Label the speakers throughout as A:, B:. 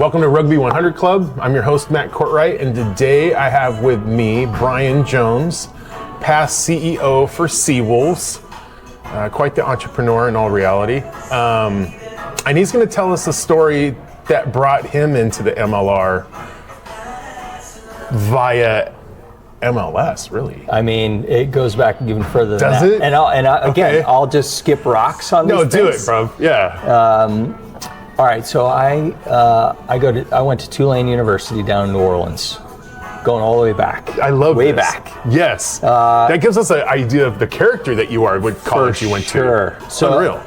A: Welcome to Rugby 100 Club. I'm your host, Matt Courtright, and today I have with me Brian Jones, past CEO for Seawolves, quite the entrepreneur in all reality. And he's going to tell us a story that brought him into the MLR via MLS, really.
B: I mean, it goes back even further than that.
A: Does it?
B: Again, I'll just skip rocks on these things.
A: No, do it, bro. Yeah.
B: All right, so I went to Tulane University down in New Orleans, going all the way back.
A: I love
B: way
A: this.
B: back.
A: Yes. That gives us an idea of the character that you are, what college you went to.
B: So,
A: unreal.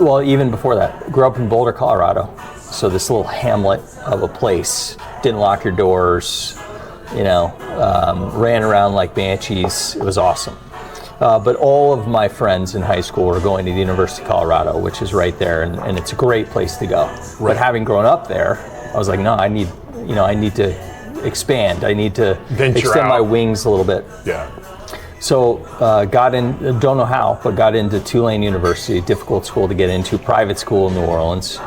B: Well, even before that, grew up in Boulder, Colorado. So this little hamlet of a place, didn't lock your doors, ran around like banshees. It was awesome. But all of my friends in high school were going to the University of Colorado, which is right there, and it's a great place to go. Right. But having grown up there, I was like, no, I need to expand. I need to extend my wings a little bit.
A: Yeah.
B: So got in, don't know how, but got into Tulane University, difficult school to get into, private school in New Orleans.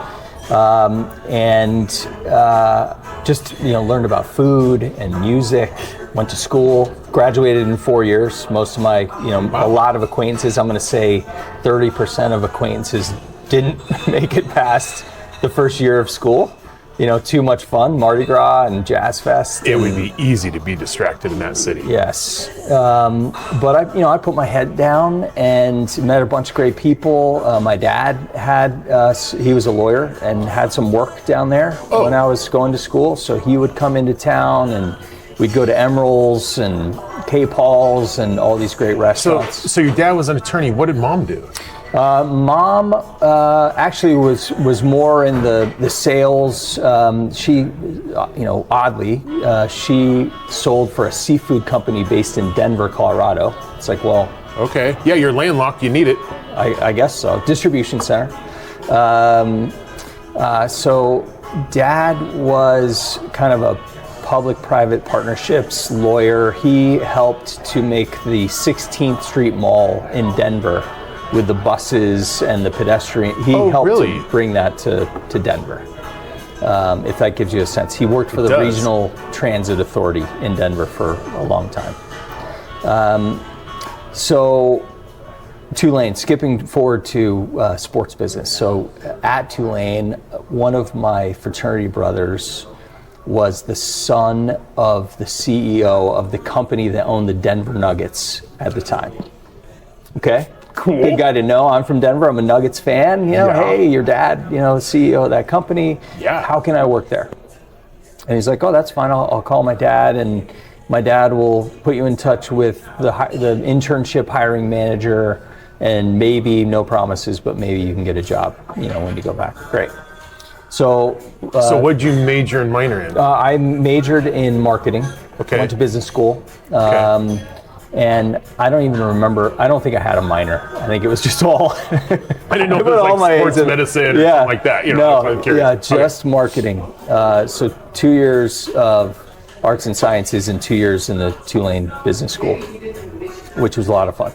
B: Just learned about food and music, went to school, graduated in 4 years. Most of my, a lot of acquaintances, I'm going to say 30% of acquaintances didn't make it past the first year of school. Too much fun, Mardi Gras and Jazz Fest.
A: It would be easy to be distracted in that city.
B: Yes, but I put my head down and met a bunch of great people. My dad he was a lawyer and had some work down there when I was going to school. So he would come into town and we'd go to Emerald's and K. Paul's and all these great restaurants.
A: So your dad was an attorney. What did mom do?
B: Mom actually was more in the sales. She, oddly, she sold for a seafood company based in Denver, Colorado. It's like, well,
A: okay, yeah, you're landlocked. You need it.
B: I guess so. Distribution center. So Dad was kind of a public-private partnerships lawyer. He helped to make the 16th Street Mall in Denver with the buses and the pedestrian. He helped to bring that to Denver, if that gives you a sense. He worked for the Regional Transit Authority in Denver for a long time. So Tulane, skipping forward to sports business. So at Tulane, one of my fraternity brothers was the son of the CEO of the company that owned the Denver Nuggets at the time. Okay? Cool. Good guy to know. I'm from Denver. I'm a Nuggets fan. Hey, your dad, the CEO of that company.
A: Yeah.
B: How can I work there? And he's like, oh, that's fine. I'll call my dad, and my dad will put you in touch with the internship hiring manager, and maybe, no promises, but maybe you can get a job, when you go back. Great. So
A: what'd you major and minor in?
B: I majored in marketing.
A: Okay.
B: Went to business school.
A: Okay.
B: And I don't even remember, I don't think I had a minor. I think it was just all.
A: I didn't know if it was like sports medicine or something like that.
B: Just marketing. So 2 years of arts and sciences and 2 years in the Tulane Business School, which was a lot of fun.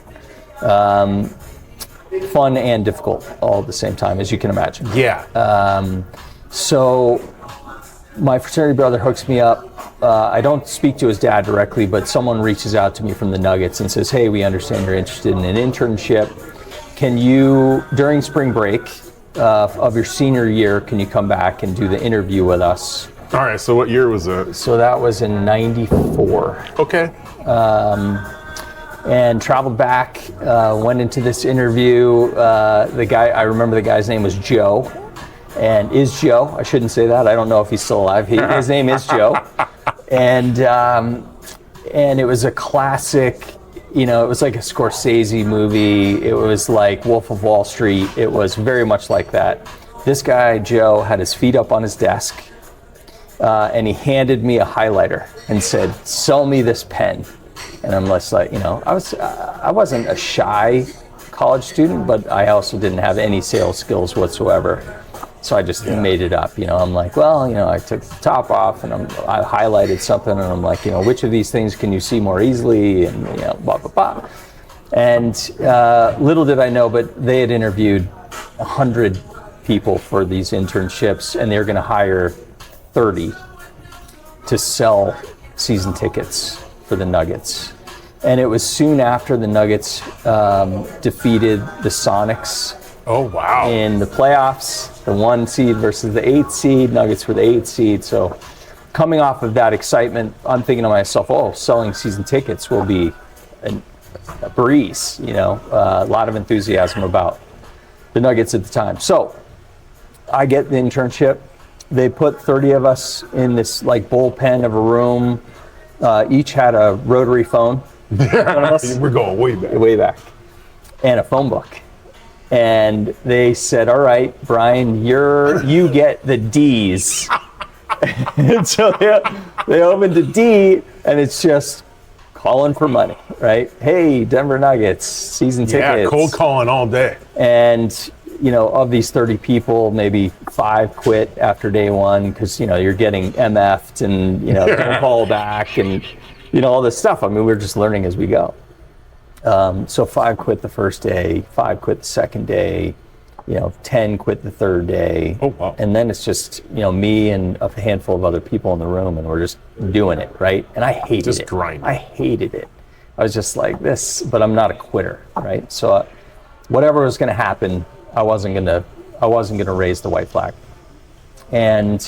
B: Fun and difficult all at the same time, as you can imagine.
A: Yeah.
B: So my fraternity brother hooks me up. I don't speak to his dad directly, but someone reaches out to me from the Nuggets and says, hey, we understand you're interested in an internship. Can you, during spring break of your senior year, can you come back and do the interview with us?
A: All right, so what year was that?
B: So that was in 94.
A: Okay.
B: And traveled back, went into this interview. I remember the guy's name was Joe. And is Joe. I shouldn't say that. I don't know if he's still alive. His name is Joe. And it was a classic, it was like a Scorsese movie. It was like Wolf of Wall Street. It was very much like that. This guy, Joe, had his feet up on his desk, and he handed me a highlighter and said, sell me this pen. And I'm just like, I wasn't a shy college student, but I also didn't have any sales skills whatsoever. So I just made it up, I'm like, I took the top off and I highlighted something and I'm like, which of these things can you see more easily, and blah, blah, blah. And little did I know, but they had interviewed 100 people for these internships, and they were going to hire 30 to sell season tickets for the Nuggets. And it was soon after the Nuggets defeated the Sonics
A: Oh, wow.
B: in the playoffs, the 1 seed versus the 8 seed. Nuggets were the 8 seed. So coming off of that excitement, I'm thinking to myself, oh, selling season tickets will be a breeze, a lot of enthusiasm about the Nuggets at the time. So I get the internship. They put 30 of us in this like bullpen of a room. Each had a rotary phone.
A: We're going way back.
B: Way back. And a phone book. And they said, all right, Brian, you get the D's. And so they opened a D, and it's just calling for money, right? Hey, Denver Nuggets, season tickets.
A: Yeah, cold calling all day.
B: And, of these 30 people, maybe 5 quit after day one because, you're getting MF'd and, don't call back and, all this stuff. I mean, we're just learning as we go. So 5 quit the first day, 5 quit the second day, 10 quit the third day.
A: Oh, wow.
B: And then it's just, me and a handful of other people in the room, and we're just doing it, right? And I hated it.
A: Just grinding.
B: I hated it. I was just like this, but I'm not a quitter, right? So whatever was going to happen, I wasn't going to raise the white flag. And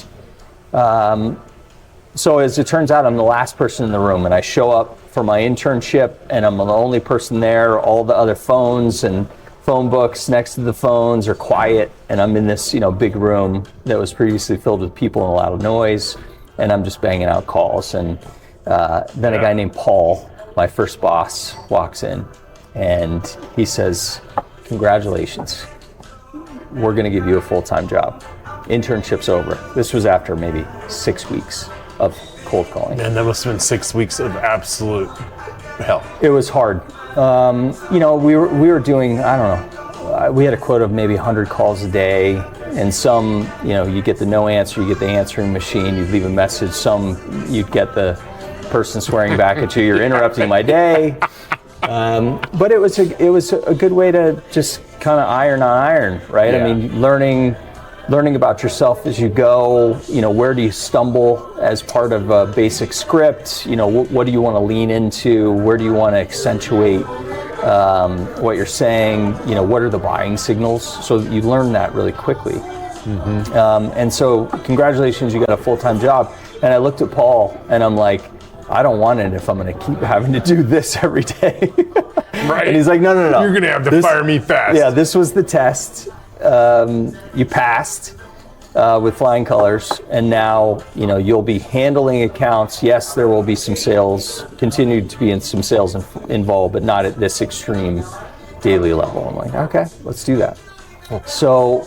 B: so as it turns out, I'm the last person in the room, and I show up for my internship, and I'm the only person there. All the other phones and phone books next to the phones are quiet, and I'm in this, big room that was previously filled with people and a lot of noise, and I'm just banging out calls. And then a guy named Paul, my first boss, walks in, and he says, "Congratulations, we're going to give you a full-time job. Internship's over." This was after maybe 6 weeks of cold calling.
A: Man, that must have been 6 weeks of absolute hell.
B: It was hard. We were doing, I don't know, we had a quota of maybe 100 calls a day, and some, you get the no answer, you get the answering machine, you'd leave a message, some you'd get the person swearing back at you, you're interrupting my day. But it was a good way to just kind of iron on iron, right?
A: Yeah.
B: I mean, learning about yourself as you go, where do you stumble as part of a basic script, what do you want to lean into, where do you want to accentuate what you're saying, what are the buying signals, so you learn that really quickly. Mm-hmm. And so congratulations, you got a full-time job. And I looked at Paul and I'm like, I don't want it if I'm going to keep having to do this every day.
A: Right.
B: And he's like, no.
A: You're going to have to fire me fast.
B: Yeah, this was the test. You passed with flying colors, and now you'll be handling accounts. Yes, there will be some sales, continue to be in some sales involved, but not at this extreme daily level. I'm like, okay, let's do that. Cool. So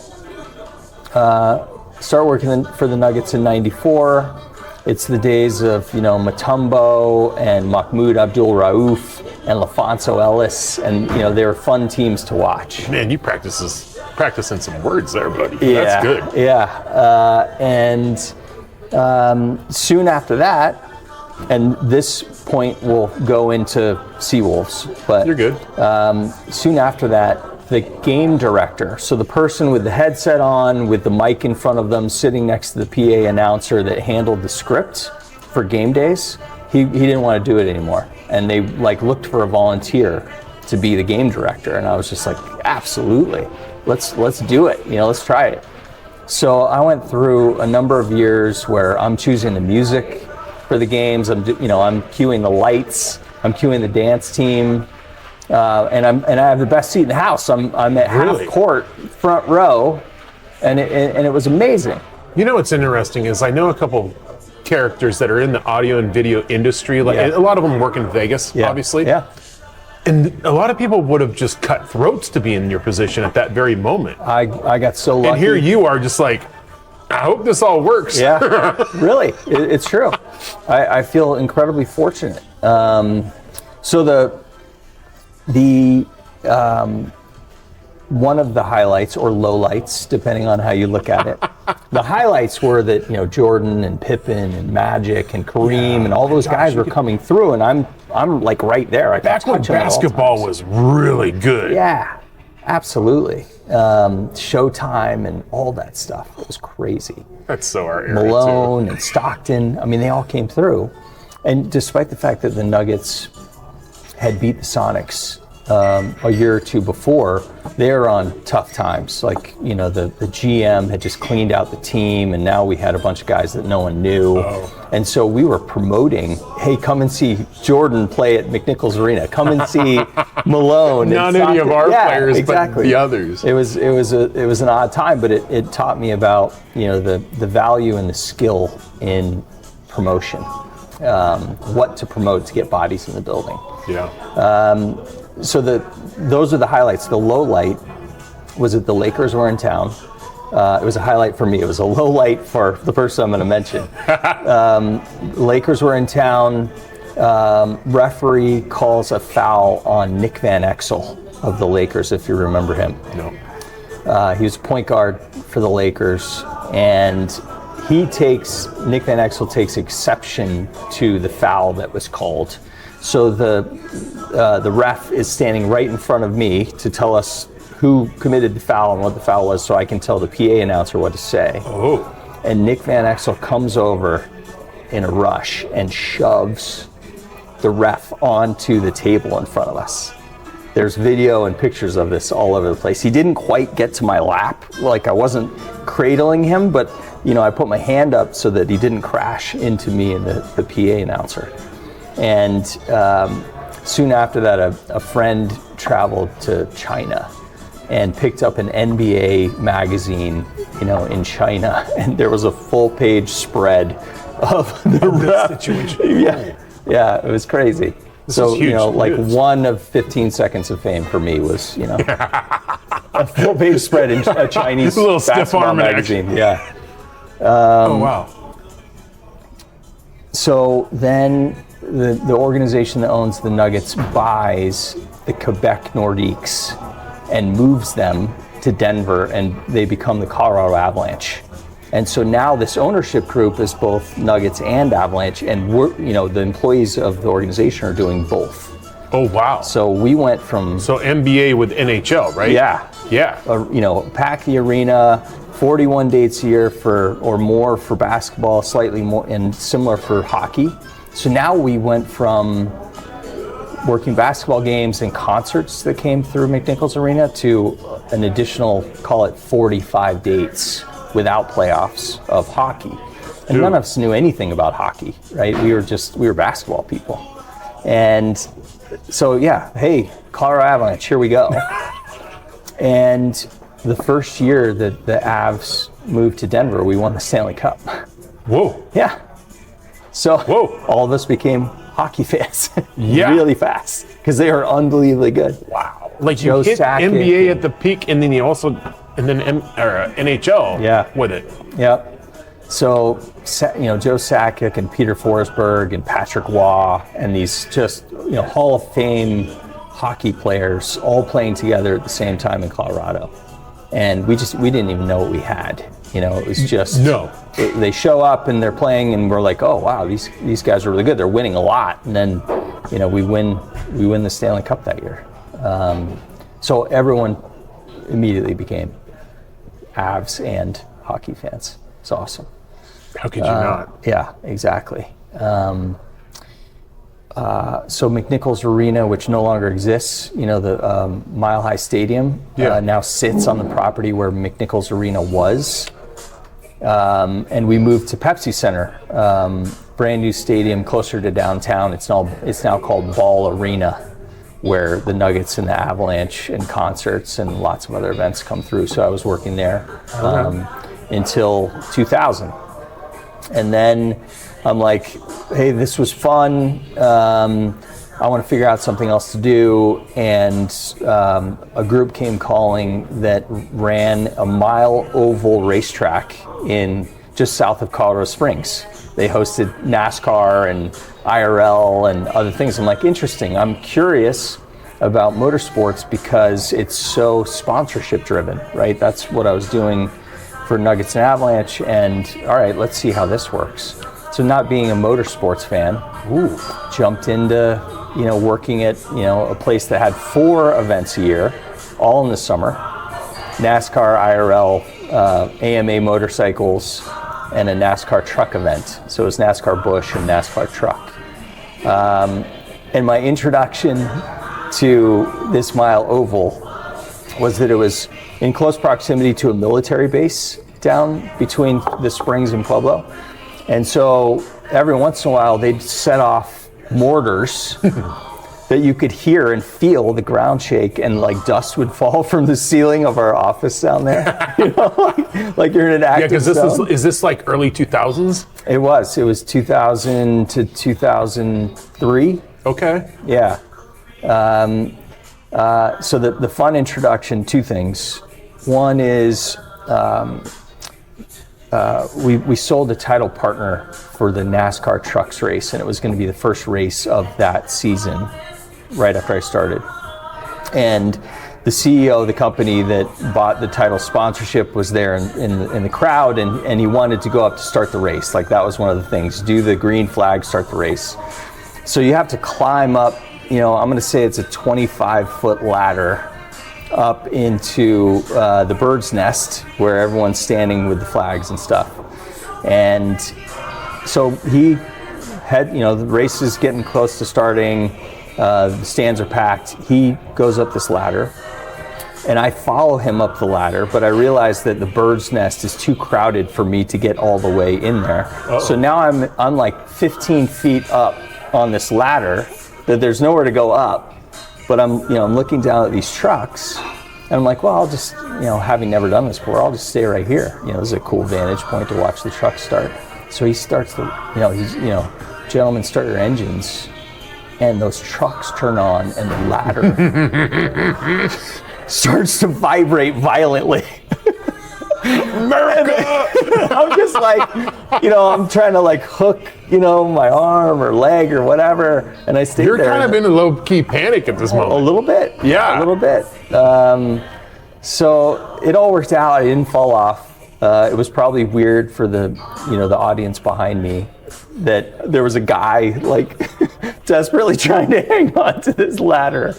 B: start working for the Nuggets in '94. It's the days of Mutombo and Mahmoud Abdul Rauf and LaFonso Ellis, and they were fun teams to watch.
A: Man, you practicing some words there, buddy.
B: Yeah,
A: that's good.
B: Yeah, and soon after that, and this point will go into Seawolves, but
A: you're good.
B: Soon after that, the game director, so the person with the headset on, with the mic in front of them, sitting next to the PA announcer that handled the script for game days, he didn't want to do it anymore, and they looked for a volunteer to be the game director, and I was just like, absolutely. Let's do it. Let's try it. So I went through a number of years where I'm choosing the music for the games. I'm cueing the lights. I'm cueing the dance team, and I have the best seat in the house. I'm at half court, front row, and it was amazing.
A: What's interesting is I know a couple characters that are in the audio and video industry. A lot of them work in Vegas, obviously.
B: Yeah.
A: And a lot of people would have just cut throats to be in your position at that very moment.
B: I got so lucky.
A: And here you are just like, I hope this all works.
B: Yeah, really, it's true. I feel incredibly fortunate. So the one of the highlights or lowlights, depending on how you look at it. The highlights were that Jordan and Pippen and Magic and Kareem and all those guys were coming through, and I'm like right there.
A: Back when basketball was really good.
B: Yeah, Absolutely. Showtime and all that stuff. It was crazy.
A: That's so our area
B: Malone
A: too.
B: and Stockton. I mean, they all came through. And despite the fact that the Nuggets had beat the Sonics a year or two before, they were on tough times. Like, you know, the GM had just cleaned out the team, and now we had a bunch of guys that no one knew. Oh. And so we were promoting, hey, come and see Jordan play at McNichols Arena. Come and see Malone.
A: Not any of our players,
B: exactly.
A: but the others.
B: It was an odd time, but it taught me about, you know, the value and the skill in promotion. What to promote to get bodies in the building.
A: Yeah.
B: So those are the highlights. The low light was that the Lakers were in town. It was a highlight for me. It was a low light for the person I'm going to mention. Lakers were in town. Referee calls a foul on Nick Van Exel of the Lakers, if you remember him.
A: No.
B: He was point guard for the Lakers, and Nick Van Exel takes exception to the foul that was called. So the ref is standing right in front of me to tell us who committed the foul and what the foul was, so I can tell the PA announcer what to say.
A: Oh.
B: And Nick Van Exel comes over in a rush and shoves the ref onto the table in front of us. There's video and pictures of this all over the place. He didn't quite get to my lap, like I wasn't cradling him, but you know, I put my hand up so that he didn't crash into me and the PA announcer. And soon after that, a friend traveled to China and picked up an NBA magazine, you know, in China, and there was a full-page spread of the ref.
A: Situation.
B: Yeah, it was crazy.
A: This is huge.
B: You know, like one of 15 seconds of fame for me was, you know, a full-page spread in a Chinese
A: a little stiff
B: basketball
A: arm
B: magazine.
A: action.
B: Yeah.
A: Oh wow.
B: So then the organization that owns the Nuggets buys the Quebec Nordiques and moves them to Denver, and they become the Colorado Avalanche. And so now this ownership group is both Nuggets and Avalanche, and the employees of the organization are doing both.
A: Oh wow.
B: So we went from
A: NBA with NHL, right?
B: Yeah. Pack the arena, 41 dates a year or more for basketball, slightly more, and similar for hockey. So now we went from working basketball games and concerts that came through McNichols Arena to an additional, call it 45 dates without playoffs of hockey. And none of us knew anything about hockey, right? We were basketball people. And so, yeah, hey, Colorado Avalanche, here we go. And the first year that the Avs moved to Denver, we won the Stanley Cup.
A: Whoa.
B: Yeah. So all of us became hockey fans really fast because they are unbelievably good.
A: Wow. Like you hit NBA at the peak, and then NHL with it.
B: Yep. So, Joe Sakic and Peter Forsberg and Patrick Waugh and these just, Hall of Fame hockey players all playing together at the same time in Colorado. And we didn't even know what we had. It was just they show up and they're playing, and we're like, oh wow, these guys are really good. They're winning a lot, and then we win the Stanley Cup that year. So everyone immediately became Avs and hockey fans. It's awesome.
A: How could you not?
B: Yeah, exactly. So McNichols Arena, which no longer exists, the Mile High Stadium, now sits on the property where McNichols Arena was. And we moved to Pepsi Center, brand new stadium closer to downtown. It's now called Ball Arena, where the Nuggets and the Avalanche and concerts and lots of other events come through. So I was working there until 2000. And then I'm like, hey, this was fun. I want to figure out something else to do. And a group came calling that ran a mile oval racetrack in just south of Colorado Springs. They hosted NASCAR and IRL and other things. I'm like, interesting. I'm curious about motorsports because it's so sponsorship driven, right? That's what I was doing for Nuggets and Avalanche. And all right, let's see how this works. So not being a motorsports fan, jumped into, working at, a place that had 4 events a year, all in the summer. NASCAR, IRL, AMA motorcycles, and a NASCAR truck event. So it was NASCAR Busch and NASCAR truck. And my introduction to this mile oval was that it was in close proximity to a military base down between the Springs and Pueblo. And so every once in a while they'd set off mortars that you could hear and feel the ground shake, and like dust would fall from the ceiling of our office down there. You know, like you're in an active zone.
A: Is this like early 2000s?
B: It was 2000 to 2003. Okay. Yeah. So the fun introduction, two things. One is we sold a title partner for the NASCAR trucks race, and it was going to be the first race of that season right after I started. And the CEO of the company that bought the title sponsorship was there in the crowd, and he wanted to go up to start the race. Like that was one of the things, do the green flag, start the race. So you have to climb up, I'm going to say it's a 25-foot ladder up into the bird's nest where everyone's standing with the flags and stuff. And so he had, the race is getting close to starting, the stands are packed. He goes up this ladder, and I follow him up the ladder, but I realize that the bird's nest is too crowded for me to get all the way in there. Uh-oh. So now I'm like 15 feet up on this ladder that there's nowhere to go up, but I'm looking down at these trucks, and I'm like, well, I'll just, having never done this before, I'll just stay right here. This is a cool vantage point to watch the truck start. So he starts to, gentlemen, start your engines, and those trucks turn on, and the ladder starts to vibrate violently. America! I'm just like, I'm trying to like hook, my arm or leg or whatever, and I stay there.
A: You're kind of in a low-key panic at this moment.
B: A little bit.
A: Yeah.
B: A little bit. So it all worked out. I didn't fall off. It was probably weird for the audience behind me that there was a guy like desperately trying to hang on to this ladder.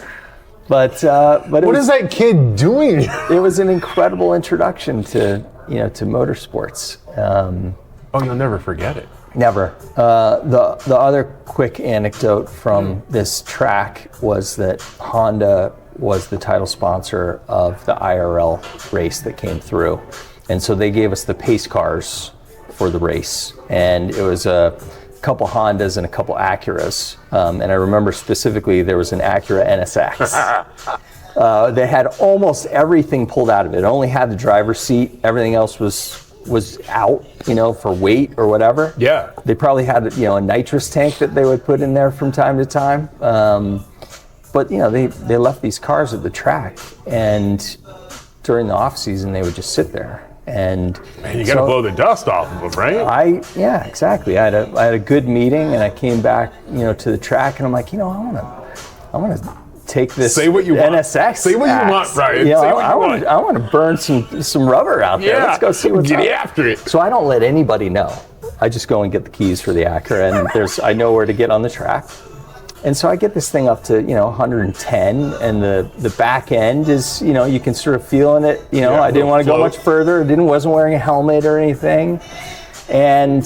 B: But what
A: is that kid doing?
B: It was an incredible introduction to motorsports.
A: You'll never forget it.
B: Never. The other quick anecdote from this track was that Honda was the title sponsor of the IRL race that came through, and so they gave us the pace cars for the race, and it was a couple Hondas and a couple Acuras, and I remember specifically there was an Acura NSX. They had almost everything pulled out of it. It only had the driver's seat. Everything else was out, for weight or whatever.
A: Yeah.
B: They probably had a nitrous tank that they would put in there from time to time. But they left these cars at the track, and during the off season they would just sit there. And
A: man, you got to blow the dust off of them, right?
B: Yeah, exactly. I had a good meeting, and I came back, to the track, and I'm like, I want to take this
A: Say what you
B: NSX.
A: Want. Say what you want, Brian.
B: I want to burn some rubber out there.
A: Yeah.
B: Let's go see what's
A: Get
B: up.
A: after it.
B: So I don't let anybody know. I just go and get the keys for the Acura, and I know where to get on the track. And so I get this thing up to 110, and the back end is you can sort of feel in it. I didn't want to go much further. Wasn't wearing a helmet or anything, and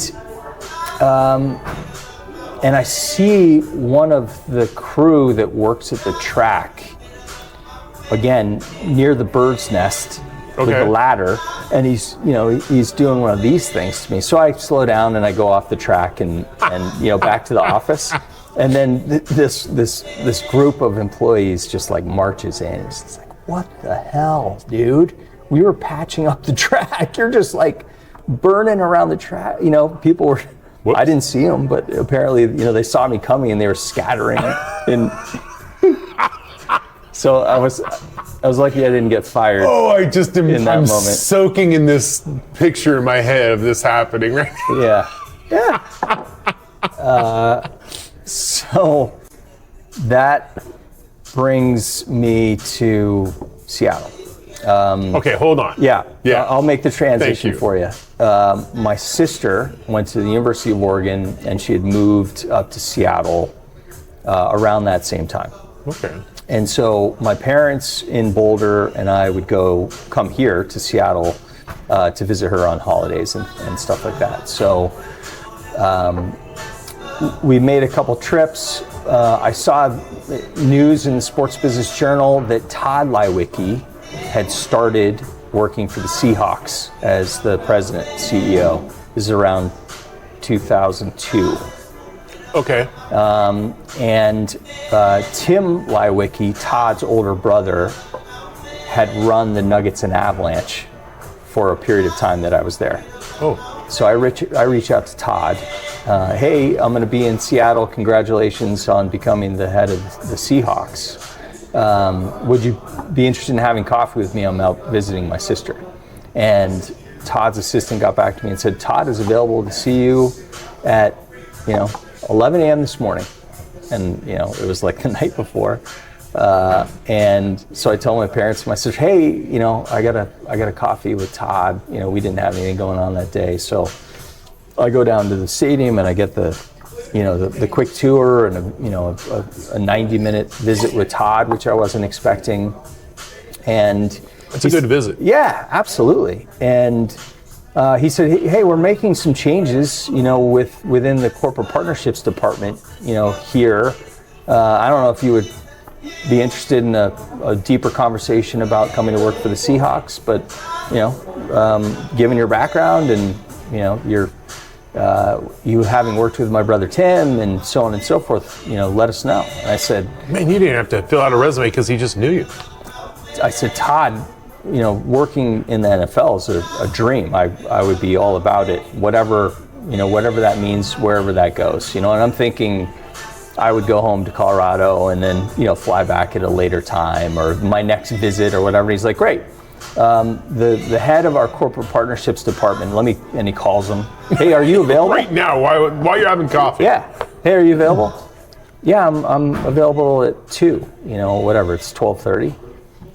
B: I see one of the crew that works at the track again near the bird's nest with the ladder, and he's doing one of these things to me. So I slow down and I go off the track and back to the office. And then this group of employees just like marches in. It's like, what the hell, dude? We were patching up the track. You're just like burning around the track. People were. Whoops. I didn't see them, but apparently, they saw me coming and they were scattering. So I was lucky I didn't get fired.
A: Oh, I'm
B: moment.
A: Soaking in this picture in my head of this happening right
B: now. Yeah. So that brings me to Seattle.
A: Okay, hold on.
B: Yeah. I'll make the transition for you. My sister went to the University of Oregon, and she had moved up to Seattle around that same time.
A: Okay.
B: And so my parents in Boulder and I would come here to Seattle to visit her on holidays and stuff like that. So we made a couple trips. I saw news in the Sports Business Journal that Todd Leiweke had started working for the Seahawks as the president, CEO. This is around 2002.
A: Okay.
B: And Tim Leiweke, Todd's older brother, had run the Nuggets and Avalanche for a period of time that I was there.
A: Oh.
B: So I reach out to Todd. Hey, I'm going to be in Seattle. Congratulations on becoming the head of the Seahawks. Would you be interested in having coffee with me? I'm out visiting my sister. And Todd's assistant got back to me and said, Todd is available to see you at, 11 a.m. this morning. And, it was like the night before. And so I told my parents and my sister, hey, I got a coffee with Todd. We didn't have anything going on that day. So I go down to the stadium and I get the quick tour and a 90-minute visit with Todd, which I wasn't expecting. And
A: it's a good visit.
B: Yeah, absolutely. And he said, hey, we're making some changes, within the corporate partnerships department, here. I don't know if you would be interested in a deeper conversation about coming to work for the Seahawks, but, given your background and, you having worked with my brother Tim and so on and so forth, let us know. And I said,
A: man, you didn't have to fill out a resume because he just knew you.
B: I said, Todd, working in the NFL is a dream. I would be all about it, whatever that means, wherever that goes, and I'm thinking I would go home to Colorado and then, fly back at a later time or my next visit or whatever. He's like, great. The head of our corporate partnerships department, and he calls him, hey, are you available?
A: Right now, while you're having coffee.
B: Yeah. Hey, are you available? Yeah, I'm available at 2, whatever, it's 12:30.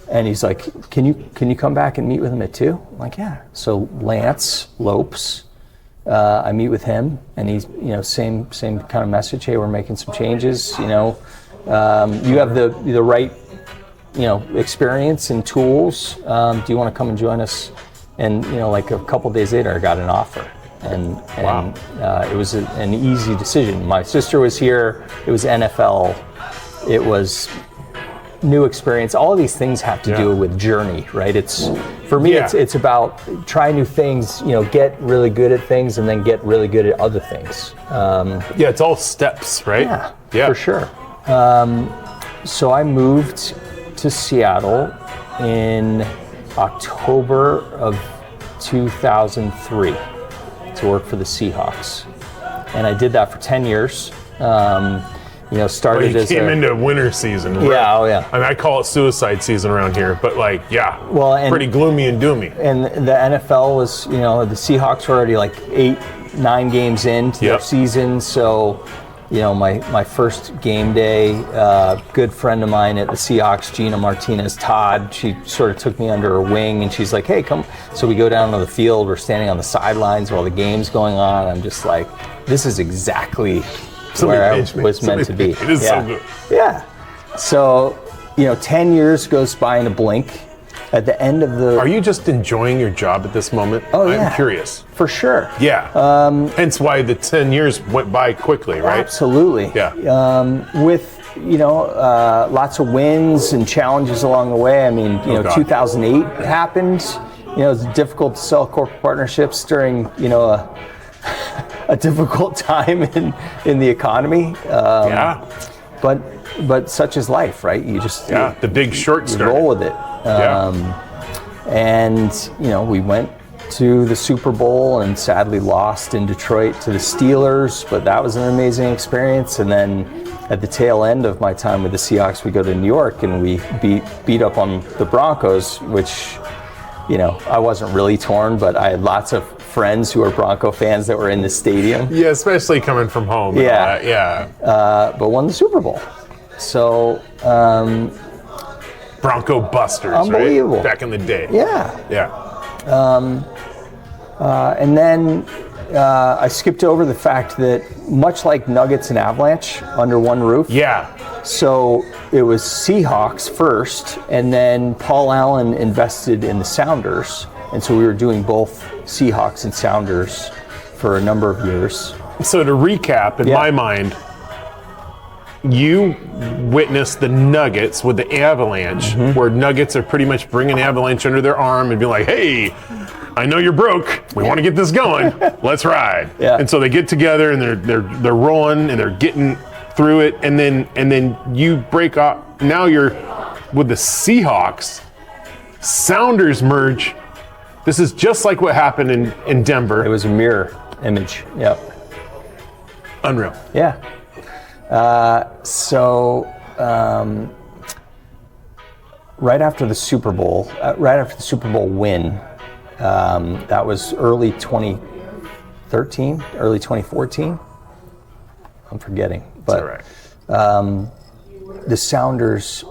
B: And he's like, can you come back and meet with him at 2? I'm like, yeah. So Lance Lopes, I meet with him, and he's, same kind of message. Hey, we're making some changes. You have the right, experience and tools. Do you want to come and join us? And like a couple days later, I got an offer, and
A: wow.
B: It was an easy decision. My sister was here. It was NFL. It was new experience. All of these things have to do with journey, right? It's for me.
A: Yeah.
B: It's about trying new things. Get really good at things, and then get really good at other things.
A: It's all steps, right?
B: Yeah, for sure. So I moved to Seattle in October of 2003 to work for the Seahawks, and I did that for 10 years. Started
A: you
B: as
A: came into winter season.
B: Yeah,
A: right?
B: oh yeah.
A: I mean, I call it suicide season around here, but pretty gloomy and doomy.
B: And the NFL was, the Seahawks were already like 8-9 games into their season, so my first game day, good friend of mine at the Seahawks, Gina Martinez Todd, she sort of took me under her wing and she's like, hey, come. So we go down to the field, we're standing on the sidelines while the game's going on. I'm just like, this is exactly where I was meant to be.
A: It is so good.
B: Yeah. So, 10 years goes by in a blink. At the end of the...
A: Are you just enjoying your job at this moment?
B: Oh, yeah.
A: I'm curious.
B: For sure.
A: Yeah. Hence why the 10 years went by quickly, right?
B: Absolutely.
A: Yeah.
B: With, lots of wins and challenges along the way. I mean, 2008 happened. It was difficult to sell corporate partnerships during, a difficult time in the economy. But such is life, right? You just
A: the Big Short
B: you roll with it. And we went to the Super Bowl and sadly lost in Detroit to the Steelers, but that was an amazing experience. And then at the tail end of my time with the Seahawks, we go to New York and we beat up on the Broncos, which I wasn't really torn, but I had lots of friends who are Bronco fans that were in the stadium.
A: Yeah, especially coming from home.
B: Yeah. But won the Super Bowl. So
A: Bronco Busters,
B: unbelievable.
A: Right? Back in the day.
B: Yeah. And then I skipped over the fact that much like Nuggets and Avalanche under one roof.
A: Yeah.
B: So it was Seahawks first, and then Paul Allen invested in the Sounders. And so we were doing both Seahawks and Sounders for a number of years.
A: So to recap, in my mind, you witnessed the Nuggets with the Avalanche, where Nuggets are pretty much bringing Avalanche under their arm and be like, hey, I know you're broke. We want to get this going. Let's ride.
B: Yeah.
A: And so they get together and they're rolling and they're getting through it, and then you break off. Now you're with the Seahawks. Sounders merge. This is just like what happened in Denver.
B: It was a mirror image. Yep.
A: Unreal.
B: Yeah. Right after the Super Bowl, win, that was early 2013, early 2014. I'm forgetting, but the Sounders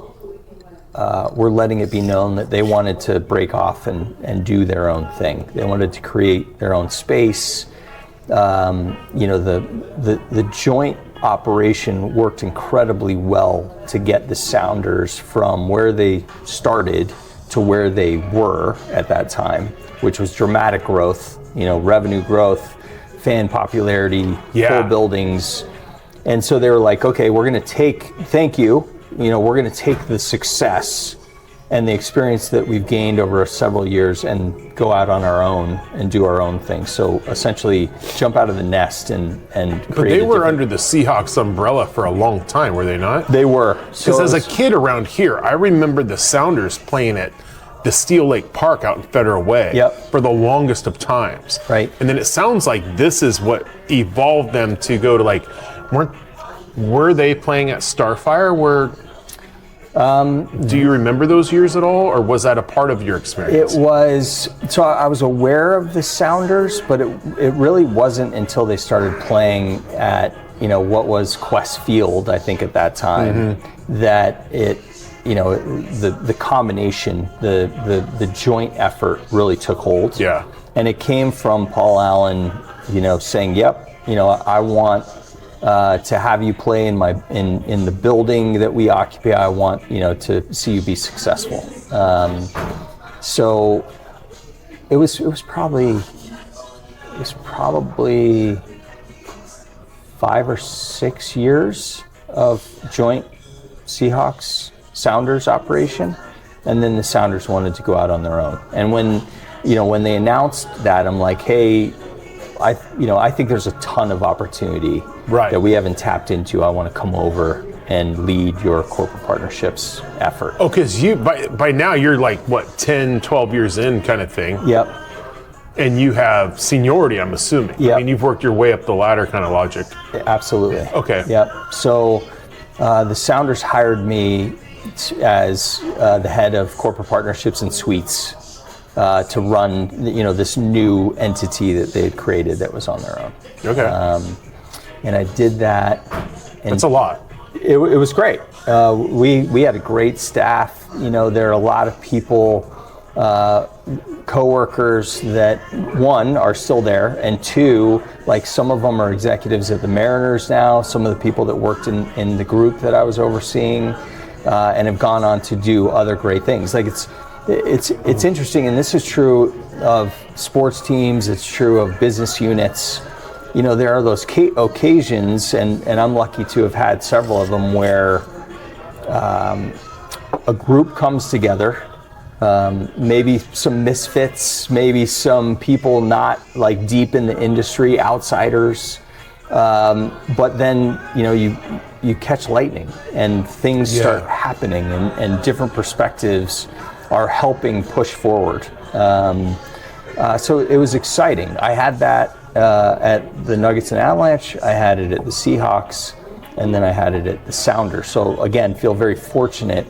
B: were letting it be known that they wanted to break off and do their own thing. They wanted to create their own space. The joint operation worked incredibly well to get the Sounders from where they started to where they were at that time, which was dramatic growth, revenue growth, fan popularity, full buildings. And so they were like, okay, we're going to take the success and the experience that we've gained over several years and go out on our own and do our own thing. So essentially jump out of the nest and create.
A: But they were under the Seahawks umbrella for a long time, were they not?
B: They were.
A: Because as a kid around here, I remember the Sounders playing at the Steel Lake Park out in Federal Way for the longest of times.
B: Right.
A: And then it sounds like this is what evolved them to go to were they playing at Starfire? Do you remember those years at all, or was that a part of your experience?
B: It was. So I was aware of the Sounders, but it really wasn't until they started playing at what was Quest Field, I think at that time, that it the combination, the joint effort really took hold.
A: Yeah.
B: And it came from Paul Allen, saying, "Yep, I want to have you play in the building that we occupy. I want to see you be successful." So it was probably 5 or 6 years of joint Seahawks Sounders operation, and then the Sounders wanted to go out on their own. And when they announced that, I'm like, hey, I think there's a ton of opportunity that we haven't tapped into. I want to come over and lead your corporate partnerships effort.
A: Oh, because you by now you're like 10, 12 years in kind of thing.
B: Yep.
A: And you have seniority, I'm assuming.
B: Yep.
A: I mean, you've worked your way up the ladder kind of logic.
B: Absolutely.
A: Okay.
B: Yep. So the Sounders hired me as the head of corporate partnerships and suites to run this new entity that they had created that was on their own.
A: Okay.
B: And I did that. And
A: that's a lot.
B: It was great. We had a great staff. There are a lot of people, coworkers that, one, are still there, and two, some of them are executives at the Mariners now. Some of the people that worked in the group that I was overseeing and have gone on to do other great things. It's interesting, and this is true of sports teams. It's true of business units. There are those occasions, and I'm lucky to have had several of them, where a group comes together, maybe some misfits, maybe some people not deep in the industry, outsiders, but then you catch lightning and things start happening, and different perspectives are helping push forward. So it was exciting. I had that at the Nuggets and Avalanche, I had it at the Seahawks, and then I had it at the Sounders. So again, feel very fortunate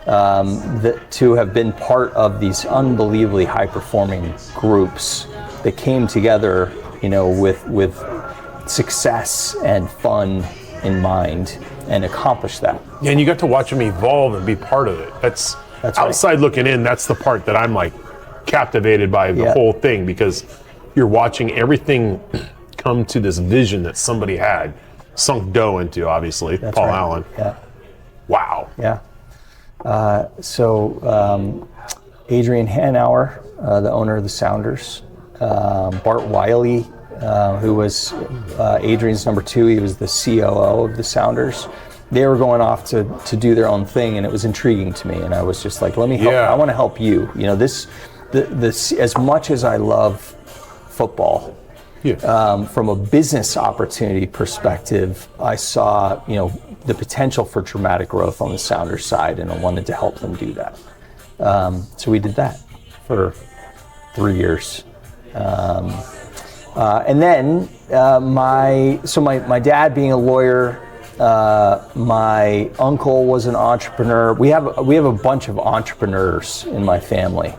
B: to have been part of these unbelievably high-performing groups that came together, with success and fun in mind, and accomplished that.
A: Yeah, and you got to watch them evolve and be part of it. That's outside looking in. That's the part that I'm captivated by the whole thing, because you're watching everything come to this vision that somebody had sunk dough into, obviously, Paul Allen.
B: Yeah.
A: Wow.
B: Yeah. Adrian Hanauer, the owner of the Sounders, Bart Wiley, who was Adrian's number 2, he was the COO of the Sounders. They were going off to do their own thing, and it was intriguing to me. And I was just like, let me help.
A: Yeah.
B: I want to help you. You know, this as much as I love football, from a business opportunity perspective, I saw, the potential for dramatic growth on the Sounders side, and I wanted to help them do that. So we did that for 3 years. And then my dad being a lawyer, my uncle was an entrepreneur. We have a bunch of entrepreneurs in my family.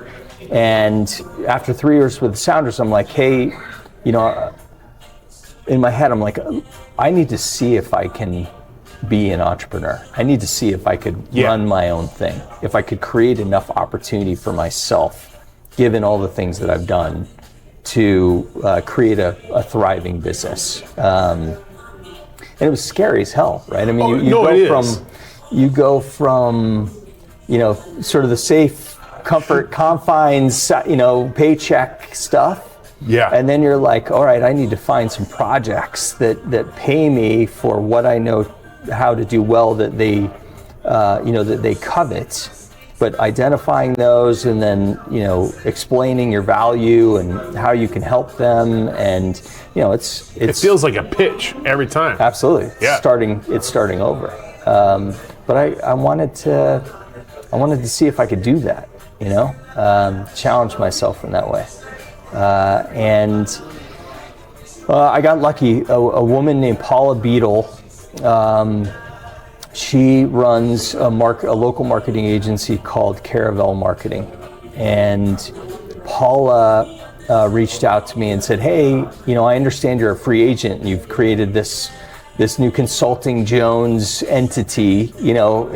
B: And after 3 years with the Sounders, I'm like, hey, in my head, I'm like, I need to see if I can be an entrepreneur. I need to see if I could run my own thing, if I could create enough opportunity for myself, given all the things that I've done, to create a thriving business. And it was scary as hell, right? I mean, you go from sort of the safe comfort confines, paycheck stuff.
A: Yeah.
B: And then you're like, all right, I need to find some projects that pay me for what I know how to do well, that they covet, but identifying those and then, explaining your value and how you can help them. And, it
A: feels like a pitch every time.
B: Absolutely.
A: Yeah.
B: It's starting over. But I wanted to see if I could do that, challenge myself in that way. I got lucky. A woman named Paula Beadle, she runs a local marketing agency called Caravel Marketing. And Paula reached out to me and said, hey, I understand you're a free agent and you've created this new Consulting Jones entity,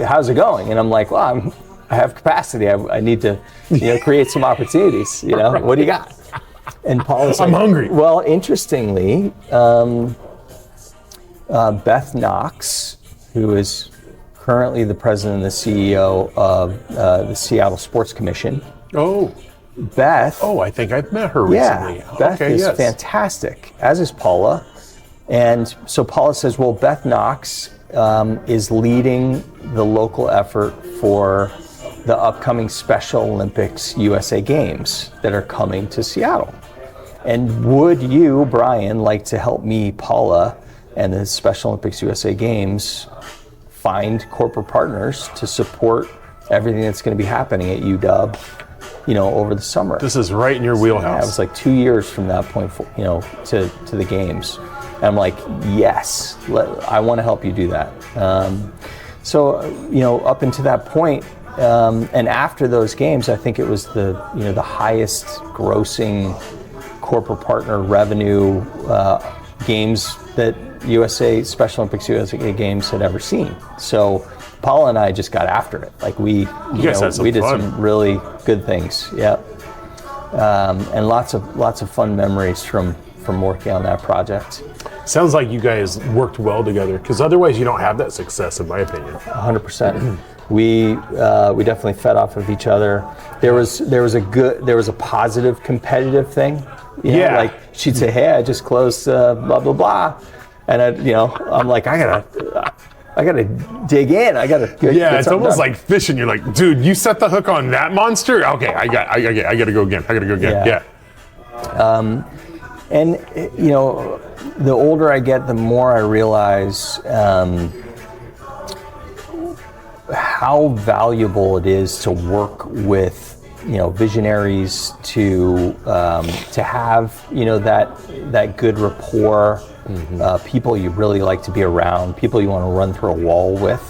B: how's it going? And I'm like, well, I have capacity. I need to, create some opportunities.
A: Right.
B: What do you got? And Paula's
A: I'm hungry.
B: Well, interestingly, Beth Knox, who is currently the president and the CEO of the Seattle Sports Commission.
A: Oh.
B: Beth.
A: Oh, I think I've met her recently.
B: Yeah, Beth is fantastic, as is Paula. And so Paula says, well, Beth Knox is leading the local effort for the upcoming Special Olympics USA Games that are coming to Seattle. And would you, Brian, like to help me, Paula, and the Special Olympics USA Games find corporate partners to support everything that's going to be happening at UW, over the summer?
A: This is right in your wheelhouse.
B: Yeah, it was like 2 years from that point, to the games. And I'm like, yes, I want to help you do that. Up until that point, and after those games, I think it was the highest grossing corporate partner revenue games that Special Olympics USA Games had ever seen. So Paula and I just got after it. Like we did some really good things. Yeah. And lots of fun memories from working on that project.
A: Sounds like you guys worked well together, because otherwise you don't have that success, in my opinion.
B: 100%. We definitely fed off of each other. There was a positive competitive thing. Like she'd say, "Hey, I just closed blah blah blah," and I'm like, I gotta dig in. I gotta.
A: It's almost like fishing. You're like, dude, you set the hook on that monster. Okay, I gotta go again. Yeah.
B: And the older I get, the more I realize how valuable it is to work with visionaries, to have that good rapport, people you really like to be around, people you want to run through a wall with.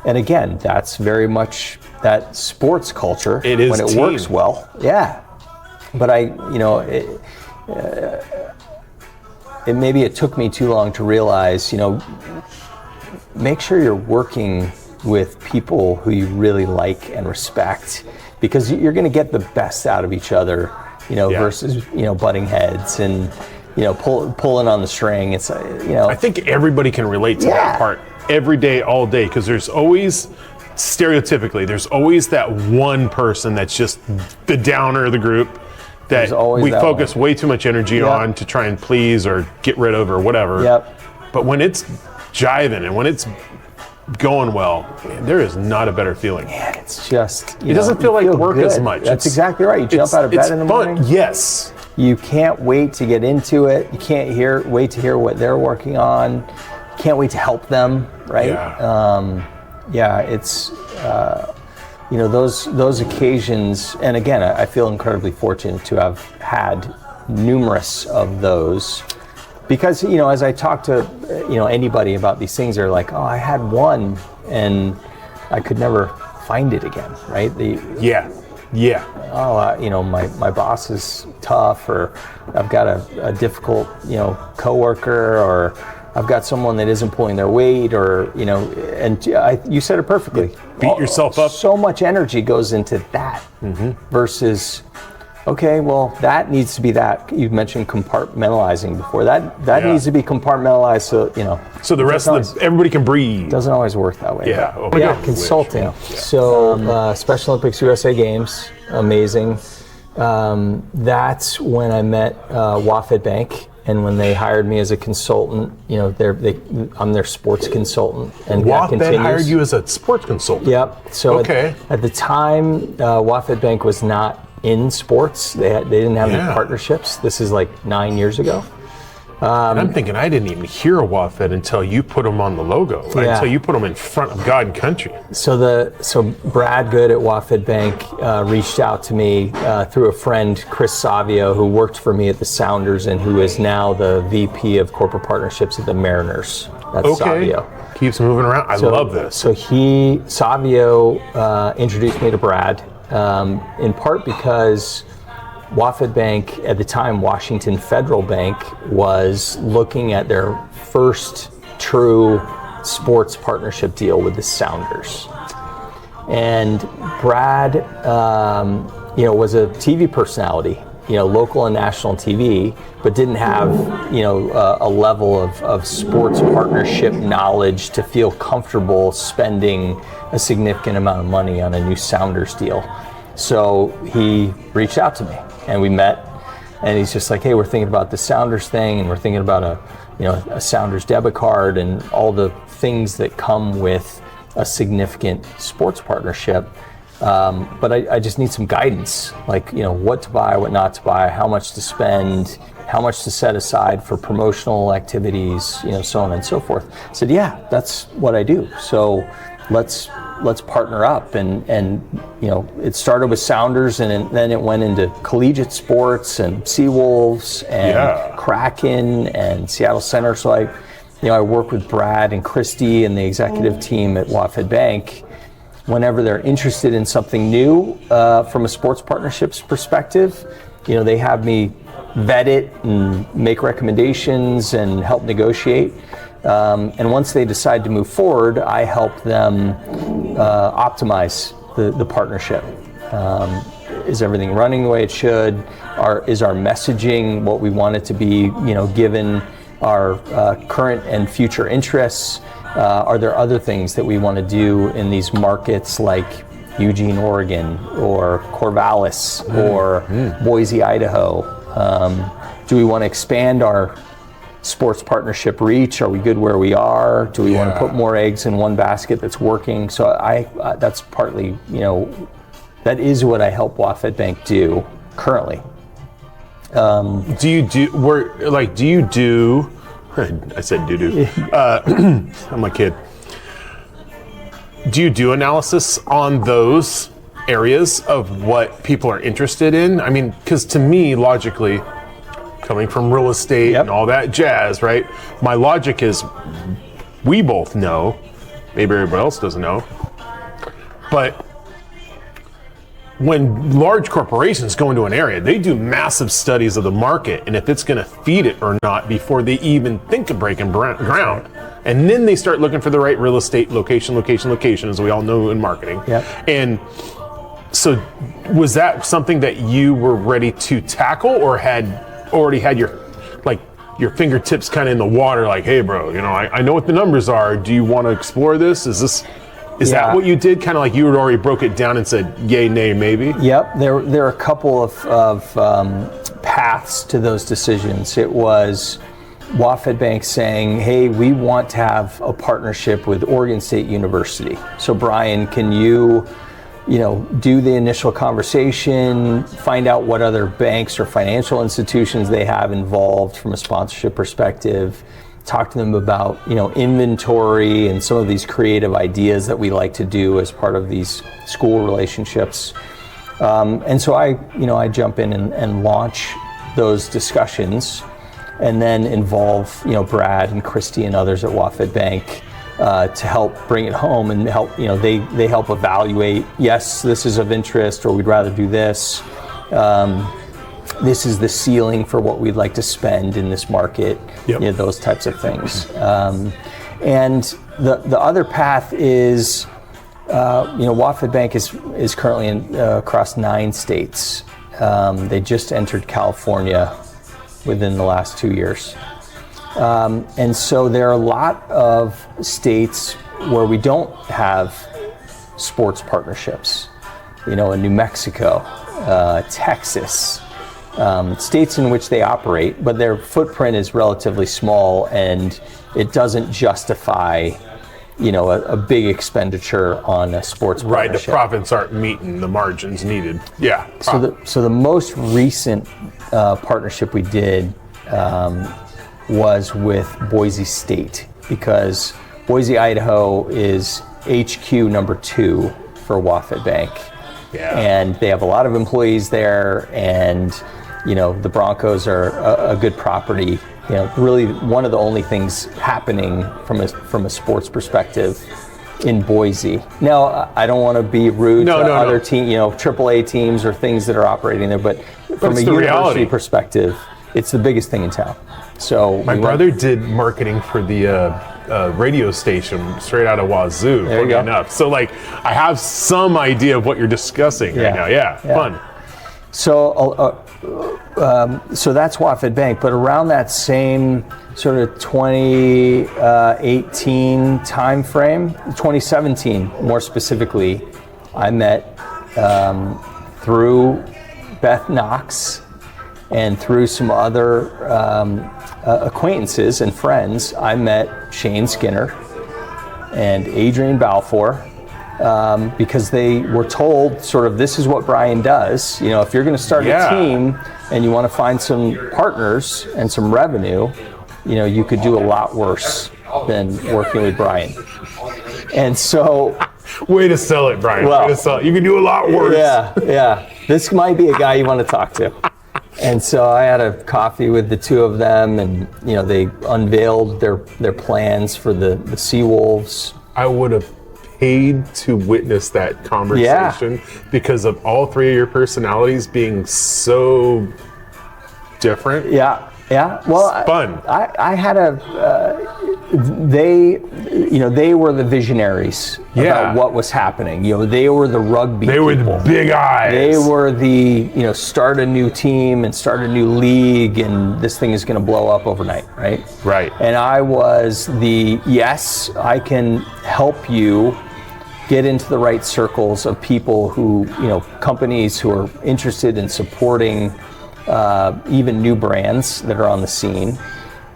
B: And again, that's very much that sports culture.
A: It is
B: when it
A: team.
B: works well. Yeah, but maybe it took me too long to realize, make sure you're working with people who you really like and respect, because you're going to get the best out of each other, versus, butting heads and, pulling on the string. It's,
A: I think everybody can relate to that part. every day, all day, because there's always, stereotypically, there's always that one person that's just the downer of the group that we focus way too much energy on to try and please or get rid of or whatever.
B: Yep.
A: But when it's jiving and when it's going well, man, there is not a better feeling.
B: Man, it's just,
A: it doesn't feel like work as much.
B: That's exactly right. You jump out of bed in the morning.
A: Yes.
B: You can't wait to get into it. You can't wait to hear what they're working on. You can't wait to help them, right?
A: Yeah.
B: It's those occasions, and again, I feel incredibly fortunate to have had numerous of those, because as I talk to anybody about these things, they're like, oh, I had one and I could never find it again, right? My boss is tough, or I've got a difficult coworker, or I've got someone that isn't pulling their weight, or and you said it perfectly.
A: Beat yourself up.
B: So much energy goes into that versus, okay, well, that needs to be that. You mentioned compartmentalizing before. That needs to be compartmentalized,
A: so the rest of everybody can breathe.
B: Doesn't always work that way.
A: Yeah.
B: Consulting. So Special Olympics USA Games, amazing. That's when I met Wafed Bank. And when they hired me as a consultant, I'm their sports consultant. And
A: Wafed hired you as a sports consultant?
B: Yep. So at the time, Wafed Bank was not in sports. They didn't have any partnerships. This is like 9 years ago.
A: And I'm thinking I didn't even hear of Wafed until you put them on the logo, until you put them in front of God and country.
B: So Brad Good at Wafed Bank reached out to me through a friend, Chris Savio, who worked for me at the Sounders and who is now the VP of Corporate Partnerships at the Mariners. That's Savio.
A: Keeps moving around. I love this.
B: So Savio introduced me to Brad, in part because Wafed Bank, at the time, Washington Federal Bank, was looking at their first true sports partnership deal with the Sounders. And Brad, was a TV personality, local and national TV, but didn't have, a level of sports partnership knowledge to feel comfortable spending a significant amount of money on a new Sounders deal. So he reached out to me. And we met, and he's just like, hey, we're thinking about the Sounders thing, and we're thinking about a Sounders debit card and all the things that come with a significant sports partnership. But I just need some guidance, like, what to buy, what not to buy, how much to spend, how much to set aside for promotional activities, so on and so forth. I said, yeah, that's what I do. So let's partner up, and it started with Sounders, and then it went into collegiate sports and Seawolves and Kraken and Seattle Center. So I work with Brad and Christy and the executive team at Wafed Bank. Whenever they're interested in something new from a sports partnerships perspective, they have me vet it and make recommendations and help negotiate. And once they decide to move forward, I help them optimize the partnership. Is everything running the way it should? Is our messaging what we want it to be, given our current and future interests? Are there other things that we want to do in these markets like Eugene, Oregon, or Corvallis, or Boise, Idaho? Do we want to expand our sports partnership reach? Are we good where we are? Do we want to put more eggs in one basket that's working? So that's partly, that is what I help Wafed Bank do currently.
A: Do you do, I said do. I'm a kid. Do you do analysis on those areas of what people are interested in? I mean, because to me, logically, coming from real estate and all that jazz, right? My logic is, we both know, maybe everybody else doesn't know, but when large corporations go into an area, they do massive studies of the market and if it's going to feed it or not before they even think of breaking ground. And then they start looking for the right real estate location, as we all know in marketing. And so was that something that you were ready to tackle, or had already had your your fingertips kind of in the water, like, hey, bro, I know what the numbers are. Do you want to explore this? Is that what you did? Kind of like you had already broke it down and said, yay, nay, maybe?
B: Yep. There are a couple of paths to those decisions. It was WaFd Bank saying, hey, we want to have a partnership with Oregon State University. So Brian, can you do the initial conversation, find out what other banks or financial institutions they have involved from a sponsorship perspective, talk to them about, inventory and some of these creative ideas that we like to do as part of these school relationships. And so I jump in and launch those discussions, and then involve, Brad and Christy and others at WaFd Bank to help bring it home and help, they help evaluate, yes, this is of interest, or we'd rather do this. This is the ceiling for what we'd like to spend in this market, those types of things. And the other path is, WaFd Bank is currently across 9 states. They just entered California within the last 2 years. And so there are a lot of states where we don't have sports partnerships, in New Mexico, Texas, states in which they operate, but their footprint is relatively small and it doesn't justify, a big expenditure on a sports partnership.
A: Right, the profits aren't meeting the margins needed. Yeah.
B: So the most recent partnership we did was with Boise State, because Boise, Idaho is HQ number 2 for WaFd Bank.
A: Yeah.
B: And they have a lot of employees there, and the Broncos are a good property. Really one of the only things happening from a sports perspective in Boise. Now, I don't want to be rude to other team, AAA teams or things that are operating there, but from a university perspective, it's the biggest thing in town. So
A: my brother did marketing for the radio station straight out of Wazoo.
B: There you go.
A: Enough. So I have some idea of what you're discussing right now. Yeah, fun.
B: So that's WaFd Bank, but around that same sort of 2018 time frame, 2017 more specifically, I met through Beth Knox and through some other acquaintances and friends, I met Shane Skinner and Adrian Balfour, because they were told sort of, this is what Brian does. If you're going to start a team and you want to find some partners and some revenue, you could do a lot worse than working with Brian. And so...
A: Way to sell it, Brian.
B: Well,
A: way to sell it. You can do a lot worse.
B: Yeah. This might be a guy you want to talk to. And so I had a coffee with the two of them, and they unveiled their plans for the Seawolves.
A: I would have paid to witness that conversation because of all 3 of your personalities being so different.
B: Yeah. Well,
A: fun.
B: I had they were the visionaries about what was happening. They were the rugby
A: They were the big eyes.
B: They were the, start a new team and start a new league, and this thing is going to blow up overnight, right?
A: Right.
B: And I was yes, I can help you get into the right circles of people who, companies who are interested in supporting even new brands that are on the scene.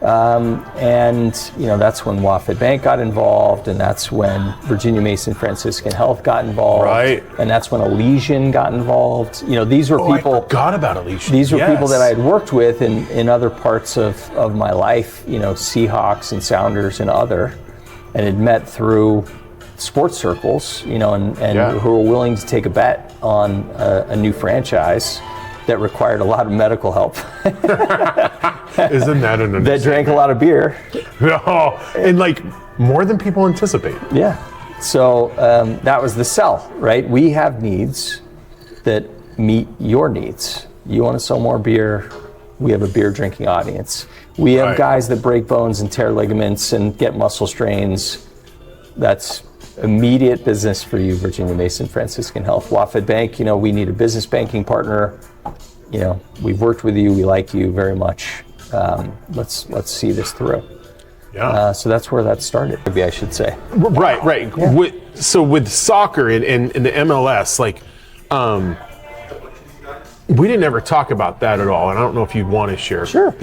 B: And that's when WaFd Bank got involved, and that's when Virginia Mason Franciscan Health got involved.
A: Right.
B: And that's when Elysian got involved. These were people.
A: I forgot about Elysian.
B: These were people that I had worked with in other parts of my life, Seahawks and Sounders and other, and had met through sports circles, and who were willing to take a bet on a new franchise that required a lot of medical help.
A: Isn't that an understatement?
B: That drank a lot of beer.
A: And more than people anticipate.
B: Yeah. So that was the sell, right? We have needs that meet your needs. You want to sell more beer, we have a beer drinking audience. We have guys that break bones and tear ligaments and get muscle strains. That's immediate business for you, Virginia Mason Franciscan Health. WaFd Bank, we need a business banking partner. We've worked with you, we like you very much. let's see this through.
A: Yeah.
B: So that's where that started, maybe I should say.
A: Right.
B: Yeah.
A: With soccer and the MLS, like, we didn't ever talk about that at all, and I don't know if you want to share.
B: Sure.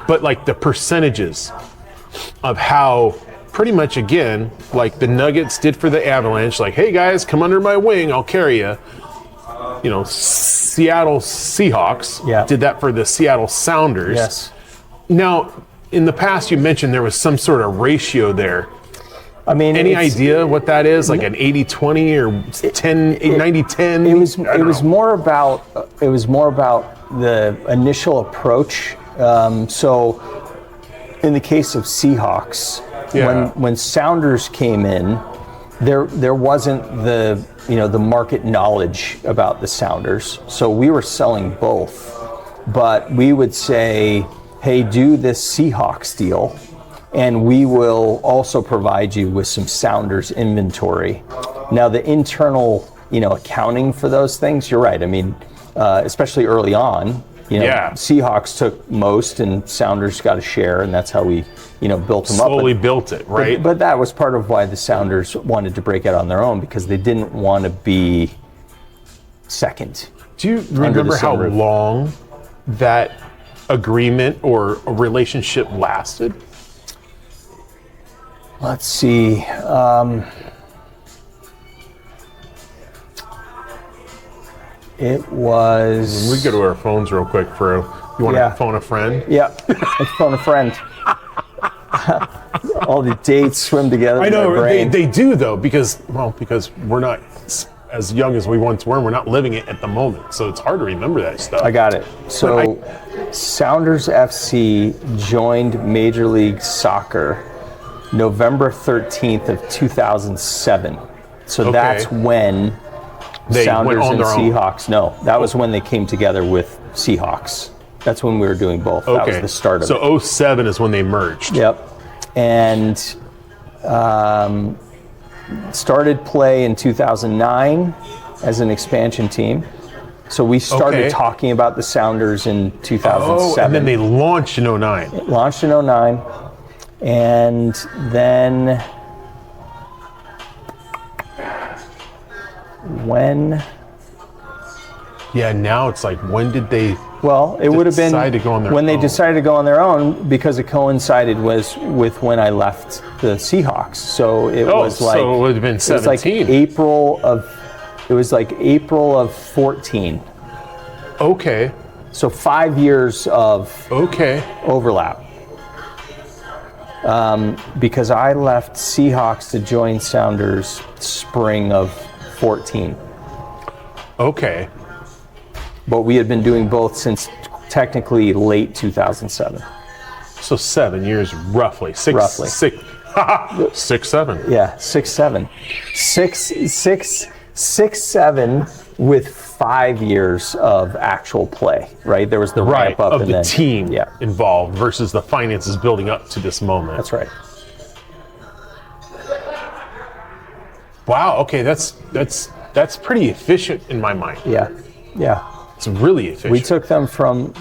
A: But like the percentages of how pretty much, again, like the Nuggets did for the Avalanche, like, hey guys, come under my wing, I'll carry you. You know, Seattle Seahawks did that for the Seattle Sounders.
B: Yes.
A: Now, in the past, you mentioned there was some sort of ratio there.
B: I mean,
A: any idea what that is? Like an 80-20 or 90-10?
B: It was more about the initial approach. So, in the case of Seahawks, when Sounders came in, there wasn't the market knowledge about the Sounders. So we were selling both, but we would say, hey, do this Seahawks deal, and we will also provide you with some Sounders inventory. Now, the internal, accounting for those things, you're right. I mean, especially early on, Seahawks took most, and Sounders got a share, and that's how we, built them up.
A: Slowly built it, right?
B: But that was part of why the Sounders wanted to break out on their own, because they didn't want to be second.
A: Do you remember how long that agreement or a relationship lasted?
B: Let's see. It was.
A: We go to our phones real quick for. You want to phone a friend?
B: Yeah, let's phone a friend. All the dates swim together.
A: I know they do though, because we're not as young as we once were. And we're not living it at the moment, so it's hard to remember that stuff.
B: I got it. So, Sounders FC joined Major League Soccer November 13th of 2007. So that's when
A: they
B: Sounders
A: went on
B: and
A: their
B: Seahawks. No, that was when they came together with Seahawks. That's when we were doing both. That was the start of it.
A: So 07 is when they merged.
B: Yep. And started play in 2009 as an expansion team. So we started talking about the Sounders in 2007.
A: And then they launched in 09.
B: It launched in 09. And then when?
A: Yeah, now it's like, when did they
B: it would have been
A: decide to go on their
B: when
A: own?
B: they decided to go on their own, because it coincided with when I left the Seahawks. So it was like,
A: so it would have been 17.
B: It was like April of 14.
A: Okay.
B: So 5 years of overlap. Because I left Seahawks to join Sounders spring of 14.
A: Okay.
B: But we had been doing both since technically late 2007.
A: So 7 years roughly. Six, 7.
B: Yeah, 6, 7. 6, 7 with 5 years of actual play, right? There was the ramp up
A: of the team involved versus the finances building up to this moment.
B: That's right.
A: Wow. Okay, that's pretty efficient in my mind.
B: Yeah.
A: It's really efficient.
B: We took them from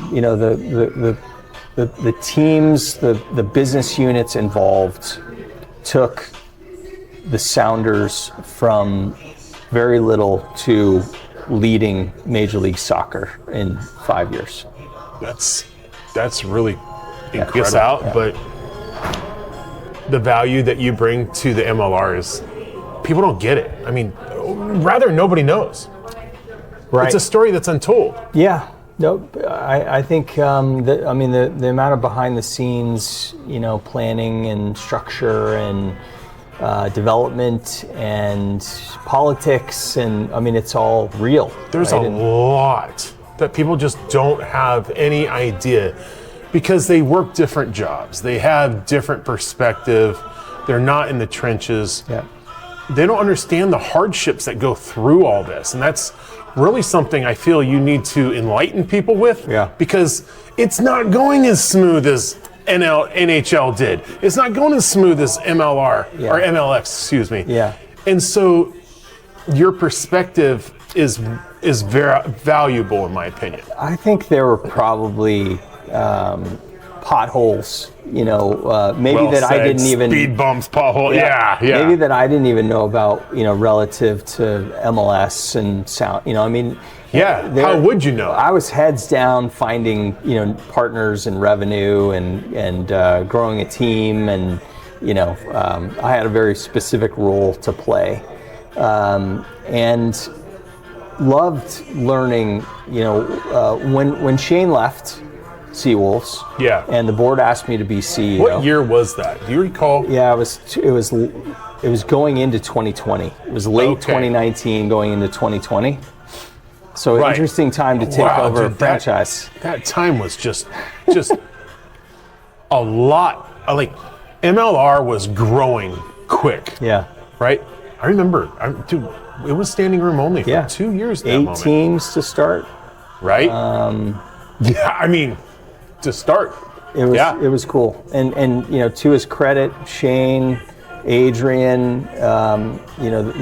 B: the teams, the business units involved, took the Sounders from very little to leading Major League Soccer in 5 years.
A: That's really incredible. But the value that you bring to the MLR is, people don't get it. I mean, rather nobody knows.
B: Right.
A: It's a story that's untold.
B: Yeah. No, I think the amount of behind the scenes, planning and structure and development and politics, and it's all real.
A: There's a lot that people just don't have any idea, because they work different jobs. They have different perspective. They're not in the trenches.
B: Yeah.
A: They don't understand the hardships that go through all this, and that's really something I feel you need to enlighten people with.
B: Yeah.
A: Because it's not going as smooth as NHL did. It's not going as smooth as MLR or MLX, excuse me.
B: Yeah.
A: And so your perspective is very valuable, in my opinion.
B: I think there were probably potholes, maybe
A: Well
B: that I
A: said.
B: didn't even
A: Speed bumps, pothole. Yeah.
B: maybe that I didn't even know about, relative to MLS and sound.
A: How would you know?
B: I was heads down finding, partners and revenue and growing a team, and I had a very specific role to play, and loved learning. When Shane left Seawolves, and the board asked me to be CEO.
A: What year was that? Do you recall?
B: Yeah, it was going into 2020. It was late 2019, going into 2020. So interesting time to take over a franchise.
A: That time was just a lot. Like MLR was growing quick.
B: Yeah.
A: Right. I remember. It was standing room only for 2 years. That
B: 8 teams to start.
A: Right. To start.
B: It was cool. And to his credit, Shane, Adrian,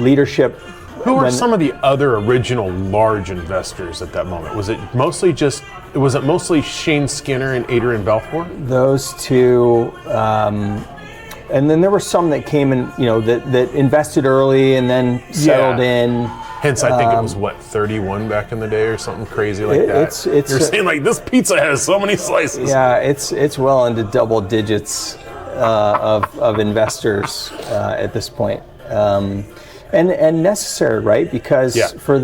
B: leadership.
A: Who were some of the other original large investors at that moment? Was it mostly Shane Skinner and Adrian Balfour?
B: Those two, and then there were some that came in, that invested early and then settled in.
A: Hence, I think it was 31 back in the day or something crazy like that. You're saying like this pizza has so many slices.
B: Yeah, it's well into double digits of investors at this point. And necessary, right? Because for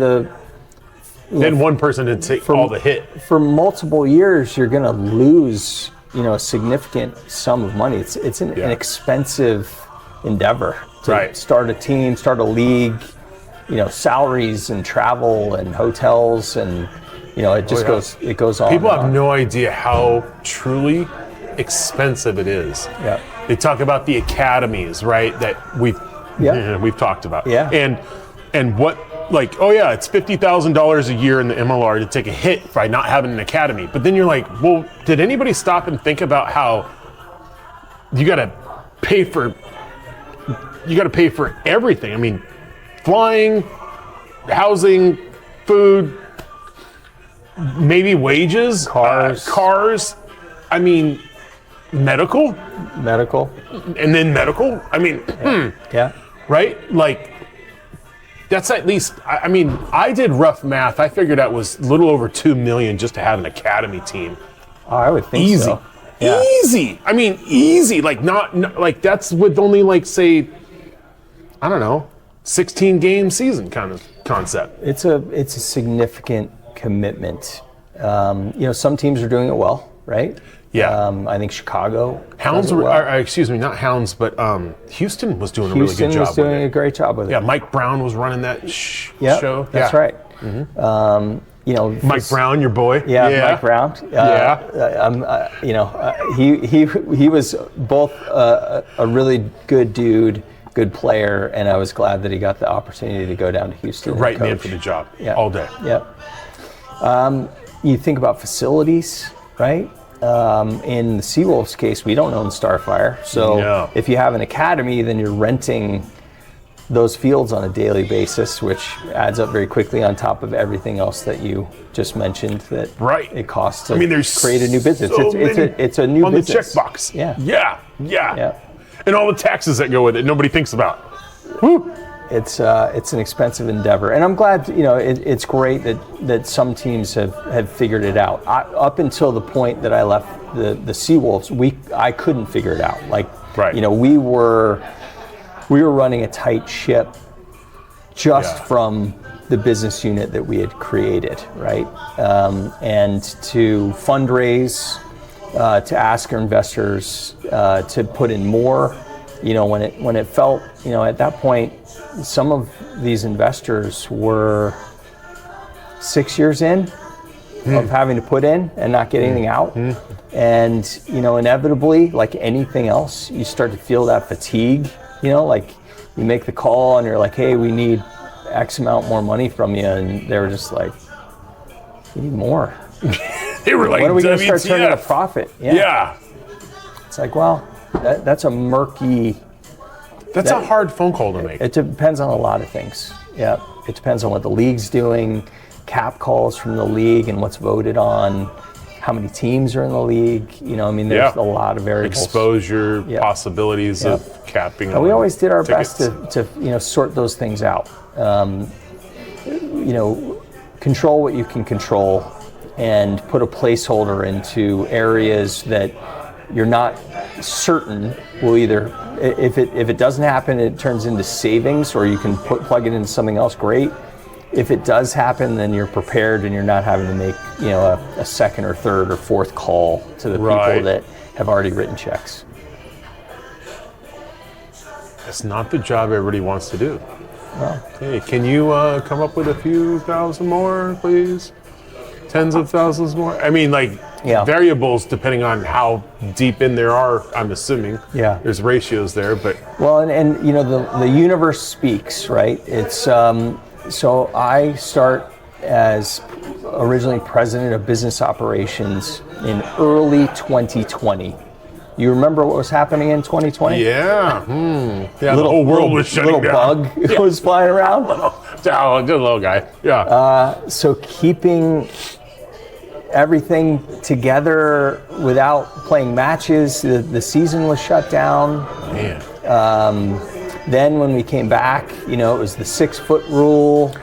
A: then one person to take all the hit.
B: For multiple years, you're going to lose, a significant sum of money. It's an expensive endeavor to start a team, start a league. Salaries and travel and hotels, and it just goes on.
A: People have no idea how truly expensive it is.
B: Yeah.
A: They talk about the academies, right? That we've talked about.
B: Yeah.
A: And what, like, it's $50,000 a year in the MLR to take a hit by not having an academy. But then you're like, well, did anybody stop and think about how you got to pay for everything? I mean, flying, housing, food, maybe wages, cars. I mean, medical, and then medical. I mean, right? Like, that's at least. I did rough math. I figured out was a little over $2 million just to have an academy team.
B: Oh, I would think
A: easy.
B: So. Yeah.
A: Easy. I mean, easy. Like not like that's with only like say, I don't know, 16 game season kind of concept.
B: It's a significant commitment. Some teams are doing it well, right?
A: Yeah.
B: I think Chicago.
A: Hounds not Hounds, but Houston was doing a really good job.
B: Houston was doing a great job with it.
A: Yeah, Mike Brown was running that show.
B: That's right.
A: Mm-hmm. Mike Brown, your boy.
B: Yeah. Mike Brown. He was both a really good dude, good player, and I was glad that he got the opportunity to go down to Houston.
A: Right man for the job. All day.
B: Yeah. You think about facilities, right? In the Seawolves case, we don't own Starfire, so if you have an academy, then you're renting those fields on a daily basis, which adds up very quickly on top of everything else that you just mentioned that it costs to create a new business. It's a new
A: on
B: business.
A: On the checkbox.
B: Yeah.
A: And all the taxes that go with it, nobody thinks about. Whew.
B: It's an expensive endeavor, and I'm glad. It's great that some teams have figured it out. Up until the point that I left the Seawolves, I couldn't figure it out. We were running a tight ship just from the business unit that we had created, right? And to fundraise, to ask our investors to put in more. When it felt, at that point, some of these investors were 6 years in of having to put in and not get anything out. And, inevitably, like anything else, you start to feel that fatigue, like you make the call and you're like, hey, we need X amount more money from you. And they were just like, we need more.
A: They were like,
B: when are we going to start turning a profit?
A: Yeah.
B: It's like, well, that's a murky...
A: That's a hard phone call to make.
B: It depends on a lot of things. Yeah, it depends on what the league's doing, cap calls from the league and what's voted on. how many teams are in the league. I mean, there's a lot of variables.
A: Exposure, possibilities of capping.
B: And we always did our
A: tickets.
B: best to sort those things out. Control what you can control, and put a placeholder into areas that you're not certain will either, if it doesn't happen, it turns into savings, or you can plug it into something else great. If it does happen, then you're prepared and you're not having to make a second or third or fourth call to the people that have already written checks.
A: It's not the job everybody wants to do.
B: Well,
A: Hey, can you come up with a few thousand more, please? Tens of thousands more? I mean, variables depending on how deep in there are, I'm assuming.
B: Yeah.
A: There's ratios there, but...
B: Well, and the universe speaks, right? It's so I start as originally president of business operations in early 2020. You remember what was happening in 2020?
A: Yeah. Yeah, the whole world was shutting down.
B: Little bug was flying around.
A: Just a little guy. Yeah.
B: So keeping everything together without playing matches, the season was shut down.
A: Man.
B: Then when we came back, it was the 6-foot rule,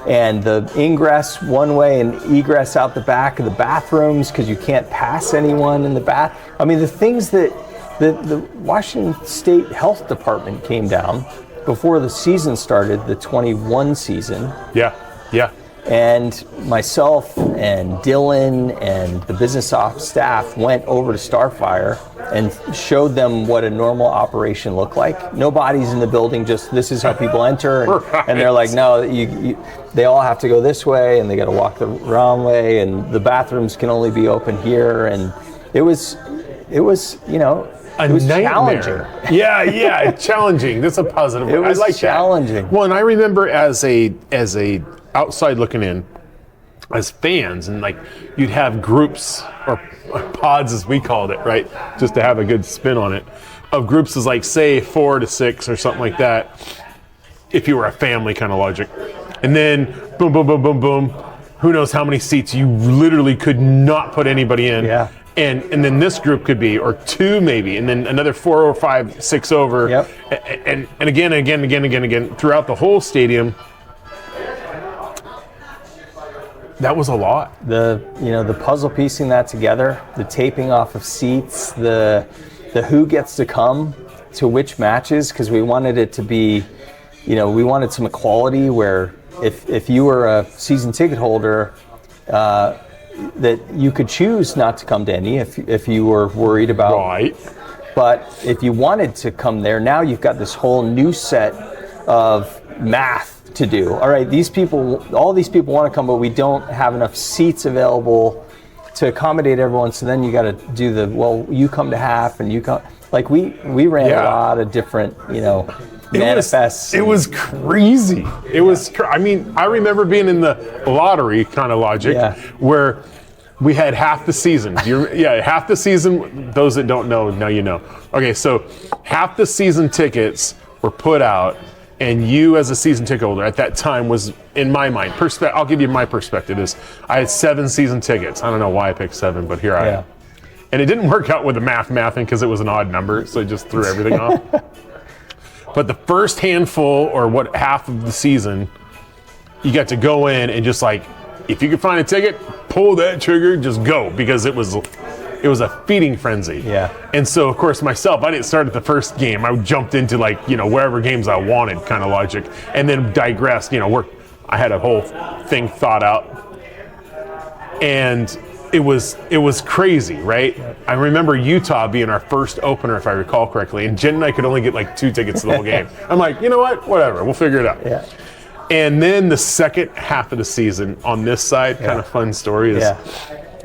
B: and the ingress one way and egress out the back of the bathrooms because you can't pass anyone in the bath. I mean, the things that the Washington State Health Department came down before the season started, the 21 season.
A: Yeah.
B: And myself and Dylan and the business ops staff went over to Starfire and showed them what a normal operation looked like. No bodies in the building, just this is how people enter. And they're like, no, they all have to go this way, and they got to walk the wrong way, and the bathrooms can only be open here. And it was challenging.
A: Yeah, challenging. That's a positive.
B: It was
A: I like
B: challenging.
A: That. Well, and I remember as a outside looking in, as fans, and you'd have groups or pods, as we called it, right? Just to have a good spin on it, of groups as say 4 to 6 or something like that. If you were a family kind of logic, and then boom, boom, boom, boom, boom. Who knows how many seats you literally could not put anybody in.
B: Yeah.
A: And then this group could be, or 2 maybe, and then another 4 or 5, 6 over.
B: Yep.
A: And again throughout the whole stadium. That was a lot.
B: The puzzle piecing that together, the taping off of seats, the who gets to come to which matches, because we wanted it to be, we wanted some equality where if you were a season ticket holder, that you could choose not to come to any if you were worried about.
A: Right.
B: But if you wanted to come there, now you've got this whole new set of math to do. All right, all these people want to come, but we don't have enough seats available to accommodate everyone. So then you got to do you come to half, and you come. We ran a lot of different, manifests.
A: It was crazy. It was. I mean, I remember being in the lottery kind of logic where we had half the season. Half the season. Those that don't know, now you know. Okay, so half the season tickets were put out. And you, as a season ticket holder at that time, was, in my mind, I'll give you my perspective, is I had 7 season tickets. I don't know why I picked 7, but here I am. And it didn't work out with the mathing because it was an odd number, so it just threw everything off. But the first handful, or half of the season, you got to go in and just if you could find a ticket, pull that trigger, just go, because it was a feeding frenzy.
B: Yeah.
A: And so, of course, myself, I didn't start at the first game. I jumped into wherever games I wanted kind of logic, and then digressed. I had a whole thing thought out, and it was crazy, right? I remember Utah being our first opener, if I recall correctly, and Jen and I could only get 2 tickets to the whole game. I'm like, you know what? Whatever, we'll figure it out.
B: Yeah.
A: And then the second half of the season on this side, kind of fun story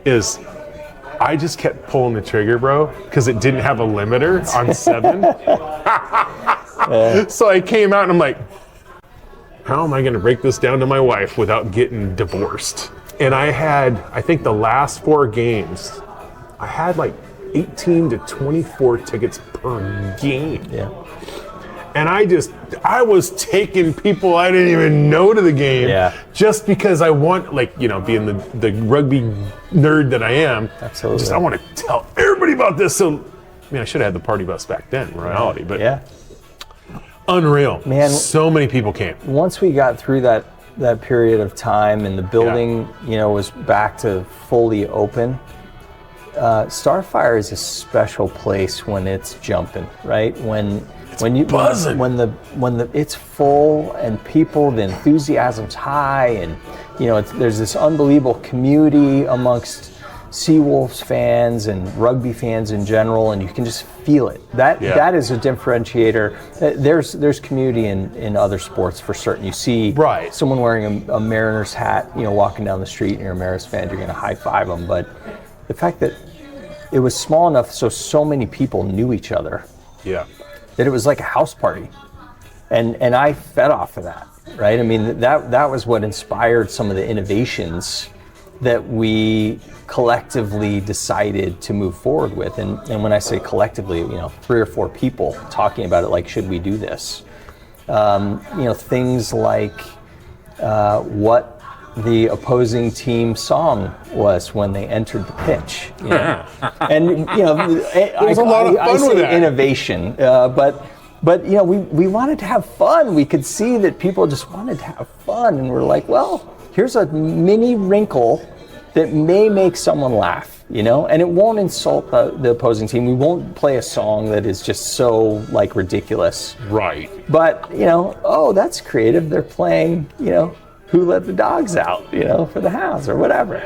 A: is I just kept pulling the trigger, bro, because it didn't have a limiter on 7. So I came out and I'm like, how am I going to break this down to my wife without getting divorced? And I think the last 4 games, I had 18 to 24 tickets per game.
B: Yeah.
A: And I was taking people I didn't even know to the game just because I want, like, you know, being the rugby nerd that I am.
B: Absolutely.
A: I want to tell everybody about this. So, I mean, I should have had the party bus back then, in reality, but unreal. Man, so many people came.
B: Once we got through that period of time and the building, you know, was back to fully open, Starfire is a special place when it's jumping, right? When it's full and people, the enthusiasm's high, and you know there's this unbelievable community amongst Seawolves fans and rugby fans in general, and you can just feel it. That is a differentiator. There's community in other sports for certain. You see someone wearing a Mariners hat, you know, walking down the street, and you're a Mariners fan, you're going to high five them. But the fact that it was small enough so many people knew each other.
A: Yeah.
B: That it was like a house party, and I fed off of that, right? I mean, that was what inspired some of the innovations that we collectively decided to move forward with. And when I say collectively, you know, 3 or 4 people talking about it, like, should we do this? You know, things like what the opposing team song was when they entered the pitch, you know? And you know, I say innovation, but you know, we wanted to have fun. We could see that people just wanted to have fun, and we're like, well, here's a mini wrinkle that may make someone laugh, you know, and it won't insult the opposing team. We won't play a song that is just so like ridiculous,
A: right? But
B: you know, oh, that's creative. They're playing, you know, Who Let the Dogs Out, you know, for the house or whatever.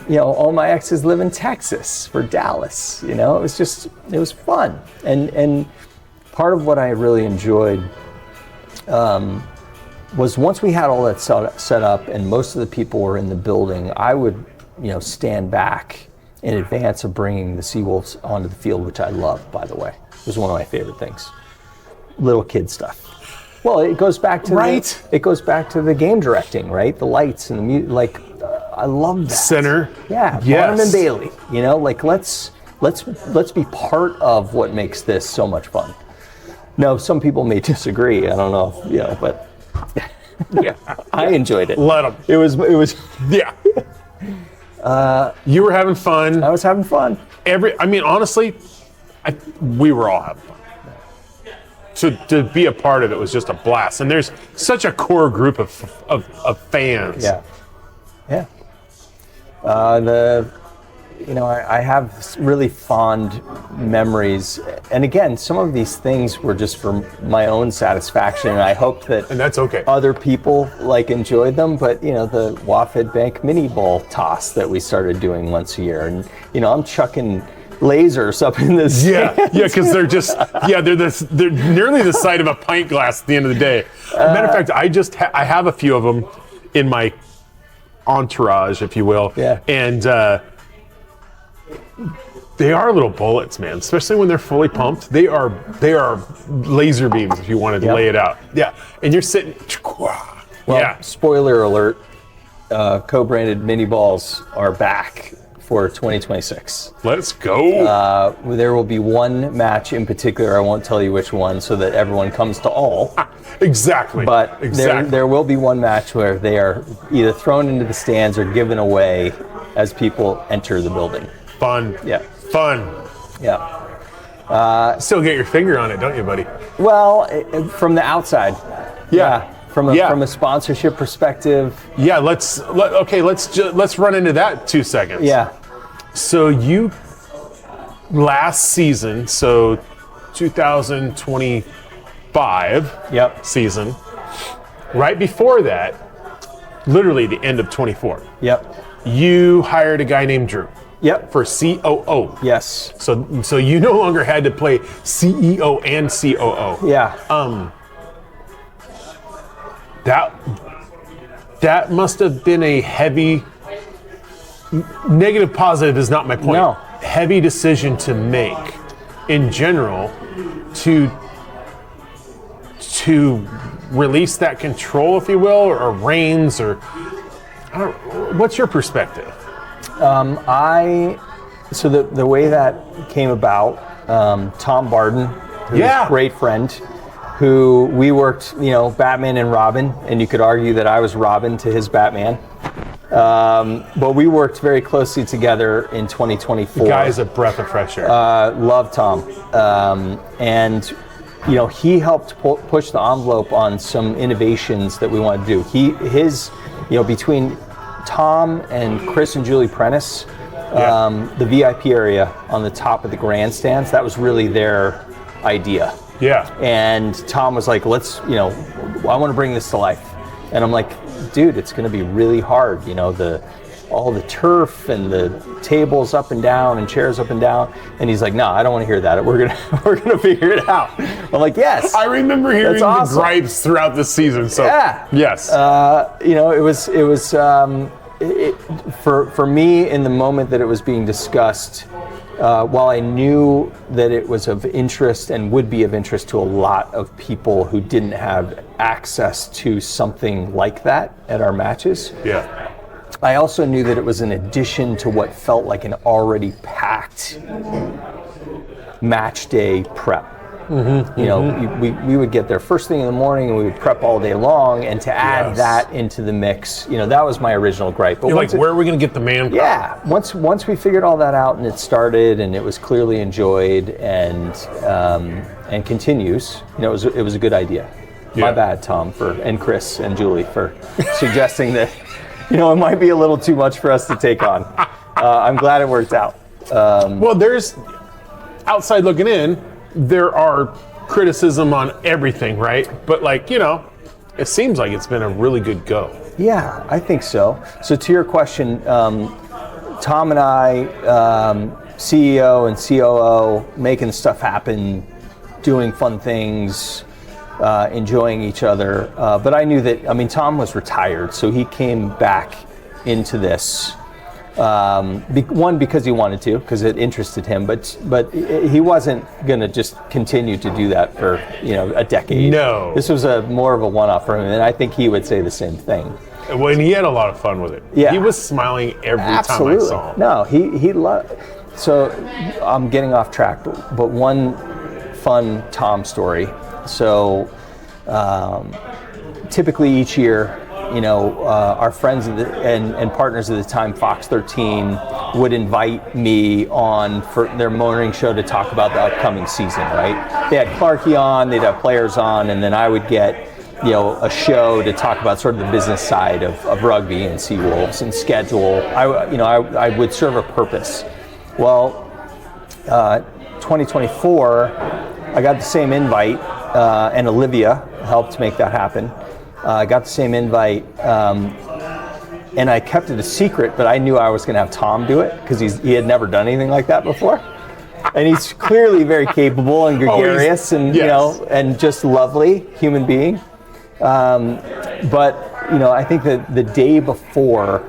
B: You know, all my exes live in Texas for Dallas. You know, it was fun. And part of what I really enjoyed was once we had all that set up and most of the people were in the building, I would, you know, stand back in advance of bringing the Seawolves onto the field, which I love, by the way. It was one of my favorite things. Little kid stuff. Well, it goes back to the game directing, right? The lights and the music. Like, I love that.
A: Center.
B: Yeah.
A: Yes.
B: Barnum and Bailey. You know, like let's be part of what makes this so much fun. Now, some people may disagree. I don't know, you know, but yeah, I enjoyed it.
A: Let them.
B: It was.
A: Yeah. You were having fun.
B: I was having fun.
A: I mean, honestly, we were all having fun. To be a part of it was just a blast, and there's such a core group of fans.
B: Yeah. I have really fond memories, and again, some of these things were just for my own satisfaction, and I hope that
A: that's okay.
B: Other people like enjoyed them. But you know, the Wafed Bank mini ball toss that we started doing once a year, and you know, I'm chucking lasers up in this.
A: Because they're nearly the size of a pint glass at the end of the day. Matter of fact, I have a few of them in my entourage, if you will.
B: Yeah.
A: And they are little bullets, man. Especially when they're fully pumped. They are laser beams if you wanted to lay it out. Yeah. And you're sitting.
B: Well, spoiler alert. Co-branded mini balls are back for 2026.
A: Let's go.
B: There will be one match in particular. I won't tell you which one, so that everyone comes to all.
A: Exactly.
B: But there will be one match where they are either thrown into the stands or given away as people enter the building.
A: Fun.
B: Yeah.
A: Fun.
B: Yeah.
A: Still get your finger on it, don't you, buddy?
B: Well, from the outside.
A: Yeah.
B: From a sponsorship perspective.
A: Yeah. Let's run into that 2 seconds.
B: Yeah.
A: So you last season, so 2025 season, right before that, literally the end of 24.
B: Yep.
A: You hired a guy named Drew.
B: Yep.
A: For COO.
B: Yes.
A: So you no longer had to play CEO and COO.
B: Yeah.
A: That must have been a heavy, negative positive is not my point.
B: No.
A: Heavy decision to make in general to release that control, if you will, or reins, or what's your perspective?
B: So the way that came about, Tom Barden who's a great friend, who we worked, Batman and Robin, and you could argue that I was Robin to his Batman. But we worked very closely together in 2024.
A: The guy is a breath of fresh air.
B: Love Tom. And he helped push the envelope on some innovations that we wanted to do. Between Tom and Chris and Julie Prentice, the VIP area on the top of the grandstands, that was really their idea.
A: Yeah.
B: And Tom was like, I want to bring this to life. And I'm like, dude, it's going to be really hard. All the turf and the tables up and down and chairs up and down. And he's like, no, I don't want to hear that. We're gonna figure it out. I'm like, yes.
A: I remember hearing the gripes throughout the season. So
B: yeah.
A: Yes.
B: It was for me in the moment that it was being discussed. While I knew that it was of interest and would be of interest to a lot of people who didn't have access to something like that at our matches.
A: Yeah.
B: I also knew that it was an addition to what felt like an already packed match day prep. We would get there first thing in the morning and we would prep all day long, and to add that into the mix, that was my original gripe. But
A: you're like, where are we going to get the manpower?
B: Yeah, once we figured all that out and it started and it was clearly enjoyed and continues, it was a good idea. Yeah. My bad, Tom, and Chris and Julie for suggesting that it might be a little too much for us to take on. I'm glad it worked out.
A: Well, there's outside looking in. There are criticism on everything, right? But it seems like it's been a really good go.
B: Yeah, I think so. So to your question, Tom and I, CEO and COO, making stuff happen, doing fun things, enjoying each other. But I knew that, Tom was retired, so he came back into this. One, because he wanted to, because it interested him, but he wasn't going to just continue to do that for a decade.
A: No,
B: this was more of a one-off for him, and I think he would say the same thing.
A: Well, and he had a lot of fun with it. Yeah, he was smiling every time I saw him.
B: No, he loved. So I'm getting off track, but one fun Tom story. So typically each year, our friends and partners at the time, Fox 13, would invite me on for their morning show to talk about the upcoming season, right? They had Clarkie on, they'd have players on, and then I would get, a show to talk about sort of the business side of rugby and Seawolves and schedule. I would serve a purpose. Well, 2024, I got the same invite, and Olivia helped make that happen. I got the same invite, and I kept it a secret, but I knew I was going to have Tom do it because he had never done anything like that before. And he's clearly very capable and gregarious and just lovely human being. But I think that the day before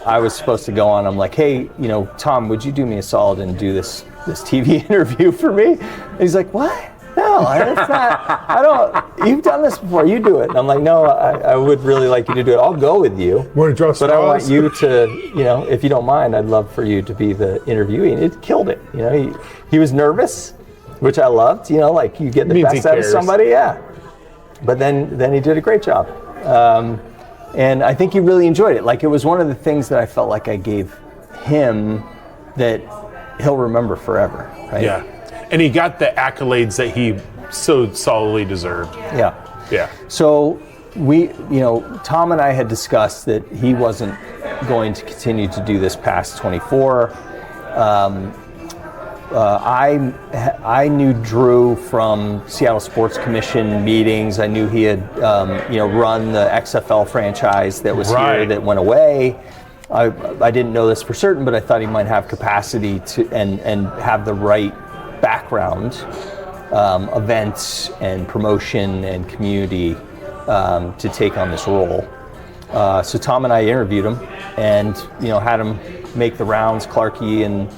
B: I was supposed to go on, I'm like, hey, Tom, would you do me a solid and do this TV interview for me? And he's like, what? No, that's not. I don't. You've done this before. You do it. And I'm like, no, I would really like you to do it. I'll go with you.
A: Want to draw straws?
B: But I want you to, if you don't mind, I'd love for you to be the interviewee. And it killed it. He was nervous, which I loved. Like you get the best out of somebody, yeah. But then he did a great job, and I think he really enjoyed it. Like it was one of the things that I felt like I gave him that he'll remember forever. Right?
A: Yeah. And he got the accolades that he so solidly deserved.
B: Yeah.
A: Yeah.
B: So we, Tom and I had discussed that he wasn't going to continue to do this past 24. I knew Drew from Seattle Sports Commission meetings. I knew he had, run the XFL franchise that was here that went away. I didn't know this for certain, but I thought he might have capacity to and have the right background, events and promotion and community to take on this role. So Tom and I interviewed him and, had him make the rounds, Clarkie and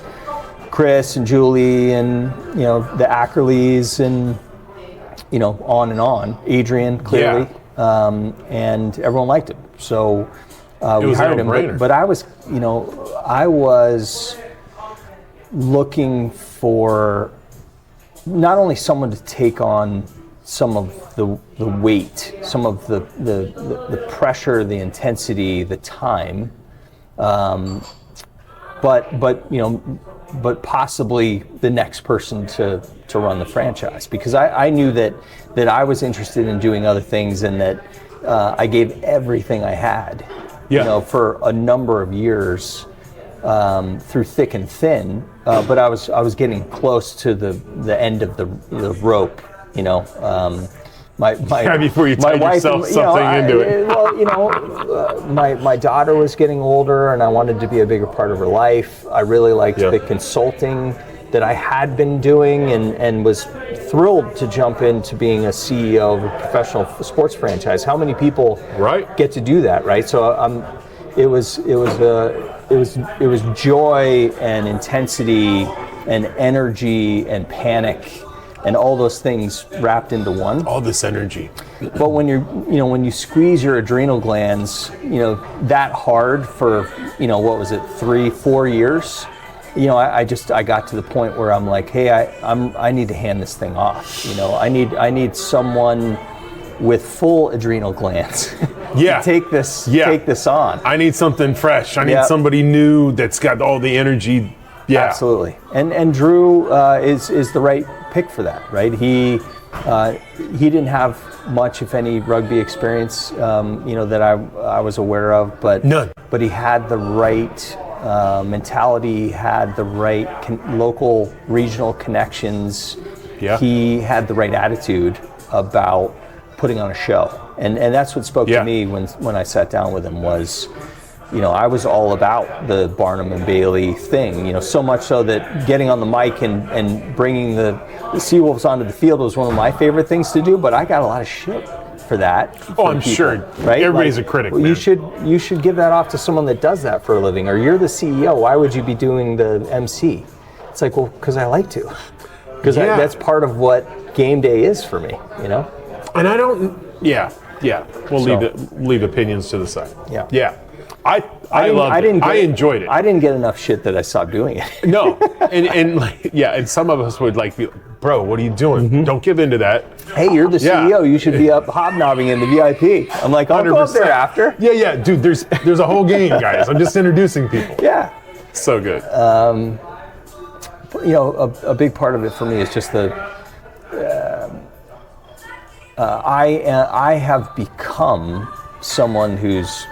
B: Chris and Julie and, the Ackerleys and, on and on. Adrian, clearly. Yeah. And everyone liked him. So we hired him. But I was, I was looking for not only someone to take on some of the weight, some of the pressure, the intensity, the time, but possibly the next person to run the franchise, because I knew that I was interested in doing other things, and that I gave everything I had, for a number of years, through thick and thin. But I was getting close to the end of the rope,
A: before you tied yourself something into it.
B: Well, my daughter was getting older, and I wanted to be a bigger part of her life. I really liked the consulting that I had been doing, and was thrilled to jump into being a CEO of a professional sports franchise. How many people get to do that, right? So it was joy and intensity and energy and panic and all those things wrapped into one.
A: All this energy.
B: But when when you squeeze your adrenal glands, that hard for, what was it, 3-4 years? I got to the point where I'm like, hey, I need to hand this thing off. I need someone with full adrenal glands to take this on.
A: I need something fresh. I need somebody new that's got all the energy. Yeah,
B: absolutely. And Drew is the right pick for that, right? He didn't have much, if any, rugby experience, that I was aware of, but
A: none.
B: But he had the right mentality, had the right local, regional connections. Yeah. He had the right attitude about putting on a show, and that's what spoke to me when I sat down with him. Was I was all about the Barnum and Bailey thing, so much so that getting on the mic and bringing the Seawolves onto the field was one of my favorite things to do, but I got a lot of shit for that.
A: I'm sure. Right? Everybody's a critic.
B: Well, you should give that off to someone that does that for a living, or you're the CEO. Why would you be doing the MC? It's like, well, because I like to. Because that's part of what game day is for me, And
A: I don't, we'll leave opinions to the side. Yeah. I loved it. I enjoyed it.
B: I didn't get enough shit that I stopped doing it.
A: No, and some of us would be, bro, what are you doing? Mm-hmm. Don't give in to that.
B: Hey, you're the CEO. You should be up hobnobbing in the VIP. I'm like, I'll 100%. Go up there after.
A: Yeah, dude. There's a whole game, guys. I'm just introducing people.
B: Yeah.
A: So good.
B: A big part of it for me is just I have become someone who's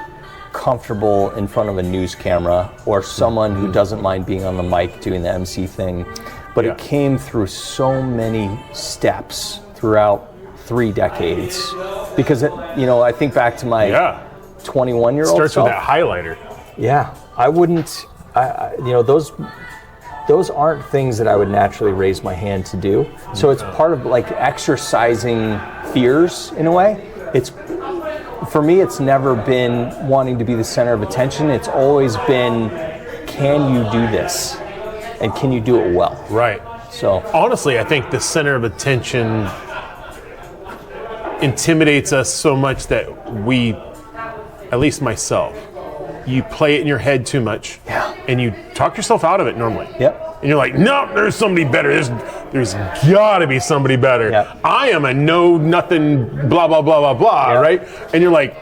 B: comfortable in front of a news camera, or someone who doesn't mind being on the mic doing the MC thing, but it came through so many steps throughout 3 decades, because I think back to my 21-year-old
A: starts
B: self.
A: with that highlighter.
B: I wouldn't those aren't things that I would naturally raise my hand to do, so it's part of exercising fears in a way. For me, it's never been wanting to be the center of attention. It's always been, can you do this? And can you do it well?
A: Right.
B: So
A: honestly, I think the center of attention intimidates us so much that we, at least myself, you play it in your head too much.
B: Yeah.
A: And you talk yourself out of it normally.
B: Yep.
A: And you're like, no, there's somebody better. There's gotta be somebody better.
B: Yep.
A: I am a no nothing blah blah blah blah blah, right? And you're like,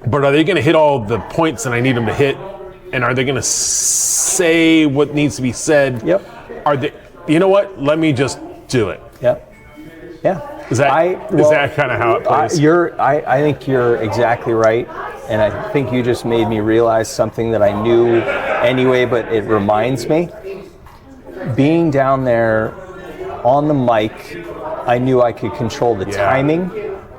A: but are they gonna hit all the points that I need them to hit? And are they gonna say what needs to be said?
B: Yep.
A: Are they? You know what? Let me just do it.
B: Yep. Yeah.
A: Is that kind of how it plays?
B: I think you're exactly right. And I think you just made me realize something that I knew anyway, but it reminds me. Being down there on the mic, I knew I could control the timing.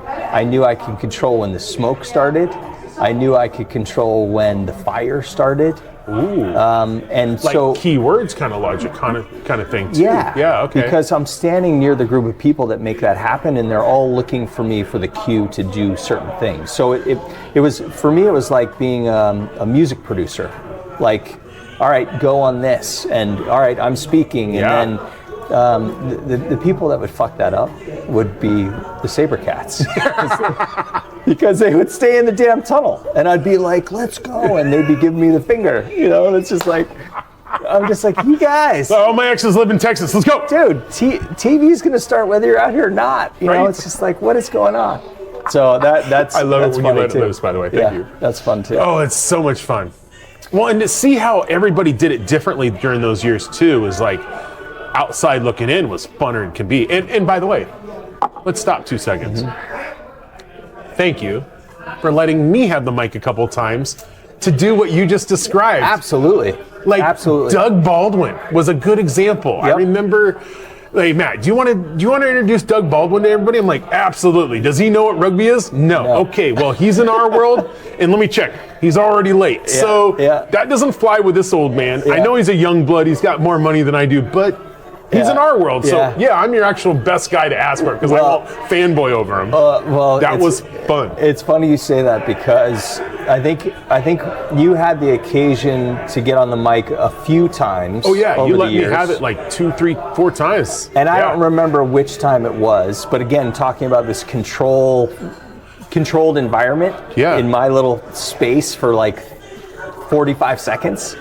B: I knew I could control when the smoke started. I knew I could control when the fire started.
A: Ooh.
B: And
A: like
B: so
A: keywords kind of logic kind of thing too.
B: Yeah,
A: okay.
B: Because I'm standing near the group of people that make that happen, and they're all looking for me for the cue to do certain things. So it was, for me, it was like being a music producer. Like, all right, go on this, and all right, I'm speaking, and then the people that would fuck that up would be the Sabercats. Because they would stay in the damn tunnel, and I'd be like, let's go, and they'd be giving me the finger, and it's just like, I'm just like, you guys.
A: All my exes live in Texas. Let's go.
B: Dude, TV's going to start whether you're out here or not. You know,
A: Right.
B: it's just like, what is going on? So that's
A: I love
B: that's
A: it when you
B: funny
A: let
B: too.
A: it loose, by the way. Thank you.
B: That's fun too.
A: Oh, it's so much fun. Well, and to see how everybody did it differently during those years too is like outside looking in was funner than can be. And by the way, let's stop 2 seconds. Thank you for letting me have the mic a couple times to do what you just described.
B: Absolutely.
A: Like
B: Absolutely.
A: Doug Baldwin was a good example. I
B: Yep.
A: remember, hey Matt, do you want to introduce Doug Baldwin to everybody? I'm like, absolutely. Does he know what rugby is? No. Okay, well he's in our world, and let me check. He's already late. So that doesn't fly with this old man. I know he's a young blood. He's got more money than I do, but he's in our world. So yeah, I'm your actual best guy to ask for because I won't fanboy over him. That was fun.
B: It's funny you say that because I think you had the occasion to get on the mic a few times.
A: Oh yeah,
B: over
A: you let
B: the
A: me
B: years.
A: have it like 2, 3, 4 times.
B: And I don't remember which time it was, but again, talking about this controlled environment in my little space for like 45 seconds.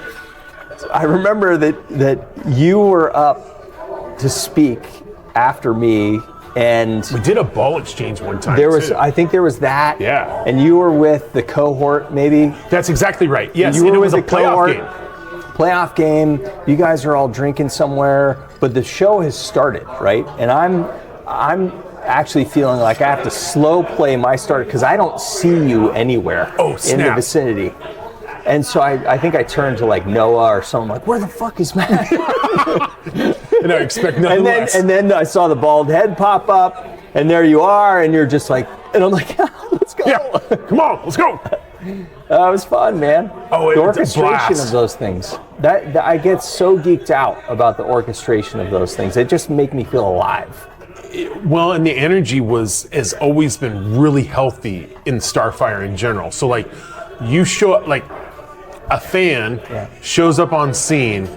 B: I remember that you were up to speak after me, and
A: we did a ball exchange one time.
B: I think there was that.
A: Yeah.
B: And you were with the cohort, maybe.
A: That's exactly right. Yes,
B: you were
A: and it was
B: with
A: a
B: the
A: playoff
B: cohort.
A: game.
B: Playoff game. You guys are all drinking somewhere, but the show has started, right? And I'm actually feeling like I have to slow play my start because I don't see you anywhere in the vicinity. And so I think I turned to like Noah or someone like, where the fuck is Matt?
A: And I expect nothing less.
B: And then I saw the bald head pop up, and there you are, and you're just like, and I'm like, let's go.
A: Yeah, come on, let's go.
B: It was fun, man.
A: Oh,
B: the
A: it's a
B: orchestration
A: blast.
B: of those things. That I get so geeked out about the orchestration of those things. They just make me feel alive.
A: Well, and the energy has always been really healthy in Starfire in general. So like, you show up like a fan shows up on scene.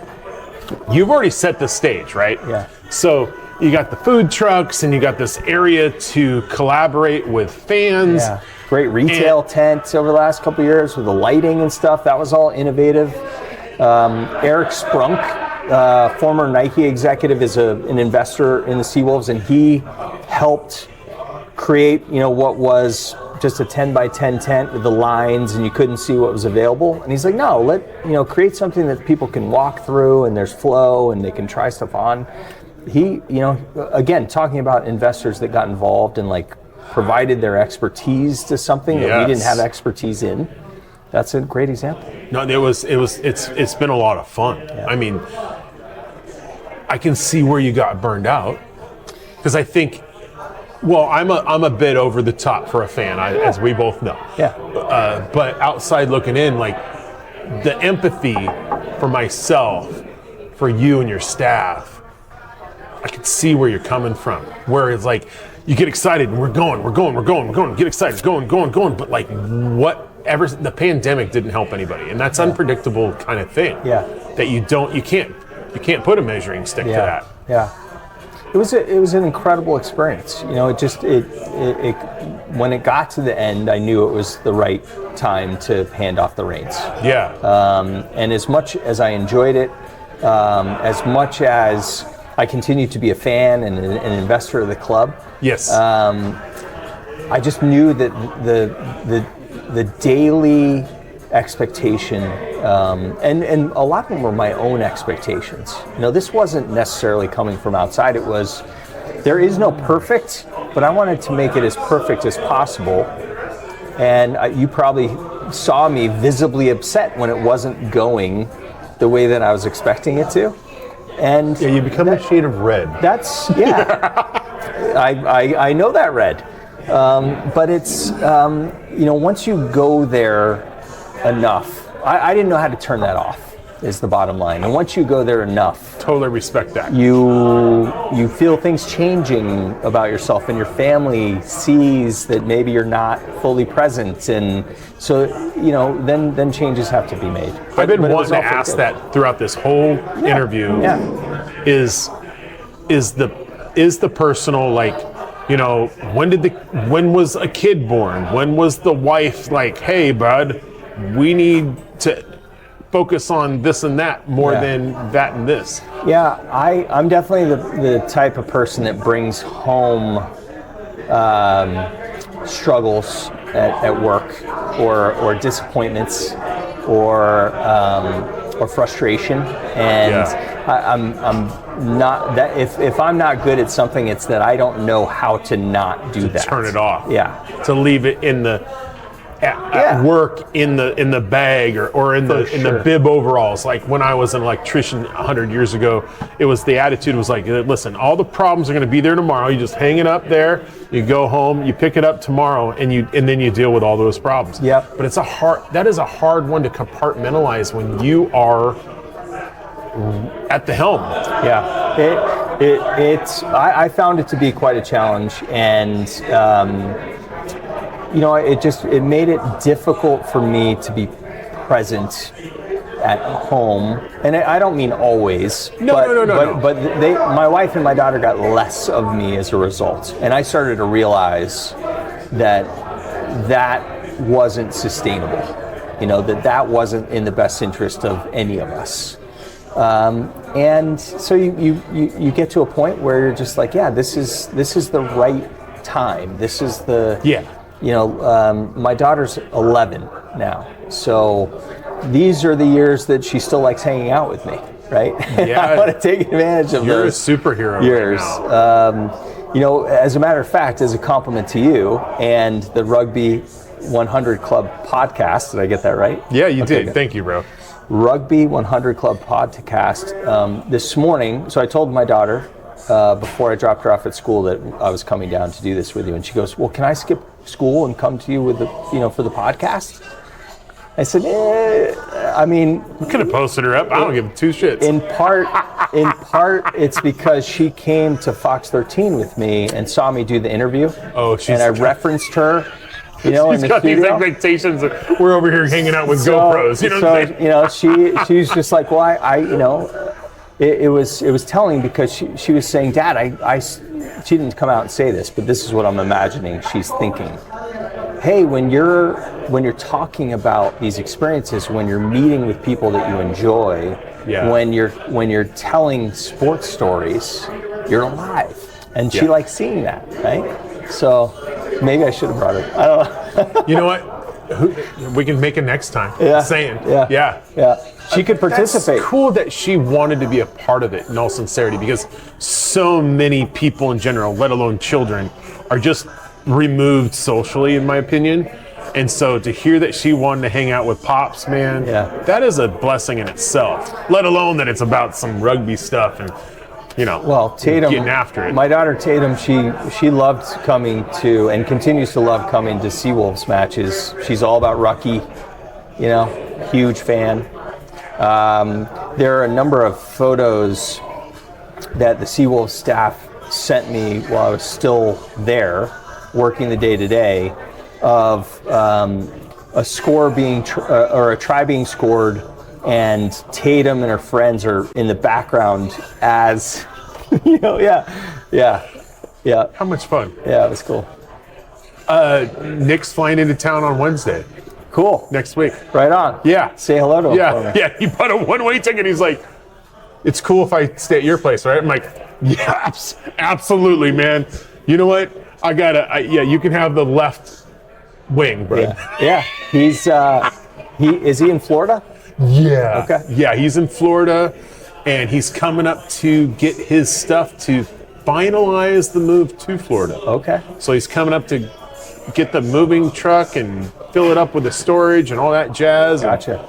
A: You've already set the stage, right?
B: Yeah.
A: So you got the food trucks and you got this area to collaborate with fans.
B: Yeah. Great retail tent over the last couple of years with the lighting and stuff. That was all innovative. Eric Sprunk, former Nike executive, is an investor in the Seawolves, and he helped create, what was just a 10 by 10 tent with the lines, and you couldn't see what was available. And he's like, no, create something that people can walk through, and there's flow, and they can try stuff on. He, again, talking about investors that got involved and like provided their expertise to something that we didn't have expertise in. That's a great example.
A: No, it's been a lot of fun.
B: Yeah.
A: I mean, I can see where you got burned out because I think, well, I'm a bit over the top for a fan, as we both know.
B: Yeah.
A: But outside looking in, like the empathy for myself, for you and your staff, I could see where you're coming from. Where it's like you get excited and we're going, get excited, going. But like whatever, the pandemic didn't help anybody, and that's unpredictable kind of thing.
B: Yeah.
A: That you can't put a measuring stick to that.
B: Yeah. It was an incredible experience. It when it got to the end, I knew it was the right time to hand off the reins.
A: Yeah.
B: And as much as I enjoyed it, as much as I continue to be a fan and an investor of the club.
A: Yes.
B: I just knew that the daily expectation, and a lot of them were my own expectations. This wasn't necessarily coming from outside. It was, there is no perfect, but I wanted to make it as perfect as possible. And you probably saw me visibly upset when it wasn't going the way that I was expecting it to. And
A: you become a shade of red.
B: That's, I know that red. But it's, once you go there enough, I didn't know how to turn that off, is the bottom line. And once you go there enough,
A: totally respect that.
B: You feel things changing about yourself, and your family sees that maybe you're not fully present, and so then changes have to be made.
A: I've been wanting to ask that throughout this whole interview.
B: Yeah.
A: Is the personal, like, when was a kid born? When was the wife like, hey bud, we need to focus on this and that more
B: Yeah.
A: than that and this.
B: Yeah, I'm definitely the type of person that brings home struggles at work or disappointments or frustration, and I'm not that if I'm not good at something, it's that I don't know how to not do that.
A: Turn it off.
B: Yeah.
A: To leave it in the at work in the bag or in the bib overalls. Like when I was an electrician 100 years ago, it was the attitude was like, listen, all the problems are going to be there tomorrow. You just hang it up there. You go home, you pick it up tomorrow, and then you deal with all those problems.
B: Yeah.
A: But that is a hard one to compartmentalize when you are at the helm.
B: Yeah, I found it to be quite a challenge, and it made it difficult for me to be present at home, and I don't mean always.
A: No.
B: But my wife and my daughter got less of me as a result, and I started to realize that wasn't sustainable. That wasn't in the best interest of any of us. And so you get to a point where you're just like, yeah, this is the right time. This is the my daughter's 11 now, so these are the years that she still likes hanging out with me, right?
A: Yeah,
B: I want to take advantage of
A: you're
B: those
A: a superhero
B: years.
A: right now.
B: As a matter of fact, as a compliment to you and the Rugby 100 Club podcast, did I get that right?
A: Yeah, you
B: Okay,
A: did.
B: good.
A: Thank you, bro.
B: Rugby 100 Club podcast this morning. So I told my daughter before I dropped her off at school that I was coming down to do this with you, and she goes, "Well, can I skip school and come to you with for the podcast?" I said, I mean,
A: We could have posted her up. I don't give two shits.
B: in part, it's because she came to Fox 13 with me and saw me do the interview.
A: Oh,
B: and I referenced her. In
A: She's
B: the
A: got these
B: studio.
A: expectations. We're over here hanging out with GoPros. You know what I'm saying?
B: She's just like, well, it was telling because she was saying, Dad, she didn't come out and say this, but this is what I'm imagining she's thinking. Hey, when you're talking about these experiences, when you're meeting with people that you enjoy, when you're telling sports stories, you're alive, and she likes seeing that, right? So maybe I should have brought her. I don't know.
A: You know what? We can make it next time.
B: Yeah.
A: Saying.
B: Yeah. She could participate.
A: It's cool that she wanted to be a part of it in all sincerity, because so many people in general, let alone children, are just removed socially, in my opinion. And so to hear that she wanted to hang out with Pops, man, that is a blessing in itself. Let alone that it's about some rugby stuff and,
B: well, Tatum,
A: getting after it.
B: My daughter Tatum, she loved coming to and continues to love coming to Seawolves matches. She's all about Rucky, huge fan. There are a number of photos that the Seawolves staff sent me while I was still there, working the day-to-day, of a score being or a try being scored, and Tatum and her friends are in the background as yeah.
A: How much fun.
B: Yeah, it was cool.
A: Nick's flying into town on Wednesday.
B: Cool.
A: Next week.
B: Right on.
A: Yeah.
B: Say hello to him for me.
A: Yeah. He bought a one-way ticket. He's like, it's cool if I stay at your place, right? I'm like, yeah, absolutely, man. You know what? You can have the left wing, bro.
B: Yeah. He's is he in Florida?
A: Yeah.
B: Okay.
A: Yeah, he's in Florida, and he's coming up to get his stuff to finalize the move to Florida.
B: Okay.
A: So he's coming up to get the moving truck and fill it up with the storage and all that jazz.
B: Gotcha.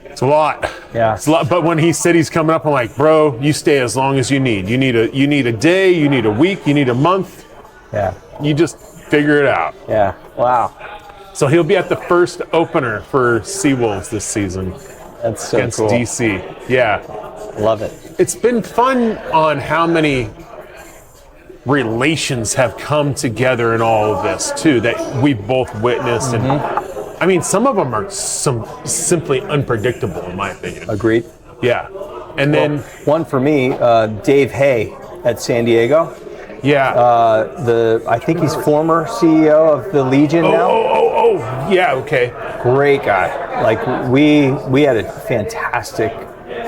A: It's a lot.
B: Yeah.
A: It's a lot. But when he said he's coming up, I'm like, bro, you stay as long as you need. You need a day, you need a week, you need a month.
B: Yeah.
A: You just figure it out.
B: Yeah. Wow.
A: So he'll be at the first opener for Seawolves this season.
B: That's so
A: against
B: cool.
A: DC. Yeah.
B: Love it.
A: It's been fun on how many relations have come together in all of this too, that we both witnessed. And I mean, some of them are simply unpredictable, in my opinion.
B: Agreed.
A: Yeah. And then
B: one for me, Dave Hay at San Diego.
A: Yeah.
B: I think he's former CEO of the Legion now.
A: Oh, yeah, okay.
B: Great guy. Like we had a fantastic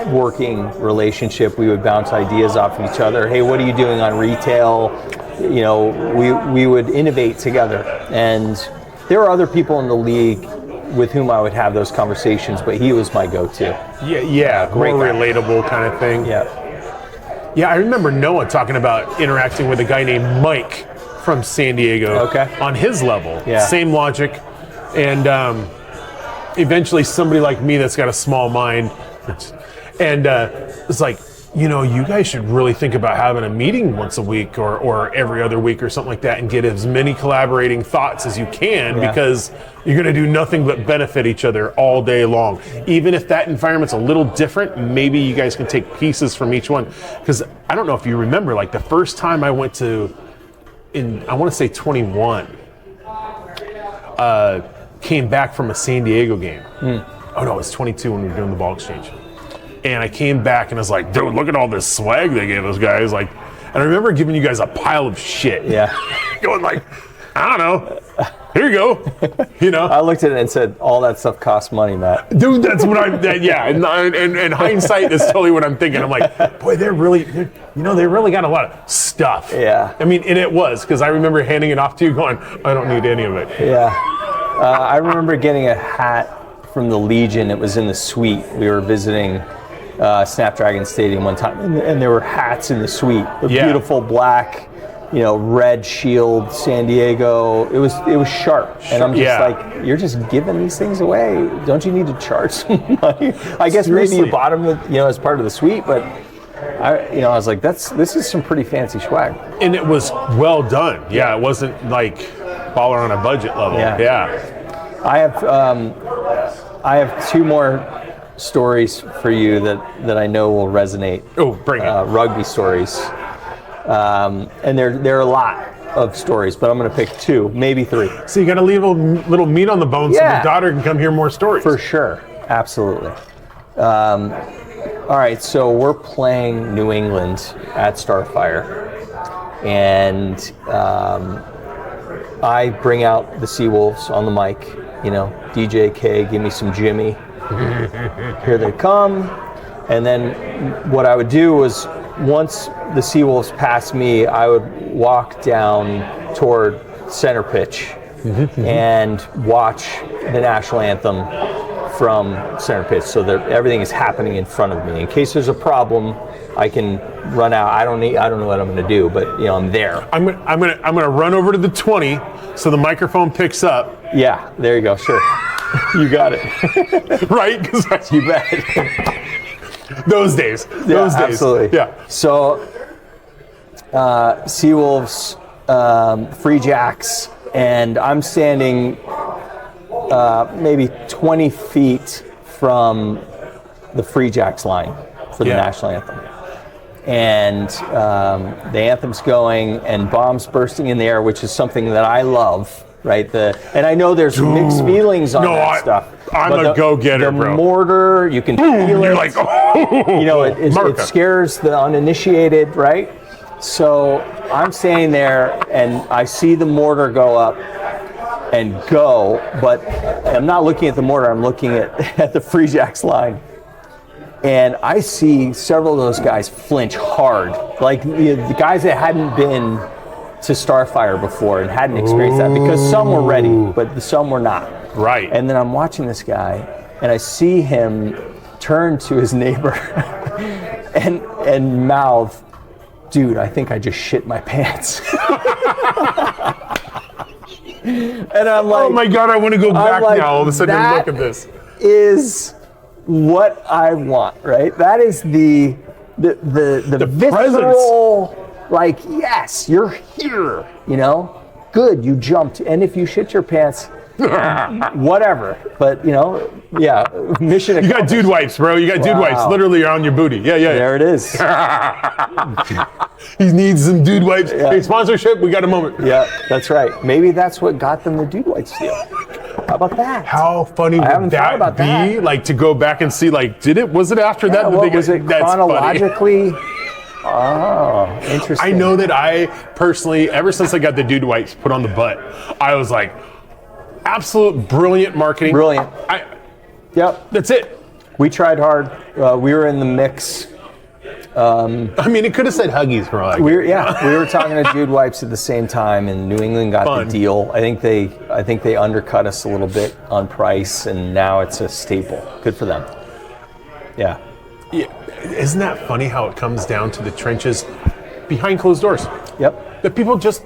B: working relationship. We would bounce ideas off of each other. Hey, what are you doing on retail? You know, we would innovate together. And there were other people in the league with whom I would have those conversations, but he was my go-to.
A: Yeah, more relatable kind of thing. Yeah, I remember Noah talking about interacting with a guy named Mike from San Diego on his level. Same logic. And eventually somebody like me that's got a small mind, and it's like, you know, you guys should really think about having a meeting once a week or every other week or something like that and get as many collaborating thoughts as you can because you're going to do nothing but benefit each other all day long. Even if that environment's a little different, maybe you guys can take pieces from each one. Because I don't know if you remember, like the first time I went to, I want to say 21, came back from a San Diego game. Oh no, it was 22 when we were doing the ball exchange. And I came back and I was like, dude, look at all this swag they gave us guys. Like, and I remember giving you guys a pile of shit. Going like, I don't know. Here you go. You know.
B: I looked at it and said, all that stuff costs money, Matt.
A: Dude, that's what and hindsight is totally what I'm thinking. I'm like, boy, they really got a lot of stuff. I mean, and it was, because I remember handing it off to you going, I don't need any of it.
B: I remember getting a hat from the Legion. It was in the suite. We were visiting Snapdragon Stadium one time, and there were hats in the suite. A beautiful black, red shield, San Diego. It was sharp, and I'm just like, you're just giving these things away. Don't you need to charge some money? I guess maybe you bought them, as part of the suite, but I was like, this is some pretty fancy swag.
A: And it was well done. It wasn't like baller on a budget level.
B: I have two more stories for you that I know will resonate.
A: Oh, bring it.
B: Rugby stories. And there are a lot of stories, but I'm going to pick two, maybe three.
A: So you got to leave a little meat on the bone so your daughter can come hear more stories.
B: For sure. Absolutely. All right, so we're playing New England at Starfire. And I bring out the Seawolves on the mic. DJ K, give me some Jimmy. Here they come. And then what I would do was, once the Seawolves passed me, I would walk down toward center pitch and watch the national anthem from center pitch, so that everything is happening in front of me. In case there's a problem, I can run out. I don't know what I'm going to do, but I'm there.
A: I'm gonna run over to the 20 so the microphone picks up.
B: Yeah, there you go. Sure, you got it.
A: Right? Because
B: you bet.
A: Those days.
B: Absolutely.
A: Yeah.
B: So, Seawolves, Free Jacks, and I'm standing maybe 20 feet from the Free Jacks line for the national anthem. And the anthem's going and bombs bursting in the air, which is something that I love, right? And I know there's mixed feelings on that stuff.
A: I'm a go-getter, bro.
B: The mortar, you can feel it.
A: You're like,
B: it scares the uninitiated, right? So I'm standing there and I see the mortar go up and go, but I'm not looking at the mortar, I'm looking at the Free Jacks line. And I see several of those guys flinch hard. Like the guys that hadn't been to Starfire before and hadn't experienced that, because some were ready, but some were not.
A: Right.
B: And then I'm watching this guy, and I see him turn to his neighbor and mouth, "Dude, I think I just shit my pants." And I'm like,
A: oh my God, I want to go back now. All of a sudden, look at this.
B: Is what I want, right? That is the visceral, like, yes, you're here, good, you jumped. And if you shit your pants, whatever. But, mission accomplished.
A: You got dude wipes, bro. You got dude wipes literally on your booty. Yeah.
B: There it is.
A: He needs some dude wipes. Hey, sponsorship, we got a moment.
B: Yeah, that's right. Maybe that's what got them the dude wipes deal. How about that?
A: How funny would that be? Like, to go back and see, like, was it after that?
B: Was it chronologically? Oh, interesting.
A: I know that I personally, ever since I got the dude wipes put on the butt, I was like, absolute brilliant marketing.
B: Brilliant. Yep.
A: That's it.
B: We tried hard. We were in the mix.
A: I mean, it could have said Huggies for all I
B: We were talking to Dude Wipes at the same time, and New England got
A: Fun.
B: the deal. I think they undercut us a little bit on price, and now it's a staple. Good for them. Yeah.
A: Yeah. Isn't that funny how it comes down to the trenches behind closed doors?
B: Yep.
A: That people just,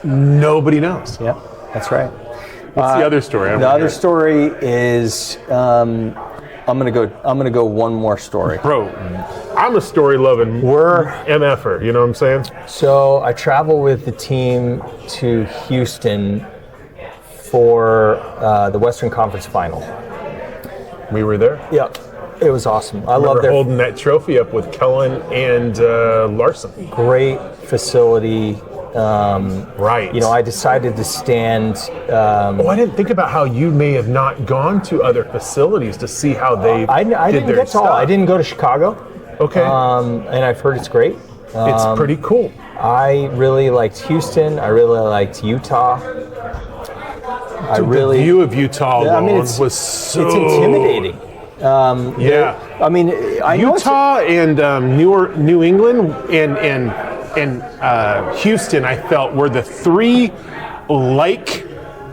A: nobody knows.
B: Yep. That's right.
A: What's the other story?
B: The other story is I'm gonna go one more story.
A: Bro, I'm a story-loving MFer, you know what I'm saying?
B: So I travel with the team to Houston for the Western Conference Final.
A: We were there.
B: Yep. It was awesome. I love
A: We're
B: their
A: holding that trophy up with Kellen and Larson.
B: great facility.
A: Right.
B: You know, I decided to stand.
A: I didn't think about how you may have not gone to other facilities to see how they
B: I
A: did
B: didn't
A: their
B: get to all.
A: stuff.
B: I didn't go to Chicago.
A: Okay.
B: And I've heard it's great.
A: It's pretty cool.
B: I really liked Houston. I really liked Utah.
A: The view of Utah alone was so...
B: It's intimidating.
A: Yeah.
B: I mean, I know
A: Utah and New England and Houston, I felt, were the three like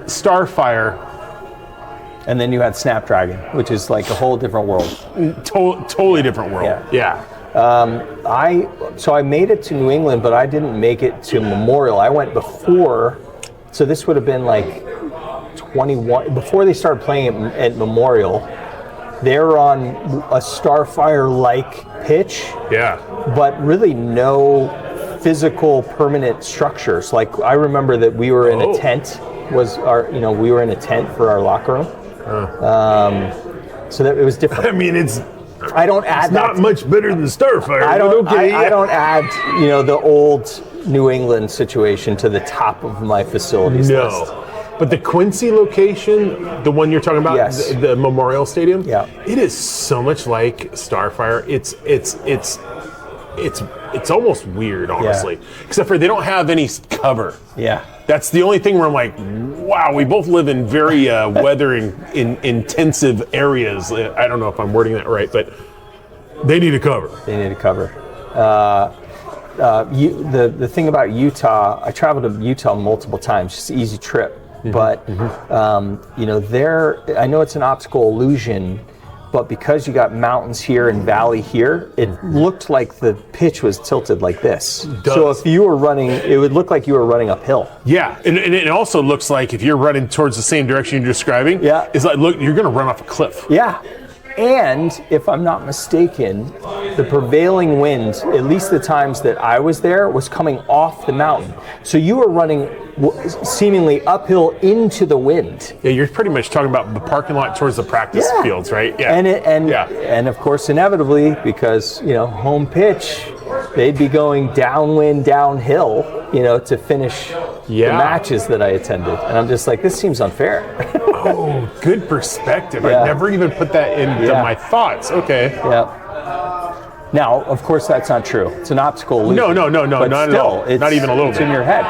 A: Starfire.
B: And then you had Snapdragon, which is like a whole different world.
A: Totally different world. Yeah.
B: So I made it to New England, but I didn't make it to Memorial. I went before, so this would have been like 21, before they started playing at Memorial. They were on a Starfire-like pitch, but really no physical permanent structures. Like I remember that we were in a tent. We were in a tent for our locker room. So that it was different.
A: I mean,
B: I don't add
A: it's not much better than Starfire.
B: I don't add the old New England situation to the top of my facilities list.
A: But the Quincy location, the one you're talking about,
B: Yes.
A: the Memorial Stadium,
B: it
A: is so much like Starfire. It's almost weird, honestly. Except for they don't have any cover.
B: Yeah.
A: That's the only thing where I'm like, wow, we both live in very weather intensive areas. I don't know if I'm wording that right, but they need a cover.
B: They need a cover. The thing about Utah, I traveled to Utah multiple times, just an easy trip. But I know it's an optical illusion, but because you got mountains here and valley here, it looked like the pitch was tilted like this. So if you were running, it would look like you were running uphill.
A: Yeah, and it also looks like if you're running towards the same direction you're describing, it's like, look, you're going to run off a cliff.
B: Yeah. And if I'm not mistaken, the prevailing wind, at least the times that I was there, was coming off the mountain. So you were running seemingly uphill into the wind.
A: Yeah, you're pretty much talking about the parking lot towards the practice fields, right? Yeah.
B: And of course, inevitably, because home pitch, they'd be going downwind, downhill, to finish the matches that I attended. And I'm just like, this seems unfair.
A: Oh, good perspective. I never even put that into my thoughts. Okay.
B: Yeah. Now, of course, that's not true. It's an optical illusion.
A: No,
B: but
A: not
B: still,
A: at all. Not even a little
B: it's
A: bit.
B: in your head.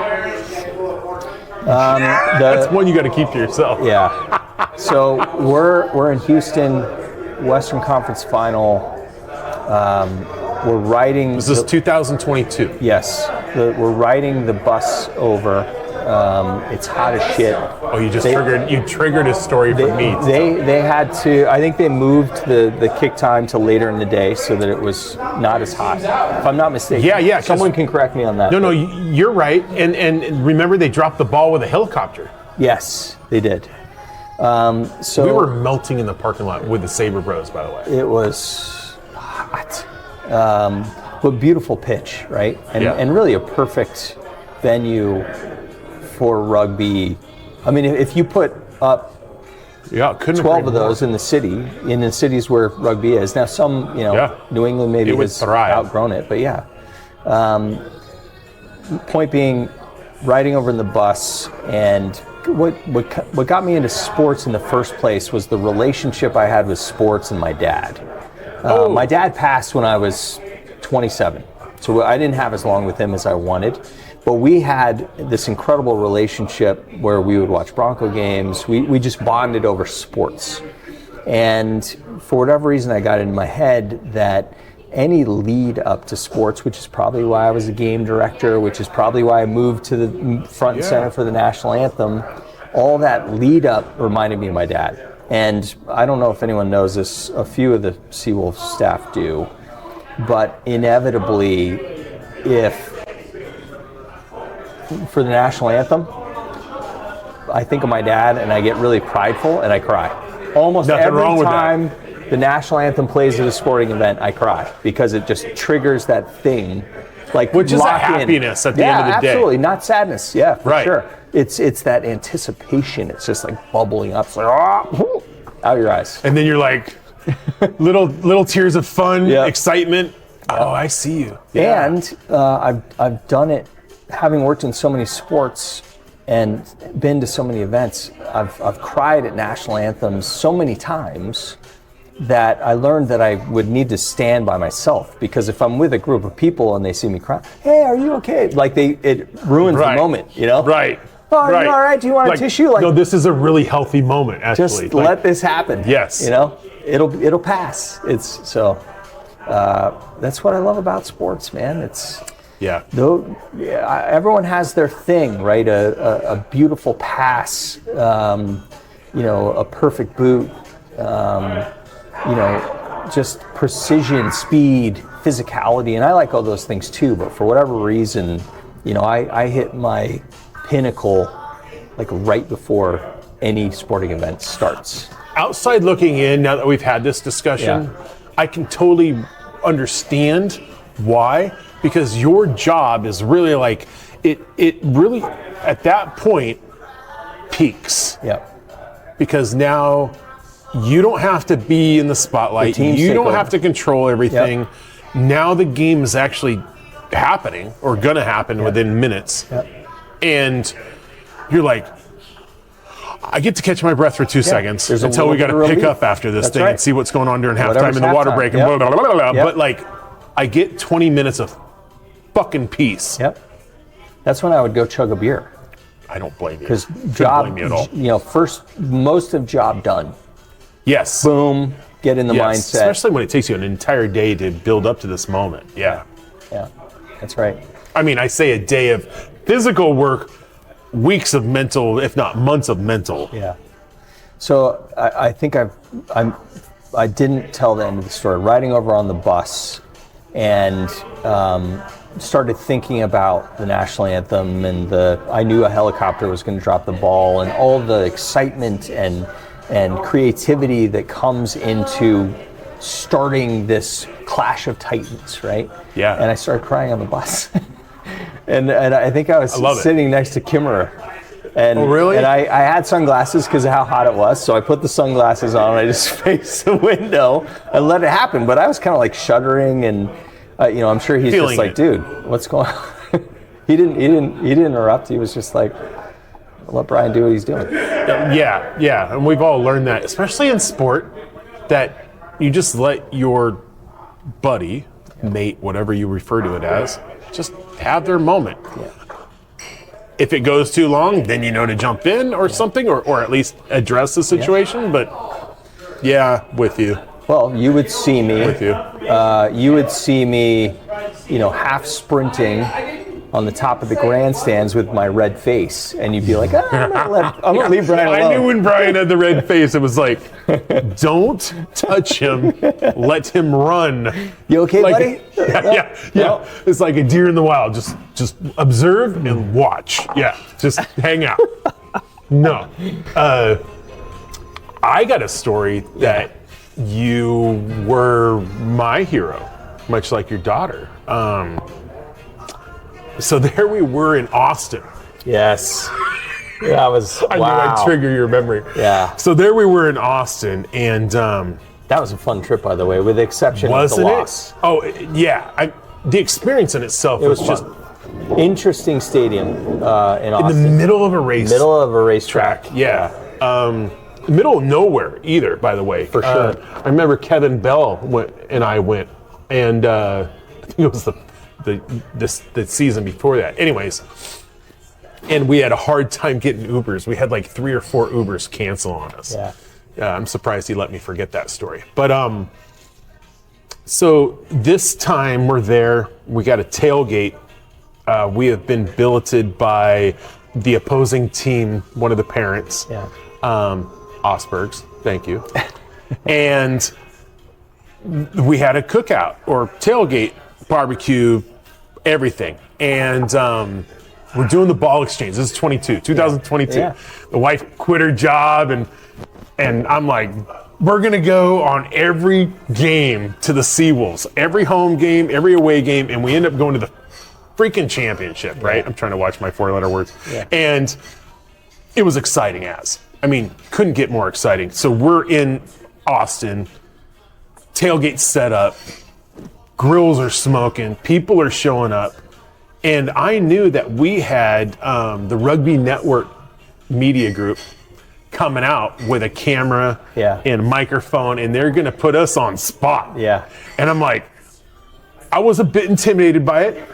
A: That's one you got to keep to yourself.
B: Yeah. So we're in Houston, Western Conference Final. We're riding.
A: This is 2022.
B: Yes. We're riding the bus over. It's hot as shit.
A: Oh, you triggered a story for me.
B: They had to. I think they moved the kick time to later in the day so that it was not as hot. If I'm not mistaken.
A: Yeah.
B: Someone can correct me on that.
A: No, you're right. And remember, they dropped the ball with a helicopter.
B: Yes, they did. So
A: we were melting in the parking lot with the Sabre Bros, by the way.
B: It was hot, but beautiful pitch, right? And really a perfect venue for rugby. I mean, if you put up 12 of those in the cities where rugby is. Now some, New England maybe has outgrown it, but point being, riding over in the bus, and what got me into sports in the first place was the relationship I had with sports and my dad. My dad passed when I was 27. So I didn't have as long with him as I wanted. But we had this incredible relationship where we would watch Bronco games. We just bonded over sports. And for whatever reason, I got in my head that any lead up to sports, which is probably why I was a game director, which is probably why I moved to the front and center for the national anthem, all that lead up reminded me of my dad. And I don't know if anyone knows this, a few of the Seawolves staff do, but inevitably, if for the national anthem, I think of my dad and I get really prideful and I cry. Almost
A: Nothing
B: every
A: wrong with
B: time the national anthem plays at a sporting event, I cry because it just triggers that thing. Like
A: Which is a
B: lock in.
A: happiness at the end of the day.
B: Yeah, absolutely. Not sadness. Yeah, for
A: Right.
B: sure. It's that anticipation. It's just like bubbling up. It's like, out your eyes.
A: And then you're like, little tears of fun,
B: Yep.
A: excitement. Oh, I see you. Yeah.
B: And I've done it, having worked in so many sports and been to so many events. I've cried at national anthems so many times that I learned that I would need to stand by myself, because if I'm with a group of people and they see me cry, hey, are you okay? Like it ruins the moment, you know?
A: Right.
B: Oh, are you all right? Do you want a tissue?
A: No, this is a really healthy moment, actually.
B: Just let this happen.
A: Yes.
B: You know, it'll pass. It's so. That's what I love about sports, man. It's everyone has their thing, right? A beautiful pass, a perfect boot, just precision, speed, physicality, and I like all those things too. But for whatever reason, I hit my pinnacle like right before any sporting event starts.
A: Outside looking in, now that we've had this discussion, I can totally understand why, because your job is really like, it really, at that point, peaks.
B: Yeah.
A: Because now you don't have to be in the spotlight. You don't have to control everything.
B: Yep.
A: Now the game is actually happening, or gonna happen within minutes.
B: Yep.
A: And you're like, I get to catch my breath for 2 seconds
B: There's
A: until we got to pick up after this thing and see what's going on during halftime and the water break and blah, blah, blah, blah, blah.
B: Yep.
A: But like, I get 20 minutes of fucking peace.
B: Yep. That's when I would go chug a beer.
A: I don't blame you.
B: Because
A: blame you at all.
B: most of job done.
A: Yes.
B: Boom, get in the mindset.
A: Especially when it takes you an entire day to build up to this moment. Yeah.
B: Yeah, that's right.
A: I mean, I say a day of physical work, weeks of mental, if not months of mental.
B: Yeah. So I think I didn't tell the end of the story. Riding over on the bus and started thinking about the national anthem, and I knew a helicopter was going to drop the ball, and all the excitement and creativity that comes into starting this clash of titans, right?
A: Yeah.
B: And I started crying on the bus. and I think I was sitting next to Kimmerer. And,
A: oh, really?
B: And I had sunglasses because of how hot it was, so I put the sunglasses on and I just faced the window and let it happen. But I was kind of like shuddering, and I'm sure he's
A: Feeling
B: just like, dude, what's going on? He didn't interrupt. He was just like, let Brian do what he's doing.
A: Yeah, and we've all learned that, especially in sport, that you just let your buddy, mate, whatever you refer to it as, just have their moment.
B: Yeah.
A: If it goes too long, then you know to jump in or something, or at least address the situation. But with you.
B: Well, you would see me.
A: With you.
B: You would see me, half sprinting on the top of the grandstands with my red face, and you'd be like, I'm gonna leave Brian alone.
A: I knew when Brian had the red face, it was like, don't touch him, let him run.
B: You okay, buddy?
A: Yeah.
B: No.
A: It's like a deer in the wild. Just observe and watch. Yeah, just hang out. No. I got a story that you were my hero, much like your daughter. So there we were in Austin.
B: Yes. That was,
A: I knew I'd trigger your memory.
B: Yeah.
A: So there we were in Austin, and
B: that was a fun trip, by the way, with the exception of the loss.
A: Oh, yeah. The experience in itself was just
B: interesting stadium in Austin.
A: in the middle of a race.
B: Middle of a racetrack.
A: Yeah. Middle of nowhere either, by the way.
B: For sure.
A: I remember Kevin Bell and I went, and I think it was the season before that. Anyways, and we had a hard time getting Ubers. We had like 3 or 4 Ubers cancel on us.
B: Yeah.
A: I'm surprised he let me forget that story. But so this time we're there. We got a tailgate. We have been billeted by the opposing team, one of the parents, Osberg's. Thank you. And we had a cookout or tailgate, barbecue, everything. And we're doing the ball exchange. This is 2022.
B: Yeah.
A: The wife quit her job, and I'm like, we're going to go on every game to the Seawolves, every home game, every away game, and we end up going to the freaking championship, right? I'm trying to watch my 4-letter words.
B: Yeah.
A: And it was exciting as. I mean, couldn't get more exciting. So we're in Austin, tailgate set up, grills are smoking, people are showing up, and I knew that we had the Rugby Network media group coming out with a camera and a microphone, and they're gonna put us on spot.
B: Yeah.
A: And I'm like, I was a bit intimidated by it,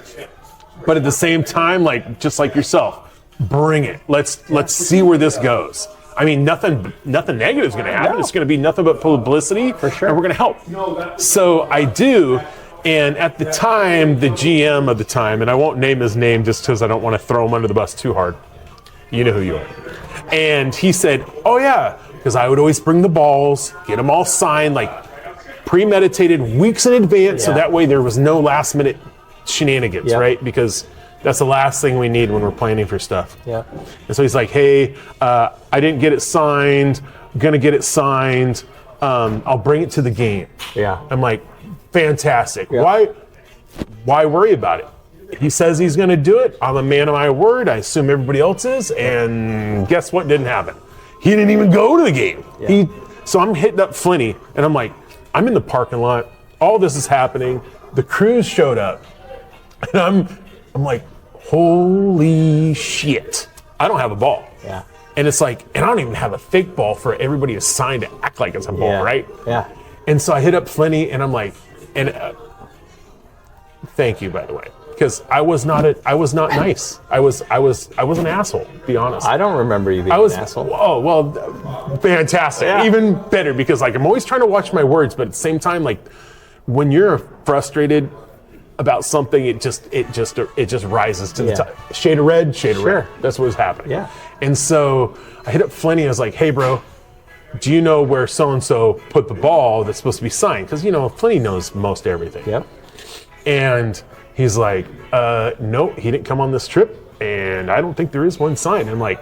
A: but at the same time, like, just like yourself, bring it. Let's see where this goes. I mean, nothing negative is going to happen.
B: No.
A: It's going to be nothing but publicity,
B: for sure.
A: And we're going to help. So I do, and at the time, the GM of the time, and I won't name his name just because I don't want to throw him under the bus too hard. You know who you are. And he said, "Oh yeah," because I would always bring the balls, get them all signed, like premeditated weeks in advance, so that way there was no last minute shenanigans, right? Because that's the last thing we need when we're planning for stuff.
B: Yeah.
A: And so he's like, "Hey, I didn't get it signed. I'm gonna get it signed. I'll bring it to the game."
B: Yeah.
A: I'm like, "Fantastic.
B: Yeah.
A: Why worry about it? He says he's gonna do it. I'm a man of my word. I assume everybody else is. And guess what didn't happen? He didn't even go to the game.
B: Yeah.
A: So I'm hitting up Flinny, and I'm like, I'm in the parking lot. All this is happening. The crews showed up, and I'm like, holy shit, I don't have a ball.
B: Yeah.
A: And it's like, and I don't even have a fake ball for everybody to sign to act like it's a ball, right?
B: Yeah.
A: And so I hit up Flinny, and I'm like, and thank you, by the way, because I was not nice. I was an asshole, to be honest.
B: I don't remember you being an asshole.
A: Oh, well, fantastic.
B: Yeah.
A: Even better, because like I'm always trying to watch my words, but at the same time, like when you're frustrated about something, it just rises to the top. Shade of red, shade of red. That's what was happening.
B: Yeah.
A: And so I hit up Flinny. I was like, "Hey, bro, do you know where so-and-so put the ball that's supposed to be signed?" Because, Flinny knows most everything.
B: Yep.
A: And he's like, "No, he didn't come on this trip, and I don't think there is one signed." I'm like,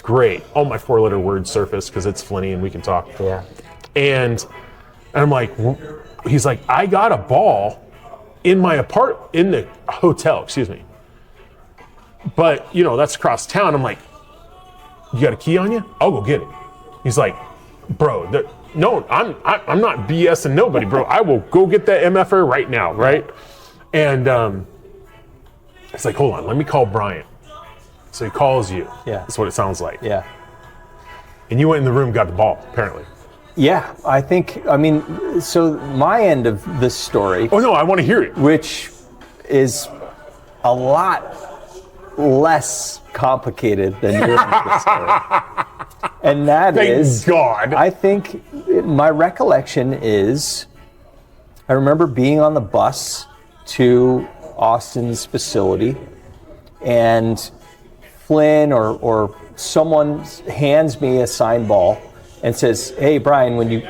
A: great. All my 4-letter words surface because it's Flinny and we can talk.
B: Yeah.
A: And I'm like, he's like, "I got a ball in the hotel, excuse me. But, that's across town." I'm like, "You got a key on you? I'll go get it." He's like, "Bro, no, I'm not BSing nobody, bro. I will go get that MFR right now, right?" And it's like, "Hold on, let me call Brian." So he calls you.
B: Yeah.
A: That's what it sounds like.
B: Yeah.
A: And you went in the room, got the ball, apparently.
B: Yeah, so my end of this story.
A: Oh no, I want to hear it.
B: Which is a lot less complicated than your end of the story. And that is,
A: thank God.
B: I think my recollection is, I remember being on the bus to Austin's facility, and Flynn or someone hands me a signed ball and says, "Hey, Brian, when you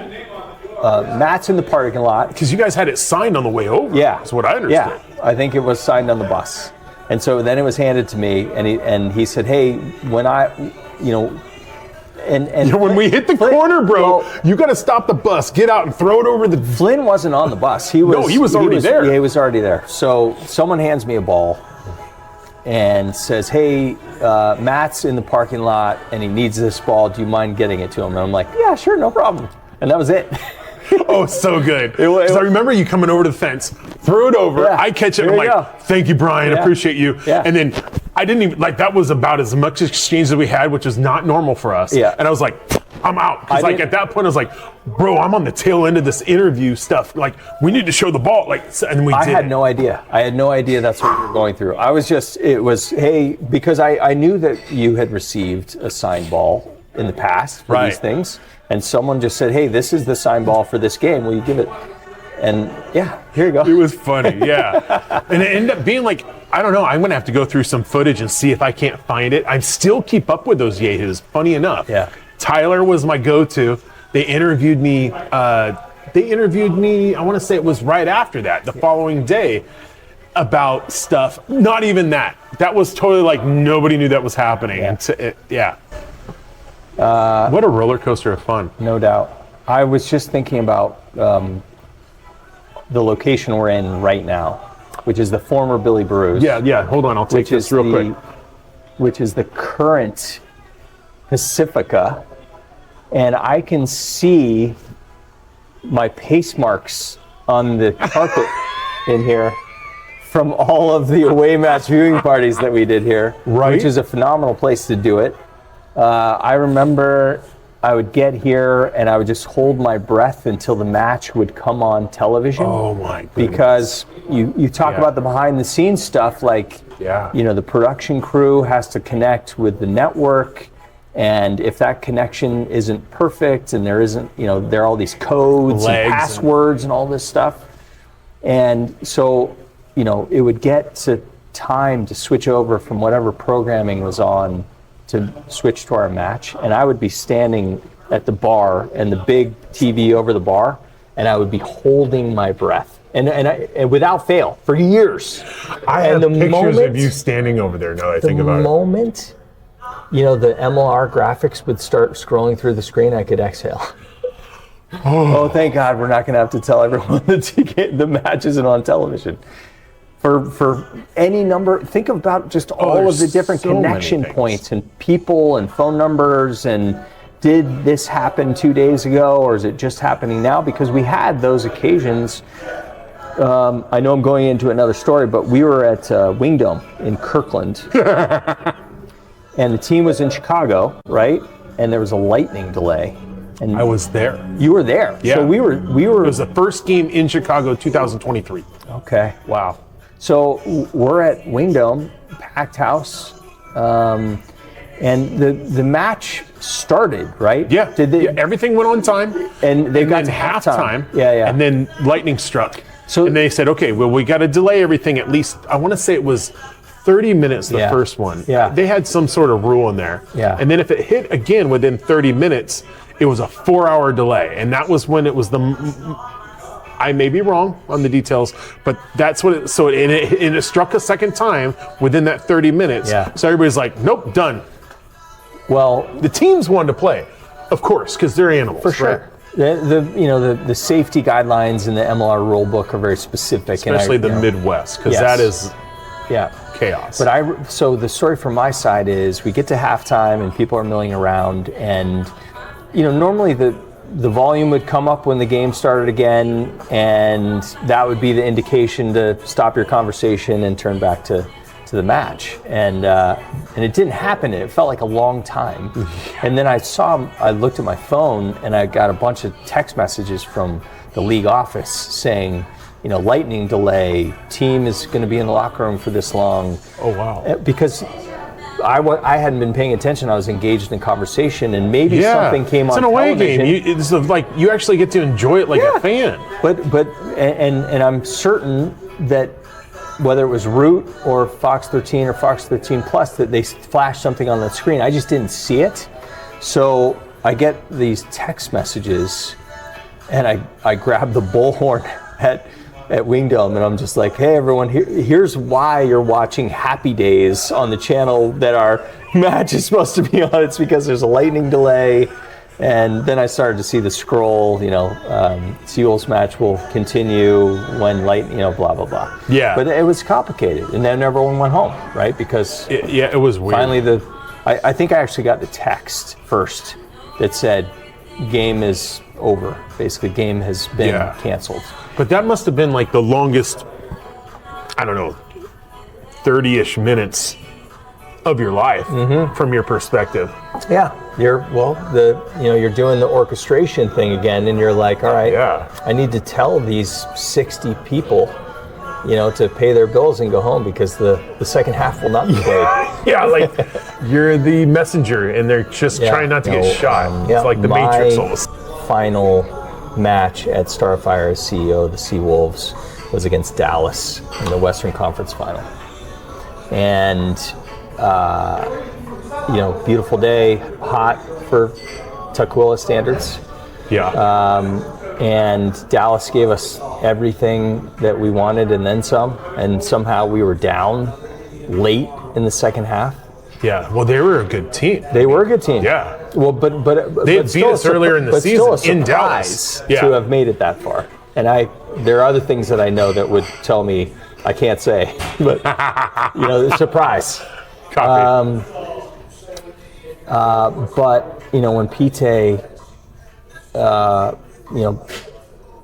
B: Matt's in the parking lot."
A: Because you guys had it signed on the way over.
B: Yeah.
A: That's what I understood.
B: Yeah, I think it was signed on the bus. And so then it was handed to me, and he said, "Hey, when
A: when we hit the corner, bro, you got to stop the bus, get out, and throw it over the."
B: Flynn wasn't on the bus. He was
A: already there.
B: Yeah, he was already there. So someone hands me a ball and says, "Hey, Matt's in the parking lot and he needs this ball. Do you mind getting it to him?" And I'm like, "Yeah, sure, no problem." And that was it.
A: Oh, so good. Because I remember you coming over to the fence, threw it over, I catch it, and I'm like, "Thank you, Brian, appreciate you."
B: Yeah.
A: And then I didn't even, that was about as much exchange as we had, which is not normal for us.
B: Yeah.
A: And I was like, I'm out. Because like at that point, I was like, bro, I'm on the tail end of this interview stuff. Like, we need to show the ball. Like, and we did.
B: I had no idea. I had no idea that's what you were going through. I was just, it was, hey, because I knew that you had received a signed ball in the past for these things. And someone just said, hey, this is the signed ball for this game. Will you give it? And yeah, here you go.
A: It was funny, yeah. And it ended up being like, I don't know, I'm going to have to go through some footage and see if I can't find it. I still keep up with those yahoos, funny enough.
B: Yeah.
A: Tyler was my go-to. They interviewed me, I want to say it was right after that, the following day, about stuff. Not even that. That was totally like nobody knew that was happening.
B: Yeah.
A: What a roller coaster of fun.
B: No doubt. I was just thinking about the location we're in right now, which is the former Billy Brews.
A: Yeah. Hold on, I'll take this real quick.
B: Which is the current Pacifica, and I can see my pace marks on the carpet in here from all of the away match viewing parties that we did here, which is a phenomenal place to do it. I remember I would get here and I would just hold my breath until the match would come on television.
A: Oh my goodness.
B: Because you talk about the behind the scenes stuff, like, the production crew has to connect with the network. And if that connection isn't perfect and there isn't, there are all these codes and passwords and all this stuff. And so, it would get to time to switch over from whatever programming was on to switch to our match. And I would be standing at the bar and the big TV over the bar, and I would be holding my breath. And without fail for years.
A: I have pictures of you standing over there now that I think about it.
B: The moment the MLR graphics would start scrolling through the screen, I could exhale. Oh, thank God we're not going to have to tell everyone that the match isn't on television. For any number, think about just all of the different connection points and people and phone numbers and did this happen 2 days ago or is it just happening now? Because we had those occasions. I know I'm going into another story, but we were at Wingdome in Kirkland. And the team was in Chicago, right? And there was a lightning delay. And
A: I was there.
B: You were there.
A: Yeah.
B: So we were.
A: It was the first game in Chicago, 2023.
B: Okay. Wow. So we're at Wingdome, packed house, and the match started, right?
A: Yeah. Everything went on time.
B: And they got to
A: halftime.
B: Yeah.
A: And then lightning struck.
B: So
A: and they said, okay, well, we got to delay everything at least. I want to say it was 30 minutes, the first one.
B: Yeah.
A: They had some sort of rule in there.
B: Yeah.
A: And then if it hit again within 30 minutes, it was a 4-hour delay. And that was when it was I may be wrong on the details, but that's what it struck a second time within that 30 minutes.
B: Yeah.
A: So everybody's like, nope, done.
B: Well,
A: the teams wanted to play, of course, because they're animals.
B: For sure.
A: Right?
B: The safety guidelines in the MLR rule book are very specific.
A: Especially the Midwest, because that is chaos.
B: But so the story from my side is we get to halftime and people are milling around and normally the volume would come up when the game started again and that would be the indication to stop your conversation and turn back to the match. And it didn't happen. It felt like a long time. And then I looked at my phone and I got a bunch of text messages from the league office saying, lightning delay, team is going to be in the locker room for this long.
A: Oh, wow.
B: Because I hadn't been paying attention. I was engaged in conversation, and maybe something came on television.
A: It's an away game. It's like you actually get to enjoy it like a fan.
B: But I'm certain that whether it was Root or Fox 13 or Fox 13 Plus, that they flashed something on the screen. I just didn't see it. So I get these text messages, and I grab the bullhorn at Wingdome, and I'm just like, hey everyone, here's why you're watching Happy Days on the channel that our match is supposed to be on. It's because there's a lightning delay. And then I started to see the scroll, Seawolves match will continue when blah, blah, blah.
A: Yeah.
B: But it was complicated. And then everyone went home, right? Because
A: it was weird.
B: Finally, I think I actually got the text first that said, game is over. Basically, game has been canceled.
A: But that must have been like the longest, 30-ish minutes of your life from your perspective.
B: Yeah, you're doing the orchestration thing again, and you're like, all right, I need to tell these 60 people, to pay their bills and go home because the second half will not be played.
A: Yeah, like you're the messenger, and they're just trying not to get shot. It's like the Matrix almost.
B: Final match at Starfire as CEO of the Seawolves was against Dallas in the Western Conference Final, and beautiful day, hot for Tukwila standards. And Dallas gave us everything that we wanted and then some, and somehow we were down late in the second half.
A: Yeah, well, they were a good team.
B: They were a good team.
A: Yeah.
B: Well, but
A: they had beat us earlier in the season in Dallas.
B: To have made it that far. And there are other things that I know that would tell me I can't say, but surprise.
A: Copy.
B: But when Pete,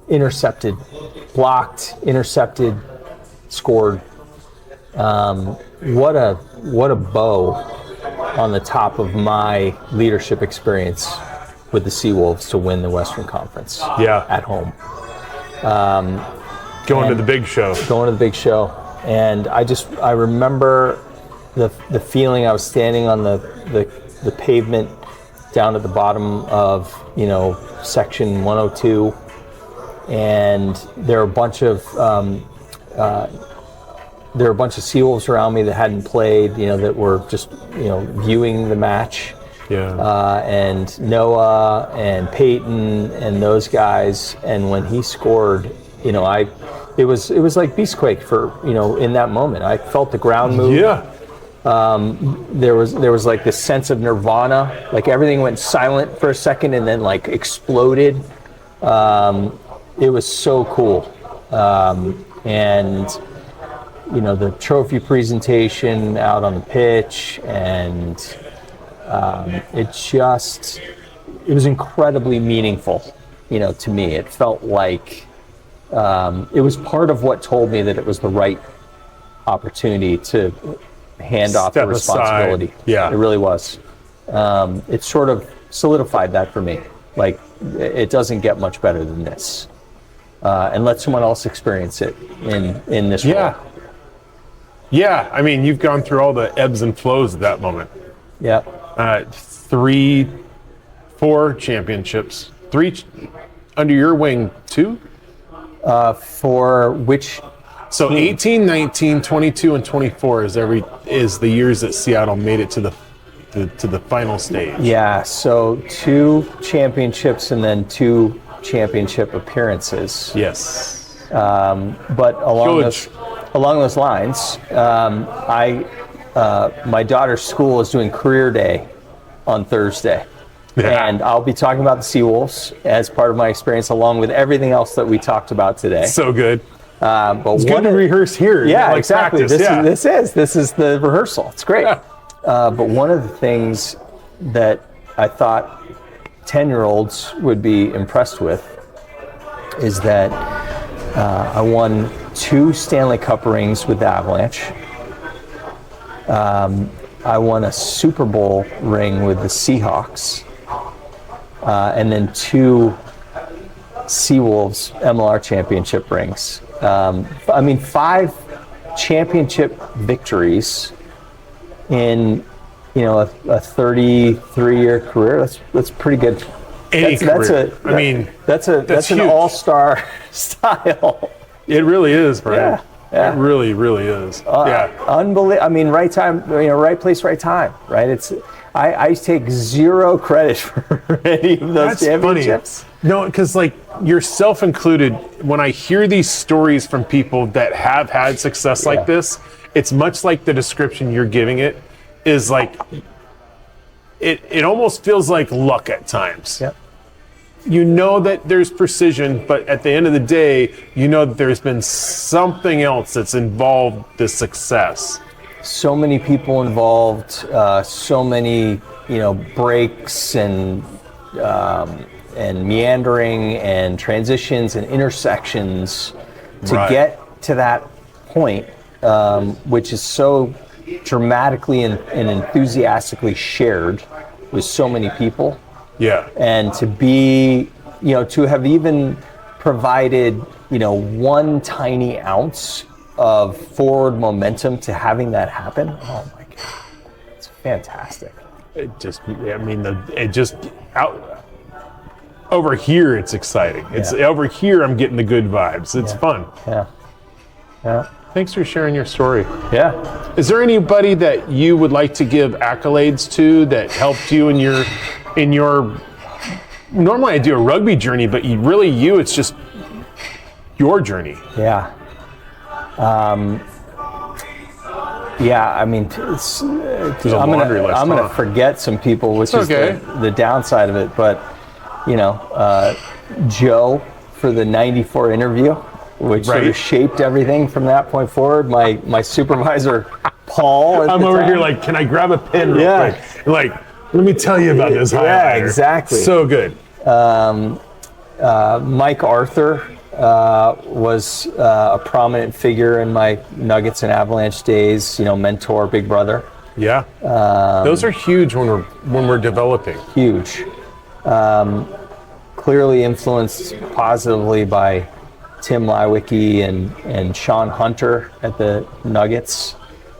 B: intercepted, scored. What a bow on the top of my leadership experience with the Seawolves to win the Western Conference. At home.
A: Going to the big show.
B: And I remember the feeling. I was standing on the pavement down at the bottom of section 102, and there were a bunch of Seawolves around me that hadn't played, that were just viewing the match. And Noah and Peyton and those guys, and when he scored, it was like Beastquake for in that moment. I felt the ground move. There was like this sense of nirvana, like everything went silent for a second and then like exploded. It was so cool. And the trophy presentation out on the pitch, and it was incredibly meaningful, to me. It felt like it was part of what told me that it was the right opportunity to hand off the responsibility. It really was. It sort of solidified that for me. Like, it doesn't get much better than this. And let someone else experience it in this role.
A: Yeah, I mean, you've gone through all the ebbs and flows of that moment. 4 championships. 3 under your wing, 2?
B: For which?
A: So 18, 19, 22, and 24 is the years that Seattle made it to the final stage.
B: Yeah, so 2 championships and then 2 championship appearances.
A: Yes.
B: But along those lines, my daughter's school is doing career day on Thursday. And I'll be talking about the Seawolves as part of my experience, along with everything else that we talked about today.
A: So good.
B: But
A: it's good to rehearse here.
B: Yeah, exactly.
A: Practice.
B: This is the rehearsal. It's great. But one of the things that I thought 10-year-olds would be impressed with is that I won 2 Stanley Cup rings with the Avalanche. I won a Super Bowl ring with the Seahawks. And then 2 Seawolves MLR championship rings. 5 championship victories in a 33-year career. That's pretty good.
A: That's
B: an all-star style.
A: It really is, Brian.
B: Yeah.
A: It really, really is.
B: Unbelievable. Right time, right place, right time. Right. I take 0 credit for any of those championships.
A: Funny. No, because yourself included, when I hear these stories from people that have had success like this, it's much like the description you're giving it is like, it almost feels like luck at times.
B: Yep.
A: You know that there's precision, but at the end of the day, you know that there's been something else that's involved the success.
B: So many people involved, so many, breaks and meandering and transitions and intersections to get to that point, which is so dramatically and enthusiastically shared with so many people.
A: Yeah.
B: And to be, to have even provided, one tiny ounce of forward momentum to having that happen. Oh my God, it's fantastic.
A: Over here, it's exciting. It's over here, I'm getting the good vibes. It's fun.
B: Yeah.
A: Thanks for sharing your story.
B: Yeah.
A: Is there anybody that you would like to give accolades to that helped you in your normally I do a rugby journey, but it's just your journey.
B: Yeah. I mean,
A: There's a laundry list.
B: I'm gonna forget some people, which is the downside of it. But Joe for the '94 interview, which sort of shaped everything from that point forward. My supervisor, Paul.
A: I'm over here like, can I grab a pen real quick? Like, let me tell you about this highlighter.
B: Yeah, exactly.
A: So good.
B: Mike Arthur was a prominent figure in my Nuggets and Avalanche days. Mentor, big brother.
A: Yeah. Those are huge when we're developing.
B: Huge. Clearly influenced positively by Tim Lywicki and Sean Hunter at the Nuggets,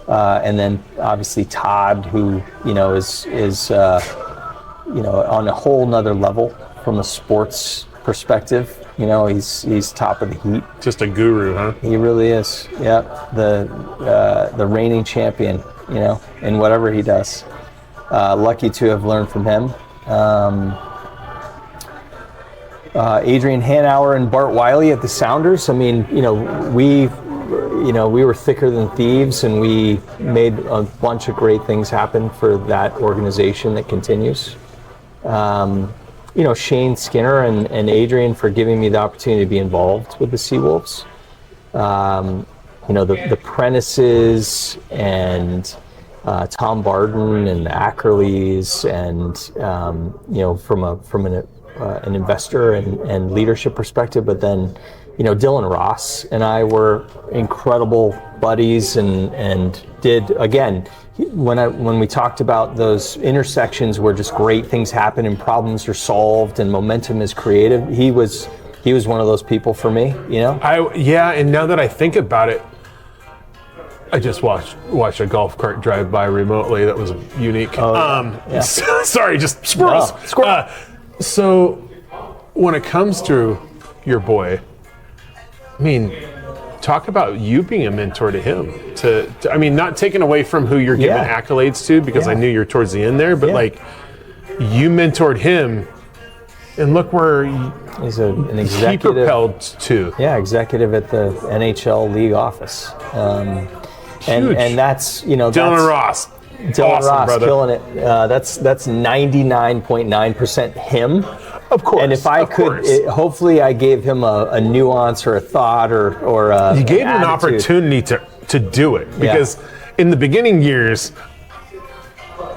B: and then obviously Todd, who is on a whole nother level from a sports perspective. He's top of the heap.
A: Just a guru, huh?
B: He really is. Yeah, the reigning champion. In whatever he does. Lucky to have learned from him. Adrian Hanauer and Bart Wiley at the Sounders. I mean, we were thicker than thieves, and we made a bunch of great things happen for that organization that continues. Shane Skinner and Adrian for giving me the opportunity to be involved with the Seawolves. The Prentices and Tom Barden and the Ackerleys, and from an investor and leadership perspective, but then Dylan Ross and I were incredible buddies, and did again when we talked about those intersections where just great things happen and problems are solved and momentum is created. He was one of those people for me.
A: And now that I think about it, I just watched a golf cart drive by remotely. That was unique. Sorry, just squirrels.
B: No,
A: so when it comes to your boy, I mean, talk about you being a mentor to him. I mean, not taking away from who you're giving accolades to, because I knew you're towards the end there, but you mentored him, and look where
B: he's an executive.
A: He propelled to.
B: Yeah, executive at the NHL league office. And that's
A: Dylan Ross.
B: Dylan
A: awesome,
B: Ross,
A: brother.
B: killing it. That's 99.9% him.
A: Of course.
B: And if I could, hopefully I gave him a nuance or a thought or
A: you gave him an
B: attitude.
A: opportunity to do it, because in the beginning years,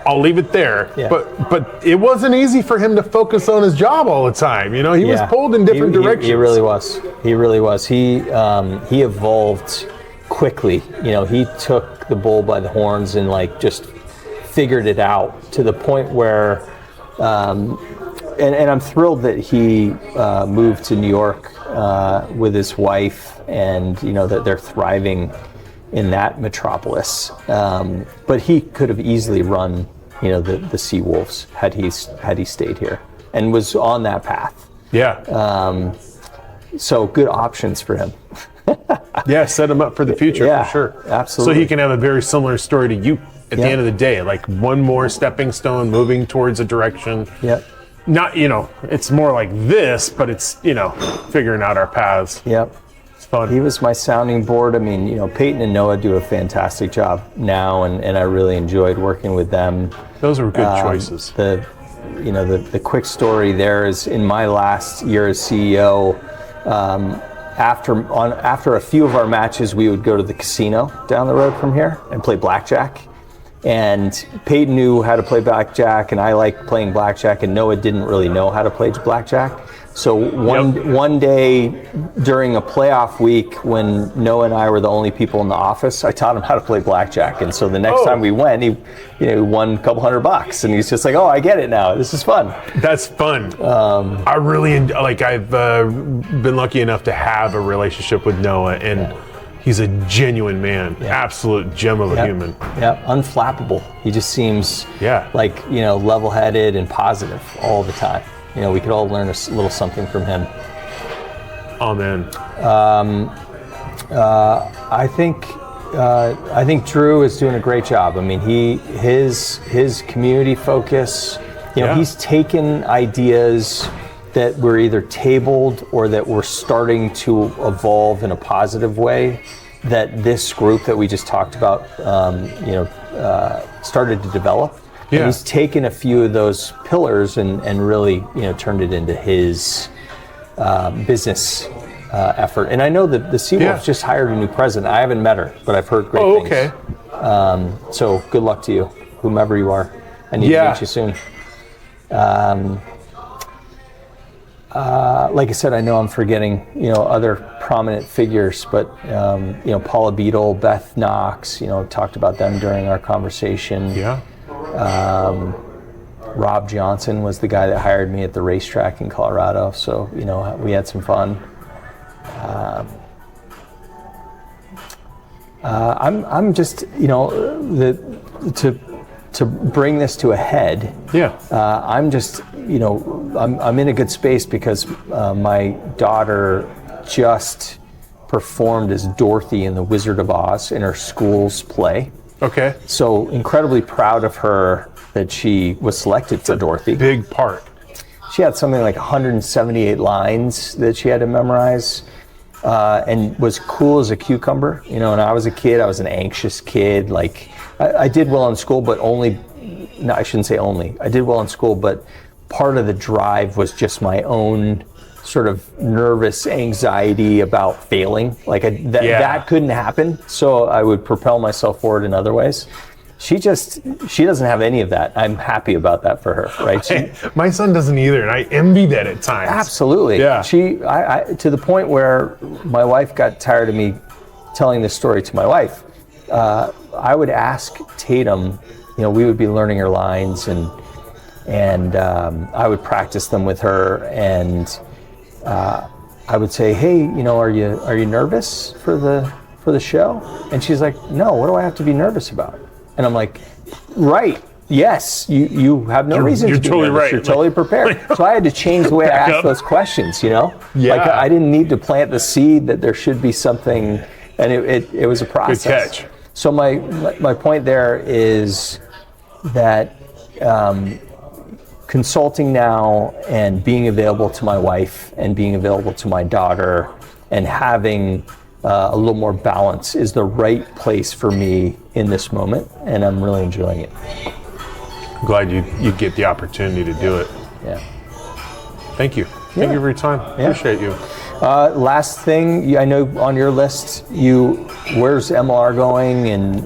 A: I'll leave it there.
B: Yeah.
A: But it wasn't easy for him to focus on his job all the time. He was pulled in different directions.
B: He really was. He really was. He evolved quickly. He took the bull by the horns and just figured it out to the point where, and I'm thrilled that he moved to New York with his wife, and that they're thriving in that metropolis. But he could have easily run, the Seawolves had he stayed here and was on that path.
A: Yeah.
B: So good options for him.
A: Yeah, set him up for the future, for sure.
B: Absolutely.
A: So he can have a very similar story to you at the end of the day, like one more stepping stone moving towards a direction.
B: Yep.
A: Not, it's more like this, but it's, figuring out our paths.
B: Yep.
A: It's fun.
B: He was my sounding board. I mean, Peyton and Noah do a fantastic job now, and I really enjoyed working with them.
A: Those were good choices.
B: The quick story there is, in my last year as CEO, after a few of our matches, we would go to the casino down the road from here and play blackjack. And Peyton knew how to play blackjack, and I liked playing blackjack, and Noah didn't really know how to play blackjack. So one day during a playoff week when Noah and I were the only people in the office, I taught him how to play blackjack. And so the next time we went, he won a couple $100, and he's just like, oh, I get it now. This is fun.
A: That's fun. I really I've been lucky enough to have a relationship with Noah, and he's a genuine man, absolute gem of a human.
B: Yeah, unflappable. He just seems like, level-headed and positive all the time. We could all learn a little something from him.
A: Amen.
B: I think Drew is doing a great job. I mean, his community focus. He's taken ideas that were either tabled or that were starting to evolve in a positive way, that this group that we just talked about, started to develop. Yeah. And he's taken a few of those pillars and really, turned it into his business effort. And I know that the Seawolves just hired a new president. I haven't met her, but I've heard great things.
A: Okay.
B: So good luck to you, whomever you are. I need to meet you soon. Like I said, I know I'm forgetting, other prominent figures, but, Paula Beadle, Beth Knox, talked about them during our conversation.
A: Yeah.
B: Rob Johnson was the guy that hired me at the racetrack in Colorado, so, we had some fun. I'm just, to bring this to a head.
A: Yeah.
B: I'm just, I'm in a good space because my daughter just performed as Dorothy in The Wizard of Oz in her school's play.
A: Okay.
B: So incredibly proud of her that she was selected for Dorothy.
A: Big part.
B: She had something like 178 lines that she had to memorize, and was cool as a cucumber. When I was a kid, I was an anxious kid. Like, I did well in school, but I shouldn't say only. I did well in school, but part of the drive was just my own sort of nervous anxiety about failing. Like that couldn't happen, so I would propel myself forward in other ways. She doesn't have any of that. I'm happy about that for her, right?
A: My son doesn't either, and I envy that at times.
B: Absolutely.
A: Yeah.
B: I to the point where my wife got tired of me telling this story to my wife. I would ask Tatum, we would be learning her lines, and I would practice them with her, and I would say, hey, are you nervous for the show? And she's like, no, what do I have to be nervous about? And I'm like, right, yes, you have no reason to be
A: totally
B: nervous.
A: Right.
B: You're totally prepared. So I had to change the way I asked those questions,
A: Yeah.
B: Like I didn't need to plant the seed that there should be something, and it was a process.
A: Good catch.
B: So my point there is that consulting now and being available to my wife and being available to my daughter and having a little more balance is the right place for me in this moment, and I'm really enjoying it.
A: I'm glad you get the opportunity to do it.
B: Yeah.
A: Thank you. Thank you for your time. Appreciate you.
B: Last thing, I know on your list, where's MLR going, and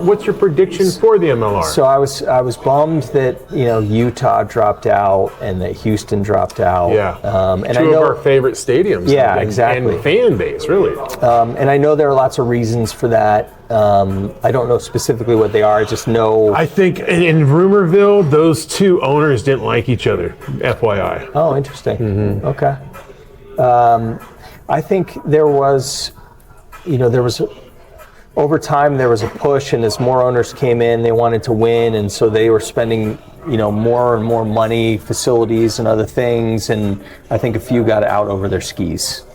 A: what's your prediction for the MLR?
B: So I was bummed that Utah dropped out and that Houston dropped out.
A: Yeah,
B: and
A: two of our favorite stadiums.
B: Yeah, exactly.
A: And fan base, really.
B: And I know there are lots of reasons for that. I don't know specifically what they are. I just know.
A: I think in Rumorville, those two owners didn't like each other. FYI.
B: Oh, interesting.
A: Mm-hmm.
B: Okay. I think there was over time there was a push, and as more owners came in, they wanted to win, and so they were spending more and more money, facilities and other things, and I think a few got out over their skis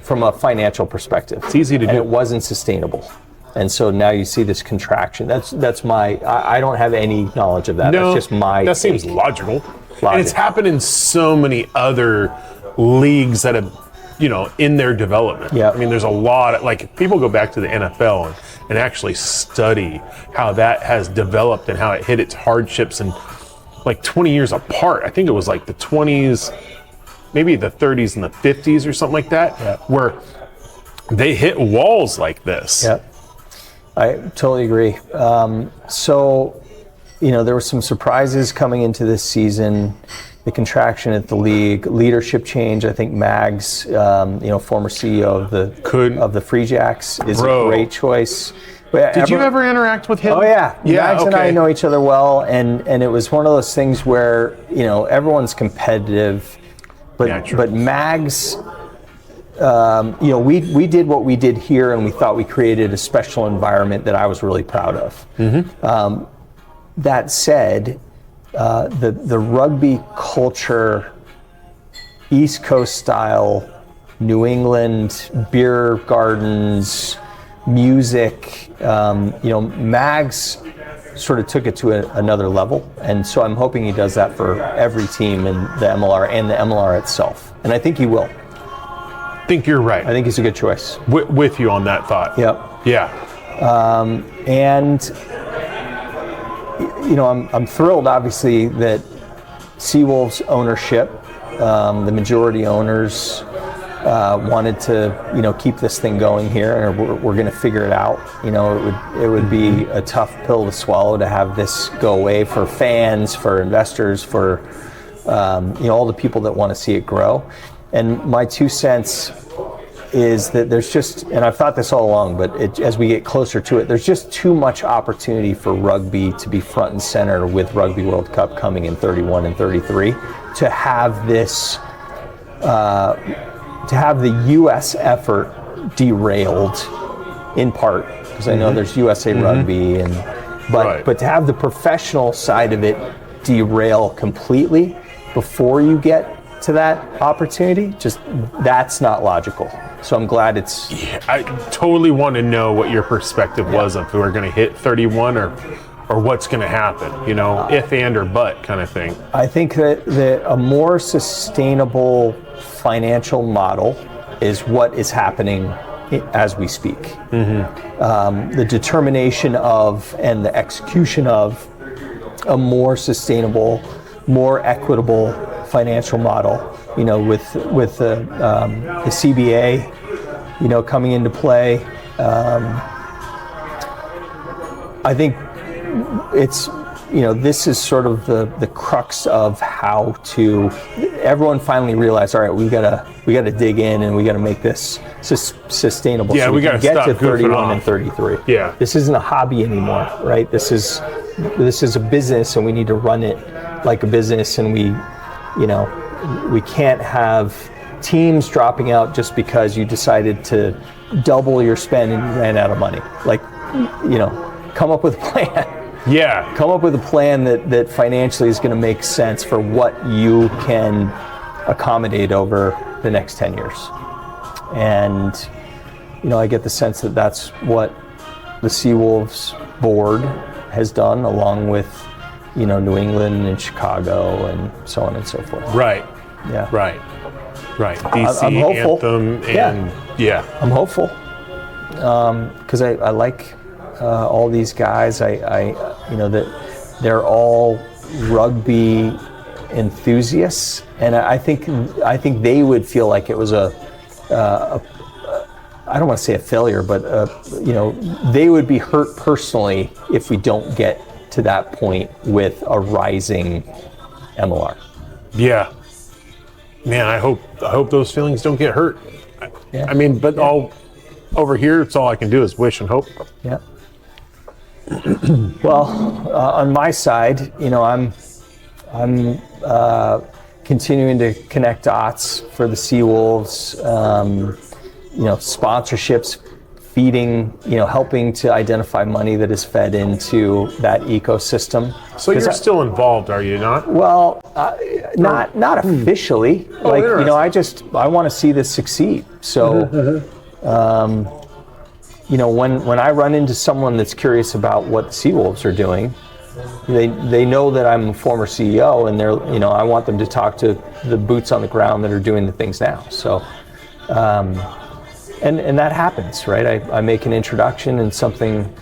B: from a financial perspective.
A: It's easy to do.
B: And it wasn't sustainable. And so now you see this contraction. That's my. I don't have any knowledge of that.
A: No,
B: that's just my.
A: That seems logical. And it's happened in so many other leagues that have, in their development.
B: Yeah.
A: I mean, there's a lot of, people go back to the NFL and actually study how that has developed and how it hit its hardships and 20 years apart. I think it was the 20s, maybe the 30s and the 50s or something like that, where they hit walls like this.
B: Yep. I totally agree. So, there were some surprises coming into this season. The contraction at the league, leadership change. I think Mags, former CEO of the Free Jacks, is a great choice.
A: Did you ever interact with him?
B: Oh yeah, Mags and I know each other well, and it was one of those things where everyone's competitive, but Mags, we did what we did here, and we thought we created a special environment that I was really proud of. Mm-hmm. That said, the rugby culture, East Coast style, New England, beer gardens, music, Mags sort of took it to another level. And so I'm hoping he does that for every team in the MLR and the MLR itself. And I think he will.
A: I think you're right.
B: I think he's a good choice.
A: With you on that thought.
B: Yep.
A: Yeah.
B: I'm thrilled, obviously, that Seawolves ownership, the majority owners, wanted to, keep this thing going here, and we're going to figure it out. It would be a tough pill to swallow to have this go away for fans, for investors, for all the people that want to see it grow. And my 2 cents is that there's just, and I've thought this all along, but as we get closer to it, there's just too much opportunity for rugby to be front and center with Rugby World Cup coming in 31 and 33, to have this, to have the U.S. effort derailed, in part, because I know there's USA Rugby, but to have the professional side of it derail completely before you get to that opportunity, just that's not logical. So I'm glad it's...
A: Yeah, I totally want to know what your perspective was of who are going to hit 31 or what's going to happen, if and or but kind of thing.
B: I think that a more sustainable financial model is what is happening as we speak. Mm-hmm. The determination of and the execution of a more sustainable, more equitable financial model, with the CBA, coming into play. I think it's, this is sort of the crux of how to. Everyone finally realized, all right, we gotta dig in, and we gotta make this sustainable.
A: Yeah,
B: so
A: we gotta
B: get to
A: stop
B: 31 and 33.
A: Yeah,
B: this isn't a hobby anymore, right? This is a business, and we need to run it like a business, and we can't have teams dropping out just because you decided to double your spend and you ran out of money. Come up with a plan.
A: Yeah.
B: Come up with a plan that financially is going to make sense for what you can accommodate over the next 10 years. And, I get the sense that that's what the Seawolves board has done, along with, New England and Chicago and so on and so forth.
A: Right.
B: Yeah.
A: Right. DC,
B: I'm hopeful.
A: Anthem, and
B: I'm hopeful. Because I like all these guys. That they're all rugby enthusiasts, and I think they would feel like it was a I don't want to say a failure, but they would be hurt personally if we don't get to that point with a rising MLR.
A: Yeah. Man, I hope those feelings don't get hurt.
B: Yeah.
A: I mean, but all over here, it's all I can do is wish and hope.
B: Yeah. Well, on my side, I'm continuing to connect dots for the Seawolves. Sponsorships, feeding, helping to identify money that is fed into that ecosystem.
A: So you're still involved, are you not?
B: Well, not officially. I want to see this succeed. So, when I run into someone that's curious about what the Seawolves are doing, they know that I'm a former CEO, and I want them to talk to the boots on the ground that are doing the things now. So, and that happens, right? I make an introduction, and something,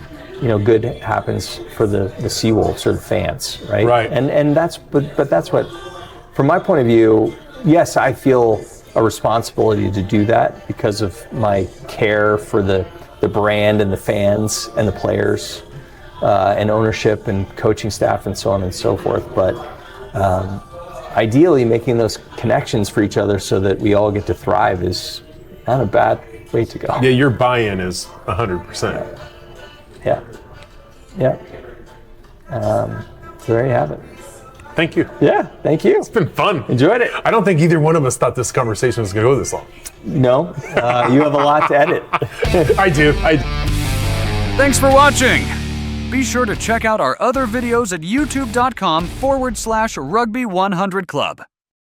B: good happens for the Seawolves or the fans, right?
A: Right.
B: And that's what, from my point of view, yes, I feel a responsibility to do that because of my care for the the brand and the fans and the players and ownership and coaching staff and so on and so forth. But ideally, making those connections for each other so that we all get to thrive is not a bad way to go.
A: Yeah, your buy-in is 100%.
B: Yeah. So there you have it.
A: Thank you.
B: Yeah, thank you.
A: It's been fun.
B: Enjoyed it.
A: I don't think either one of us thought this conversation was going to go this long.
B: No, you have a lot to edit.
A: I do.
C: Thanks for watching. Be sure to check out our other videos at youtube.com/Rugby100 Club.